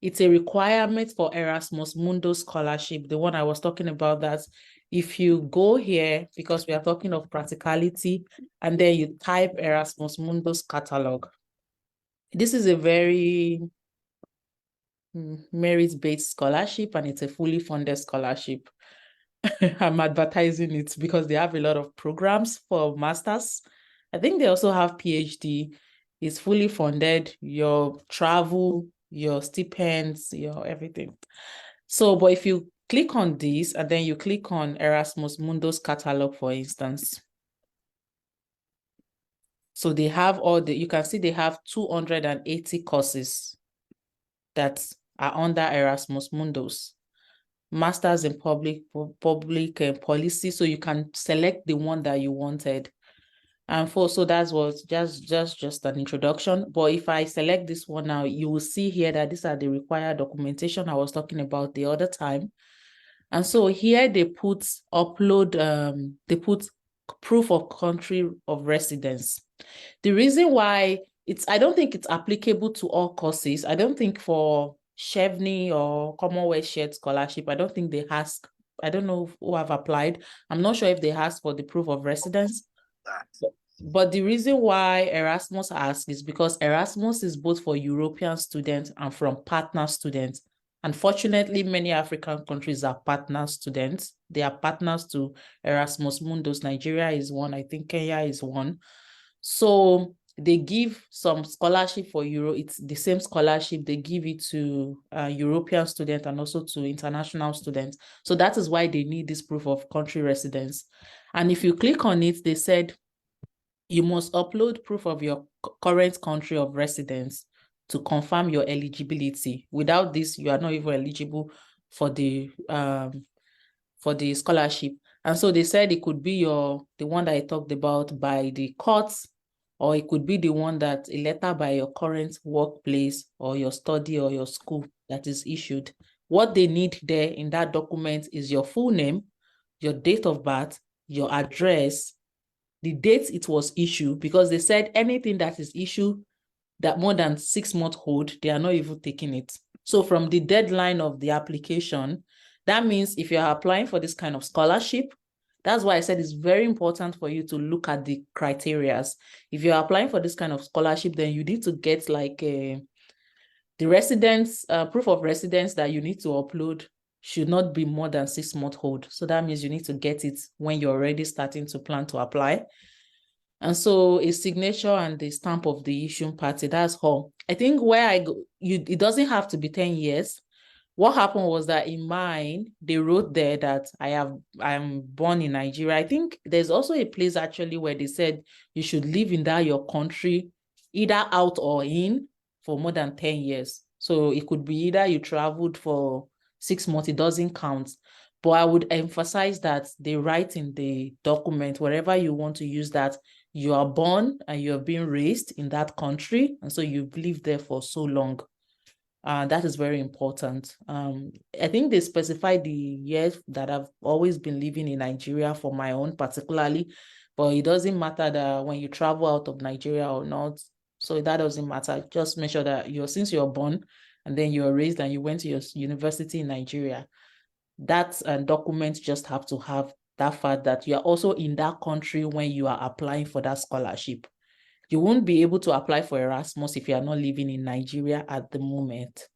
It's a requirement for Erasmus Mundus scholarship, the one I was talking about, that if you go here, because we are talking of practicality, and then you type Erasmus Mundus catalog, this is a very merit-based scholarship, and it's a fully funded scholarship. I'm advertising it because they have a lot of programs for masters. I think they also have PhD. It's fully funded, your travel, your stipends, your everything. So, but if you click on this and then you click on Erasmus Mundus catalog, for instance, so they have you can see they have 280 courses that are under Erasmus Mundus. Masters in public policy, so you can select the one that you wanted. And so that was just an introduction. But if I select this one now, you will see here that these are the required documentation I was talking about the other time. And so here they put they put proof of country of residence. The reason why I don't think it's applicable to all courses. I don't think for Chevney or Commonwealth Shared Scholarship, I don't think they ask. I don't know who have applied. I'm not sure if they ask for the proof of residence. But the reason why Erasmus asks is because Erasmus is both for European students and from partner students. Unfortunately, many African countries are partner students. They are partners to Erasmus Mundus. Nigeria is one. I think Kenya is one. So they give some scholarship for Euro. It's the same scholarship. They give it to European students and also to international students. So that is why they need this proof of country residence. And if you click on it, they said you must upload proof of your current country of residence to confirm your eligibility. Without this, you are not even eligible for the scholarship. And so they said it could be the one that I talked about by the courts, or it could be the one that a letter by your current workplace or your study or your school that is issued. What they need there in that document is your full name, your date of birth, your address, the date it was issued, because they said anything that is issued that more than 6 months old, they are not even taking it. So from the deadline of the application, that means if you're applying for this kind of scholarship, that's why I said it's very important for you to look at the criteria. If you're applying for this kind of scholarship, then you need to get like the residence, proof of residence that you need to upload should not be more than 6 months old. So that means you need to get it when you're already starting to plan to apply. And so a signature and the stamp of the issuing party, that's all. I think where I go, it doesn't have to be 10 years. What happened was that in mine, they wrote there that I'm born in Nigeria. I think there's also a place actually where they said you should live in your country, either out or in, for more than 10 years. So it could be either you traveled for 6 months, it doesn't count. But I would emphasize that they write in the document, wherever you want to use that, you are born and you have been raised in that country. And so you've lived there for so long. That is very important. I think they specify the years that I've always been living in Nigeria for my own particularly, but it doesn't matter that when you travel out of Nigeria or not. So that doesn't matter. Just make sure that since you're born and then you're raised and you went to your university in Nigeria, that document just have to have that fact that you are also in that country when you are applying for that scholarship. You won't be able to apply for Erasmus if you are not living in Nigeria at the moment.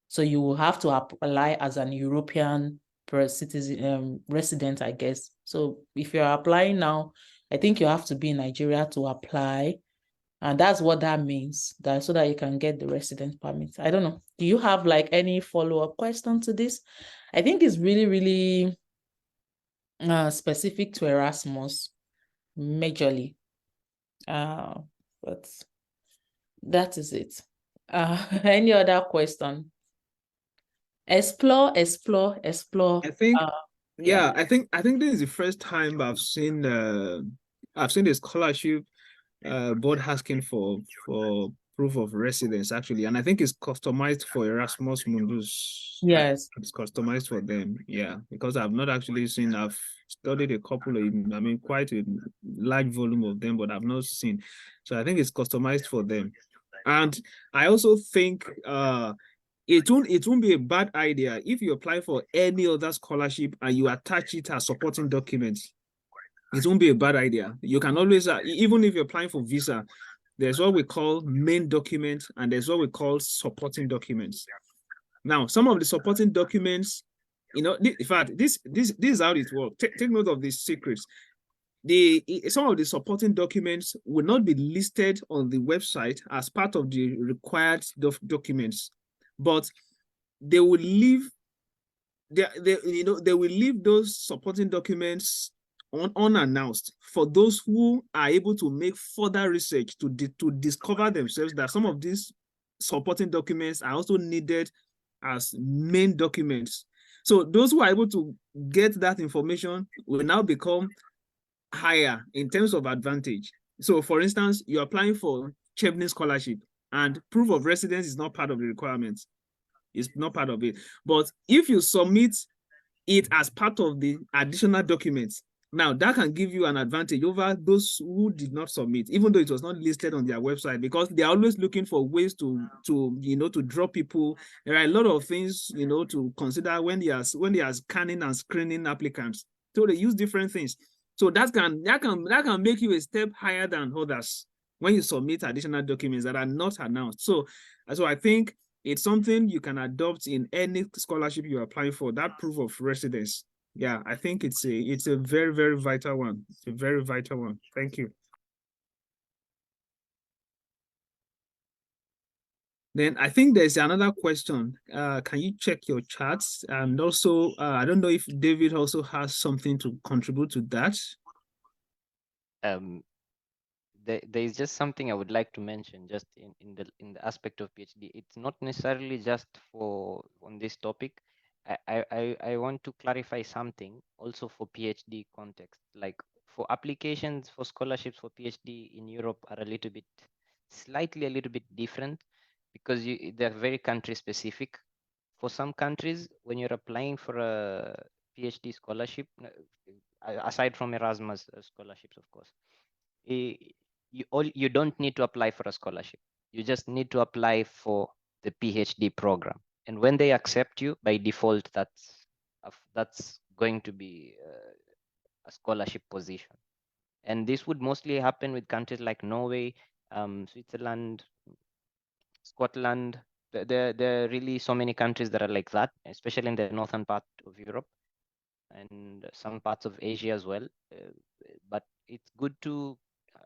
So you will have to apply as an European citizen, resident, I guess. So if you're applying now, I think you have to be in Nigeria to apply. And that's what that means, so that you can get the resident permit. I don't know. Do you have like any follow-up question to this? I think it's really, really specific to Erasmus, majorly. But that is it. Any other question? Explore. I think, I think this is the first time I've seen the scholarship board asking for proof of residence actually, and I think it's customized for Erasmus Mundus. Yes, it's customized for them. Yeah, because I've not actually seen. I've studied a couple of, I mean, quite a large volume of them, but I've not seen. So I think it's customized for them, and I also think it won't be a bad idea if you apply for any other scholarship and you attach it as supporting documents. It won't be a bad idea. You can always, even if you're applying for visa, there's what we call main documents and there's what we call supporting documents. Now, some of the supporting documents, in fact, this is how it works. Take note of these secrets. Some of the supporting documents will not be listed on the website as part of the required documents, but they will leave they will leave those supporting documents unannounced for those who are able to make further research to discover themselves that some of these supporting documents are also needed as main documents. So those who are able to get that information will now become higher in terms of advantage. So for instance, you're applying for Chevening scholarship and proof of residence is not part of the requirements. It's not part of it. But if you submit it as part of the additional documents, now that can give you an advantage over those who did not submit, even though it was not listed on their website, because they're always looking for ways to draw people. There are a lot of things to consider when they are scanning and screening applicants. So they use different things. So that can make you a step higher than others when you submit additional documents that are not announced. So I think it's something you can adopt in any scholarship you're applying for, that proof of residence. Yeah, I think it's a very, very vital one. It's a very vital one. Thank you. Then I think there's another question. Can you check your charts? And also, I don't know if David also has something to contribute to that. There is just something I would like to mention just in the aspect of PhD. It's not necessarily just on this topic. I want to clarify something also for PhD context. Like for applications for scholarships for PhD in Europe are a little bit different because they're very country specific. For some countries, when you're applying for a PhD scholarship, aside from Erasmus scholarships, of course, you don't need to apply for a scholarship. You just need to apply for the PhD program. And when they accept you, by default, that's going to be a scholarship position. And this would mostly happen with countries like Norway, Switzerland, Scotland. There are really so many countries that are like that, especially in the northern part of Europe and some parts of Asia as well. But it's good to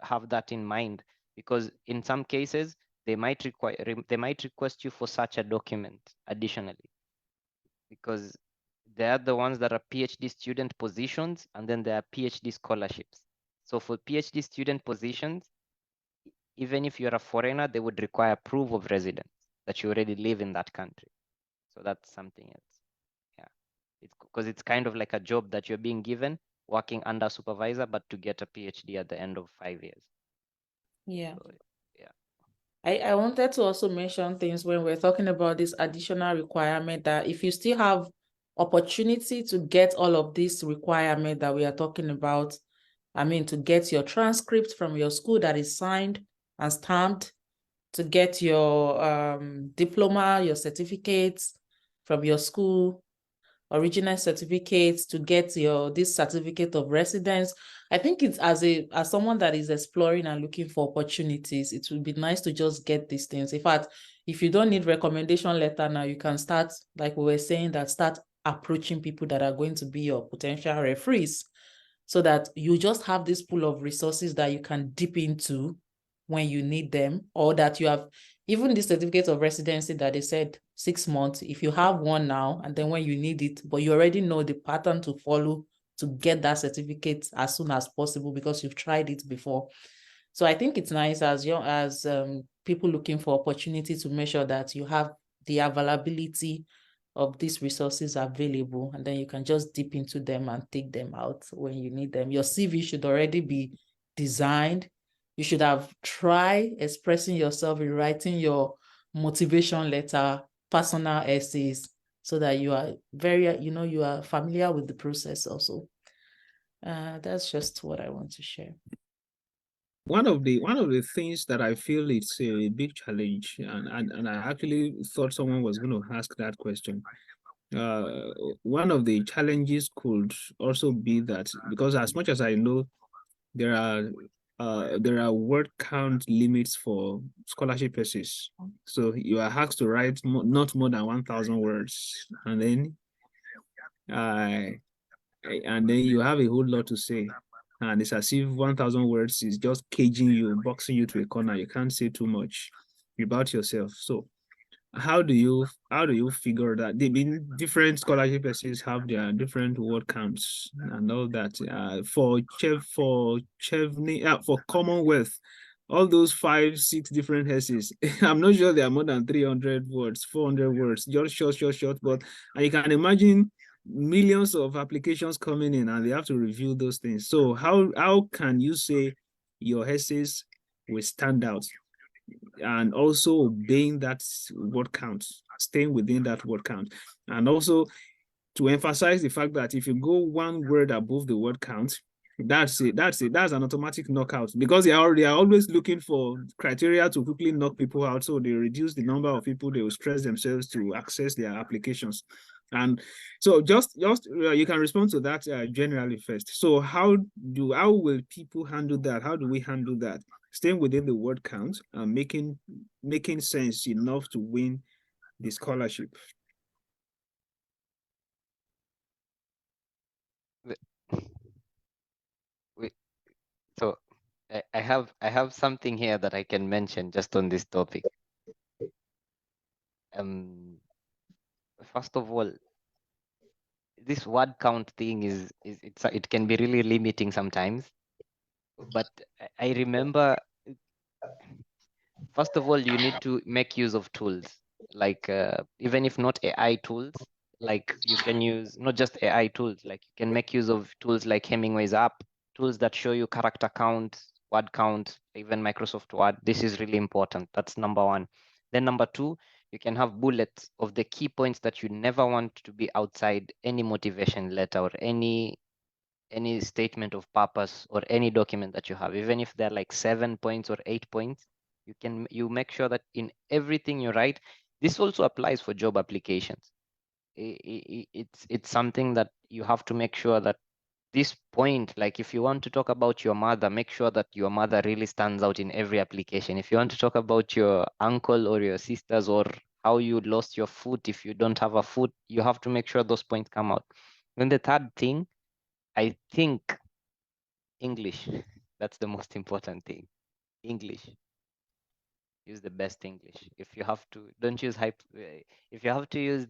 have that in mind because in some cases they might request you for such a document additionally because they are the ones that are PhD student positions and then there are PhD scholarships. So for PhD student positions, even if you're a foreigner, they would require proof of residence that you already live in that country. So that's something else. Yeah, it's because it's kind of like a job that you're being given working under supervisor, but to get a PhD at the end of 5 years. Yeah. So, yeah. I wanted to also mention things when we're talking about this additional requirement that if you still have opportunity to get all of this requirement that we are talking about, I mean, to get your transcript from your school that is signed and stamped, to get your diploma, your certificates from your school, original certificates, to get this certificate of residence. I think it's as someone that is exploring and looking for opportunities, it would be nice to just get these things. In fact, if you don't need recommendation letter now, you can start, like we were saying, start approaching people that are going to be your potential referees so that you just have this pool of resources that you can dip into when you need them, or that you have even the certificate of residency that they said 6 months, if you have one now and then when you need it, but you already know the pattern to follow to get that certificate as soon as possible because you've tried it before. So I think it's nice as people looking for opportunity to make sure that you have the availability of these resources available, and then you can just dip into them and take them out when you need them. Your CV should already be designed. You should have tried expressing yourself in writing your motivation letter, personal essays, so that you are you are familiar with the process also. That's just what I want to share. one of the things that I feel it's a big challenge, and I actually thought someone was going to ask that question. One of the challenges could also be that, because as much as I know, there are word count limits for scholarship essays. So you are asked to write not more than 1,000 words, uh, and then you have a whole lot to say. And it's as if 1,000 words is just caging you, boxing you to a corner. You can't say too much about yourself. So how do you figure that? They mean different scholarship essays have their different word counts and all that. For Commonwealth, all those 5, 6 different essays. I'm not sure there are more than 300 words, 400 words, just short. But and you can imagine millions of applications coming in, and they have to review those things. So how can you say your essays will stand out? And also obeying that word count, staying within that word count. And also to emphasize the fact that if you go one word above the word count, that's it. That's an automatic knockout, because they are always looking for criteria to quickly knock people out. So they reduce the number of people they will stress themselves to access their applications. And so just you can respond to that generally first. So how will people handle that? How do we handle that? Staying within the word count and making sense enough to win the scholarship. We- So I have something here that I can mention just on this topic. First of all, this word count thing it can be really limiting sometimes. But I remember, first of all, you need to make use of tools, like even if not AI tools, like you can use not just AI tools, like you can make use of tools like Hemingway's app, tools that show you character count, word count, even Microsoft Word. This is really important. That's number one. Then number two, you can have bullets of the key points that you never want to be outside any motivation letter or any statement of purpose or any document that you have, even if they're like 7 points or 8 points. You make sure that in everything you write, this also applies for job applications. It's something that you have to make sure that this point, like if you want to talk about your mother, make sure that your mother really stands out in every application. If you want to talk about your uncle or your sisters, or how you lost your foot, if you don't have a foot, you have to make sure those points come out. Then the third thing, I think English. That's the most important thing. English. Use the best English. If you have to, don't use hype. If you have to use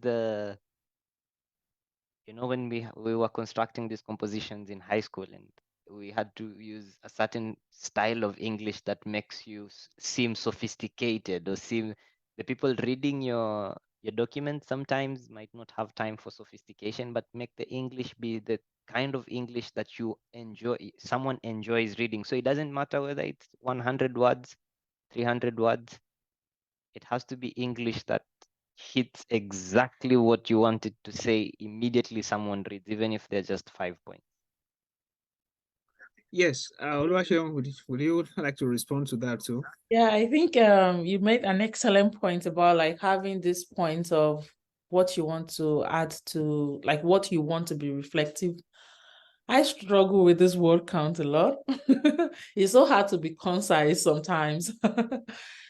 when we were constructing these compositions in high school, and we had to use a certain style of English that makes you seem sophisticated, or seem the people reading your document sometimes might not have time for sophistication, but make the English be the kind of English that you enjoy, someone enjoys reading. So it doesn't matter whether it's 100 words, 300 words, it has to be English that hits exactly what you wanted to say immediately someone reads, even if they're just 5 points. Yes, Oluwaseun, would you like to respond to that too? Yeah, I think you made an excellent point about like having this point of what you want to add to, like what you want to be reflective. I struggle with this word count a lot. It's so hard to be concise sometimes.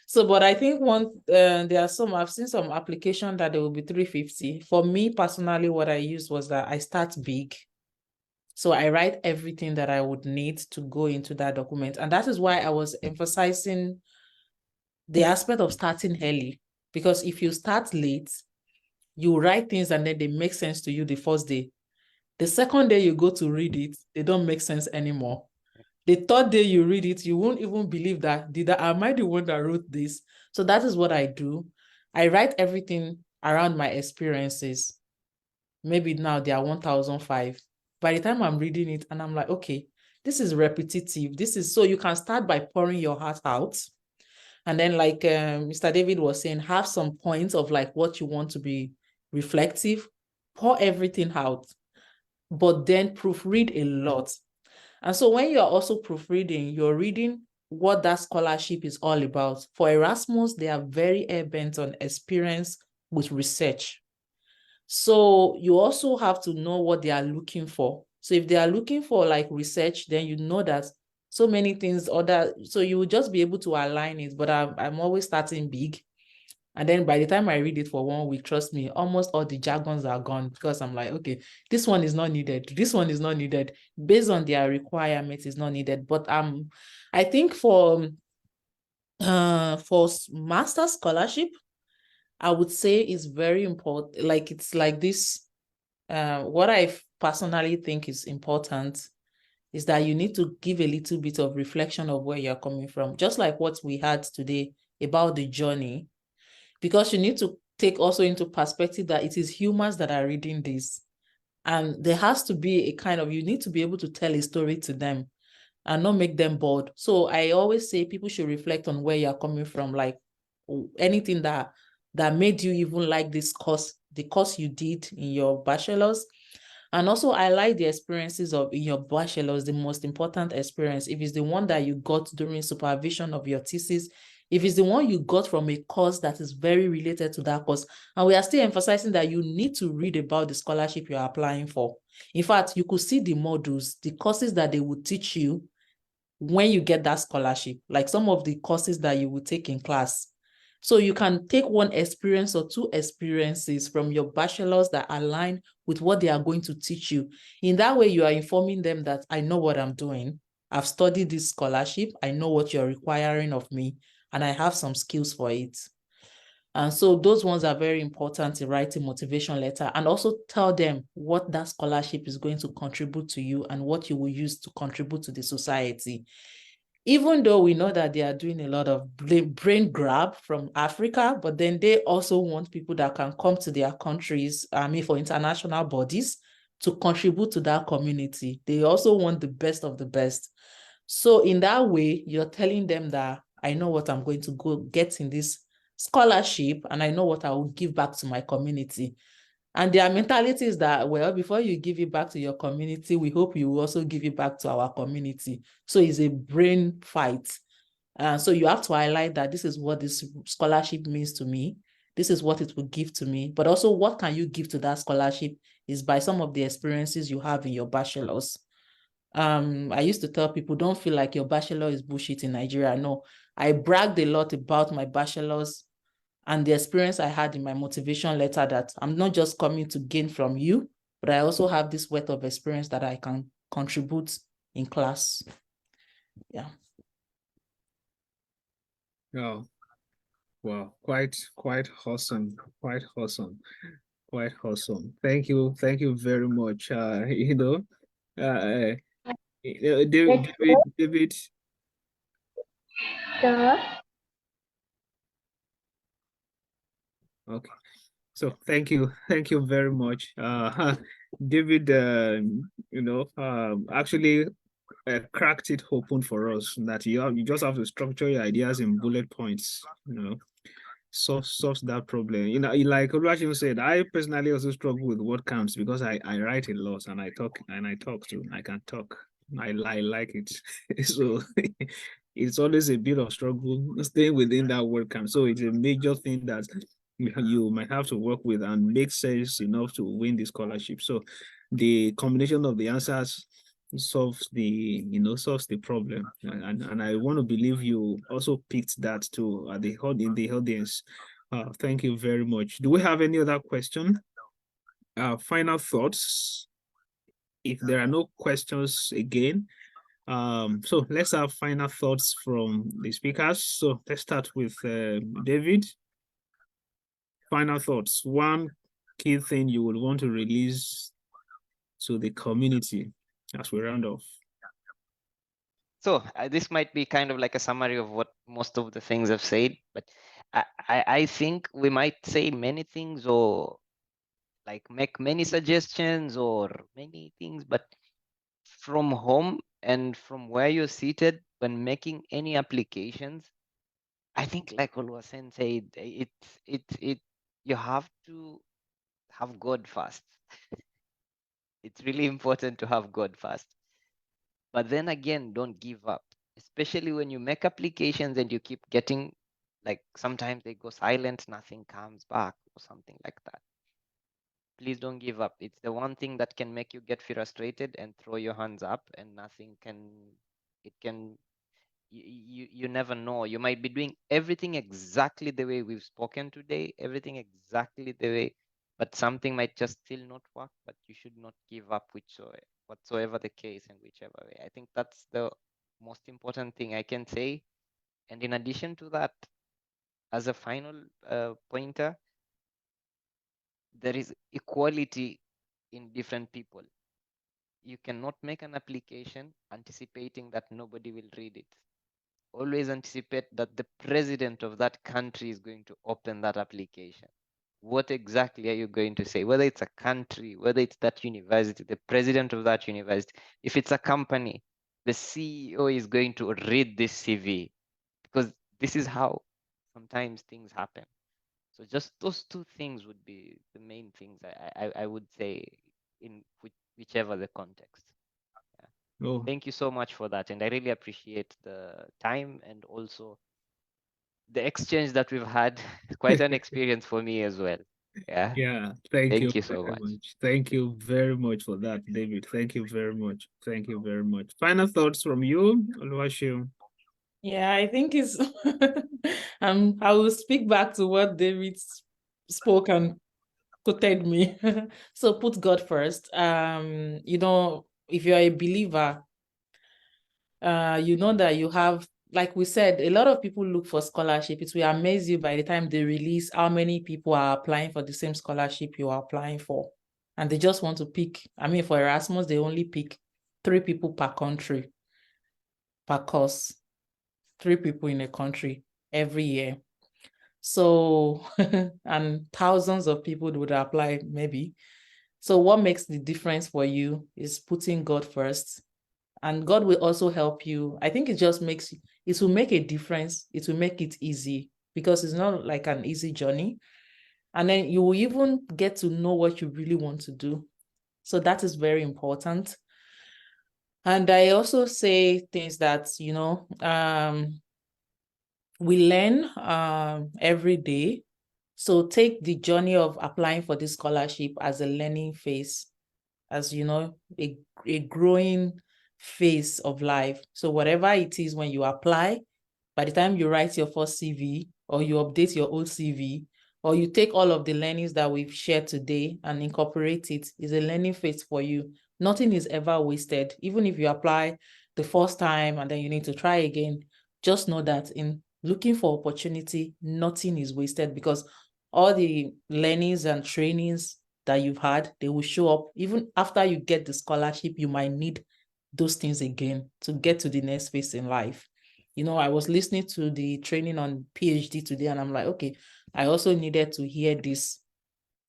So, but I think I've seen some application that there will be 350. For me personally, what I used was that I start big. So I write everything that I would need to go into that document. And that is why I was emphasizing the aspect of starting early. Because if you start late, you write things and then they make sense to you the first day. The second day you go to read it, they don't make sense anymore. The third day you read it, you won't even believe that, am I the one that wrote this? So that is what I do. I write everything around my experiences. Maybe now they are 1,005. By the time I'm reading it and I'm like, okay, this is repetitive. So you can start by pouring your heart out. And then like Mr. David was saying, have some points of like what you want to be reflective, pour everything out, but then proofread a lot. And so when you're also proofreading, you're reading what that scholarship is all about. For Erasmus, they are very bent on experience with research. So you also have to know what they are looking for. So if they are looking for like research, then you know that so many things other, so you will just be able to align it. But I'm always starting big. And then by the time I read it for 1 week, trust me, almost all the jargons are gone because I'm like, okay, this one is not needed. This one is not needed. Based on their requirements, is not needed. But I think for master scholarship, I would say is very important. Like it's like this. What I personally think is important is that you need to give a little bit of reflection of where you're coming from, just like what we had today about the journey, because you need to take also into perspective that it is humans that are reading this. And there has to be a kind of, you need to be able to tell a story to them and not make them bored. So I always say people should reflect on where you're coming from, like anything that made you even like this course, the course you did in your bachelor's. And also I like the experiences of in your bachelor's, the most important experience. If it's the one that you got during supervision of your thesis, if it's the one you got from a course that is very related to that course. And we are still emphasizing that you need to read about the scholarship you're applying for. In fact, you could see the modules, the courses that they would teach you when you get that scholarship, like some of the courses that you will take in class. So you can take one experience or two experiences from your bachelor's that align with what they are going to teach you. In that way, you are informing them that I know what I'm doing. I've studied this scholarship. I know what you're requiring of me, and I have some skills for it. And so those ones are very important in writing motivation letter, and also tell them what that scholarship is going to contribute to you and what you will use to contribute to the society. Even though we know that they are doing a lot of brain grab from Africa, but then they also want people that can come to their countries, for international bodies, to contribute to that community. They also want the best of the best. So in that way, you're telling them that I know what I'm going to go get in this scholarship, and I know what I will give back to my community. And their mentality is that, well, before you give it back to your community, we hope you will also give it back to our community. So it's a brain fight. So you have to highlight that this is what this scholarship means to me. This is what it will give to me. But also, what can you give to that scholarship is by some of the experiences you have in your bachelor's. I used to tell people, don't feel like your bachelor is bullshit in Nigeria. No, I bragged a lot about my bachelor's and the experience I had in my motivation letter, that I'm not just coming to gain from you, but I also have this wealth of experience that I can contribute in class. Yeah. Oh, wow, quite awesome, quite awesome, quite awesome. Thank you very much. David. Okay. So thank you very much, David. Actually cracked it open for us that you just have to structure your ideas in bullet points. Solves that problem. Like Oluwaseun said, I personally also struggle with word counts because I write a lot and I talk too. I can talk. I like it. So it's always a bit of struggle staying within that word count. So it's a major thing that you might have to work with and make sense enough to win the scholarship. So the combination of the answers solves the problem, and I want to believe you also picked that too at in the audience. Thank you very much. Do we have any other question? Final thoughts, if there are no questions again. So let's have final thoughts from the speakers. So let's start with David. Final thoughts. One key thing you would want to release to the community as we round off. So this might be kind of like a summary of what most of the things I've said, but I think we might say many things or like make many suggestions or many things, but from home and from where you're seated when making any applications, I think like Oluwaseun said, you have to have God first. It's really important to have God first. But then again, don't give up, especially when you make applications and you keep getting, like, sometimes they go silent, nothing comes back or something like that. Please don't give up. It's the one thing that can make you get frustrated and throw your hands up, and nothing can, it can, you never know. You might be doing everything exactly the way we've spoken today, everything exactly the way, but something might just still not work. But you should not give up, whatsoever the case and whichever way. I think that's the most important thing I can say. And in addition to that, as a final pointer, there is equality in different people. You cannot make an application anticipating that nobody will read it. Always anticipate that the president of that country is going to open that application. What exactly are you going to say? Whether it's a country, whether it's that university, the president of that university, if it's a company, the CEO is going to read this CV, because this is how sometimes things happen. So just those two things would be the main things I would say in whichever the context. Oh, Thank you so much for that. And I really appreciate the time and also the exchange that we've had. Quite an experience for me as well. Yeah. yeah. Thank you Thank you so very much. much. Thank you very much for that, David. Thank you very much. Thank you very much. Final thoughts from you, Oluwaseun? Yeah, I think it's I will speak back to what David spoke and quoted me. So put God first. If you're a believer, you know that you have, like we said, a lot of people look for scholarship. It will amaze you by the time they release how many people are applying for the same scholarship you are applying for. And they just want to pick, for Erasmus, they only pick 3 people per country, per course, 3 people in a country every year. So, and thousands of people would apply maybe. So what makes the difference for you is putting God first. And God will also help you. I think it will make a difference. It will make it easy, because it's not like an easy journey. And then you will even get to know what you really want to do. So that is very important. And I also say things that, we learn every day. So take the journey of applying for this scholarship as a learning phase, as a growing phase of life. So whatever it is, when you apply, by the time you write your first CV, or you update your old CV, or you take all of the learnings that we've shared today and incorporate it, is a learning phase for you. Nothing is ever wasted. Even if you apply the first time and then you need to try again, just know that in looking for opportunity, nothing is wasted, because all the learnings and trainings that you've had, they will show up. Even after you get the scholarship, you might need those things again to get to the next phase in life. I was listening to the training on PhD today, and I'm like, okay, I also needed to hear this,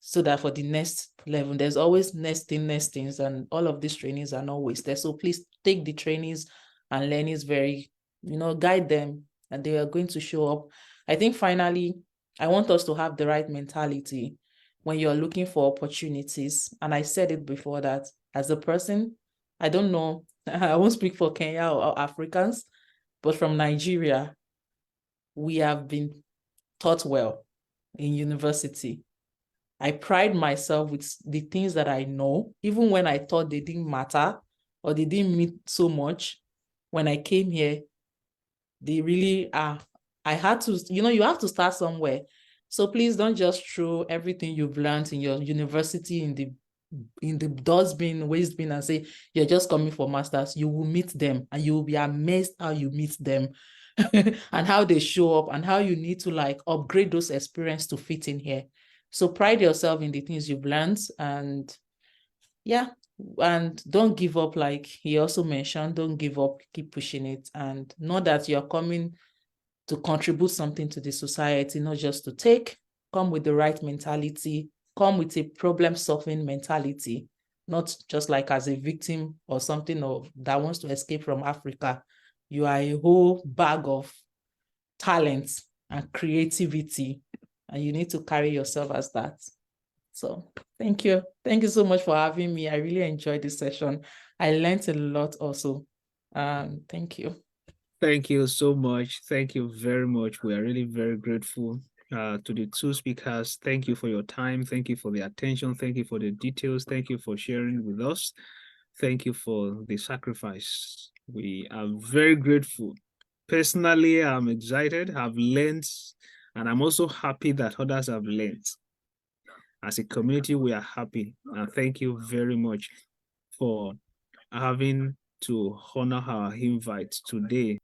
so that for the next level, there's always next things, and all of these trainings are not wasted. So please take the trainings and learnings very, guide them, and they are going to show up. I think finally, I want us to have the right mentality when you're looking for opportunities. And I said it before, that as a person, I don't know, I won't speak for Kenya or Africans, but from Nigeria, we have been taught well in university. I pride myself with the things that I know, even when I thought they didn't matter or they didn't mean so much. When I came here, they really are. I had to, you have to start somewhere. So please don't just throw everything you've learned in your university in the dustbin, waste bin, and say you're just coming for masters. You will meet them and you will be amazed how you meet them and how they show up, and how you need to upgrade those experiences to fit in here. So pride yourself in the things you've learned, and yeah, and don't give up. Like he also mentioned, don't give up, keep pushing it, and know that you're coming to contribute something to the society, not just to take. Come with the right mentality, come with a problem-solving mentality, not just like as a victim or something that wants to escape from Africa. You are a whole bag of talent and creativity, and you need to carry yourself as that. So thank you. Thank you so much for having me. I really enjoyed this session. I learned a lot also. Thank you. Thank you so much. Thank you very much. We are really very grateful to the two speakers. Thank you for your time. Thank you for the attention. Thank you for the details. Thank you for sharing with us. Thank you for the sacrifice. We are very grateful. Personally, I'm excited. I've learned, and I'm also happy that others have learned. As a community, we are happy. And thank you very much for having to honor our invite today.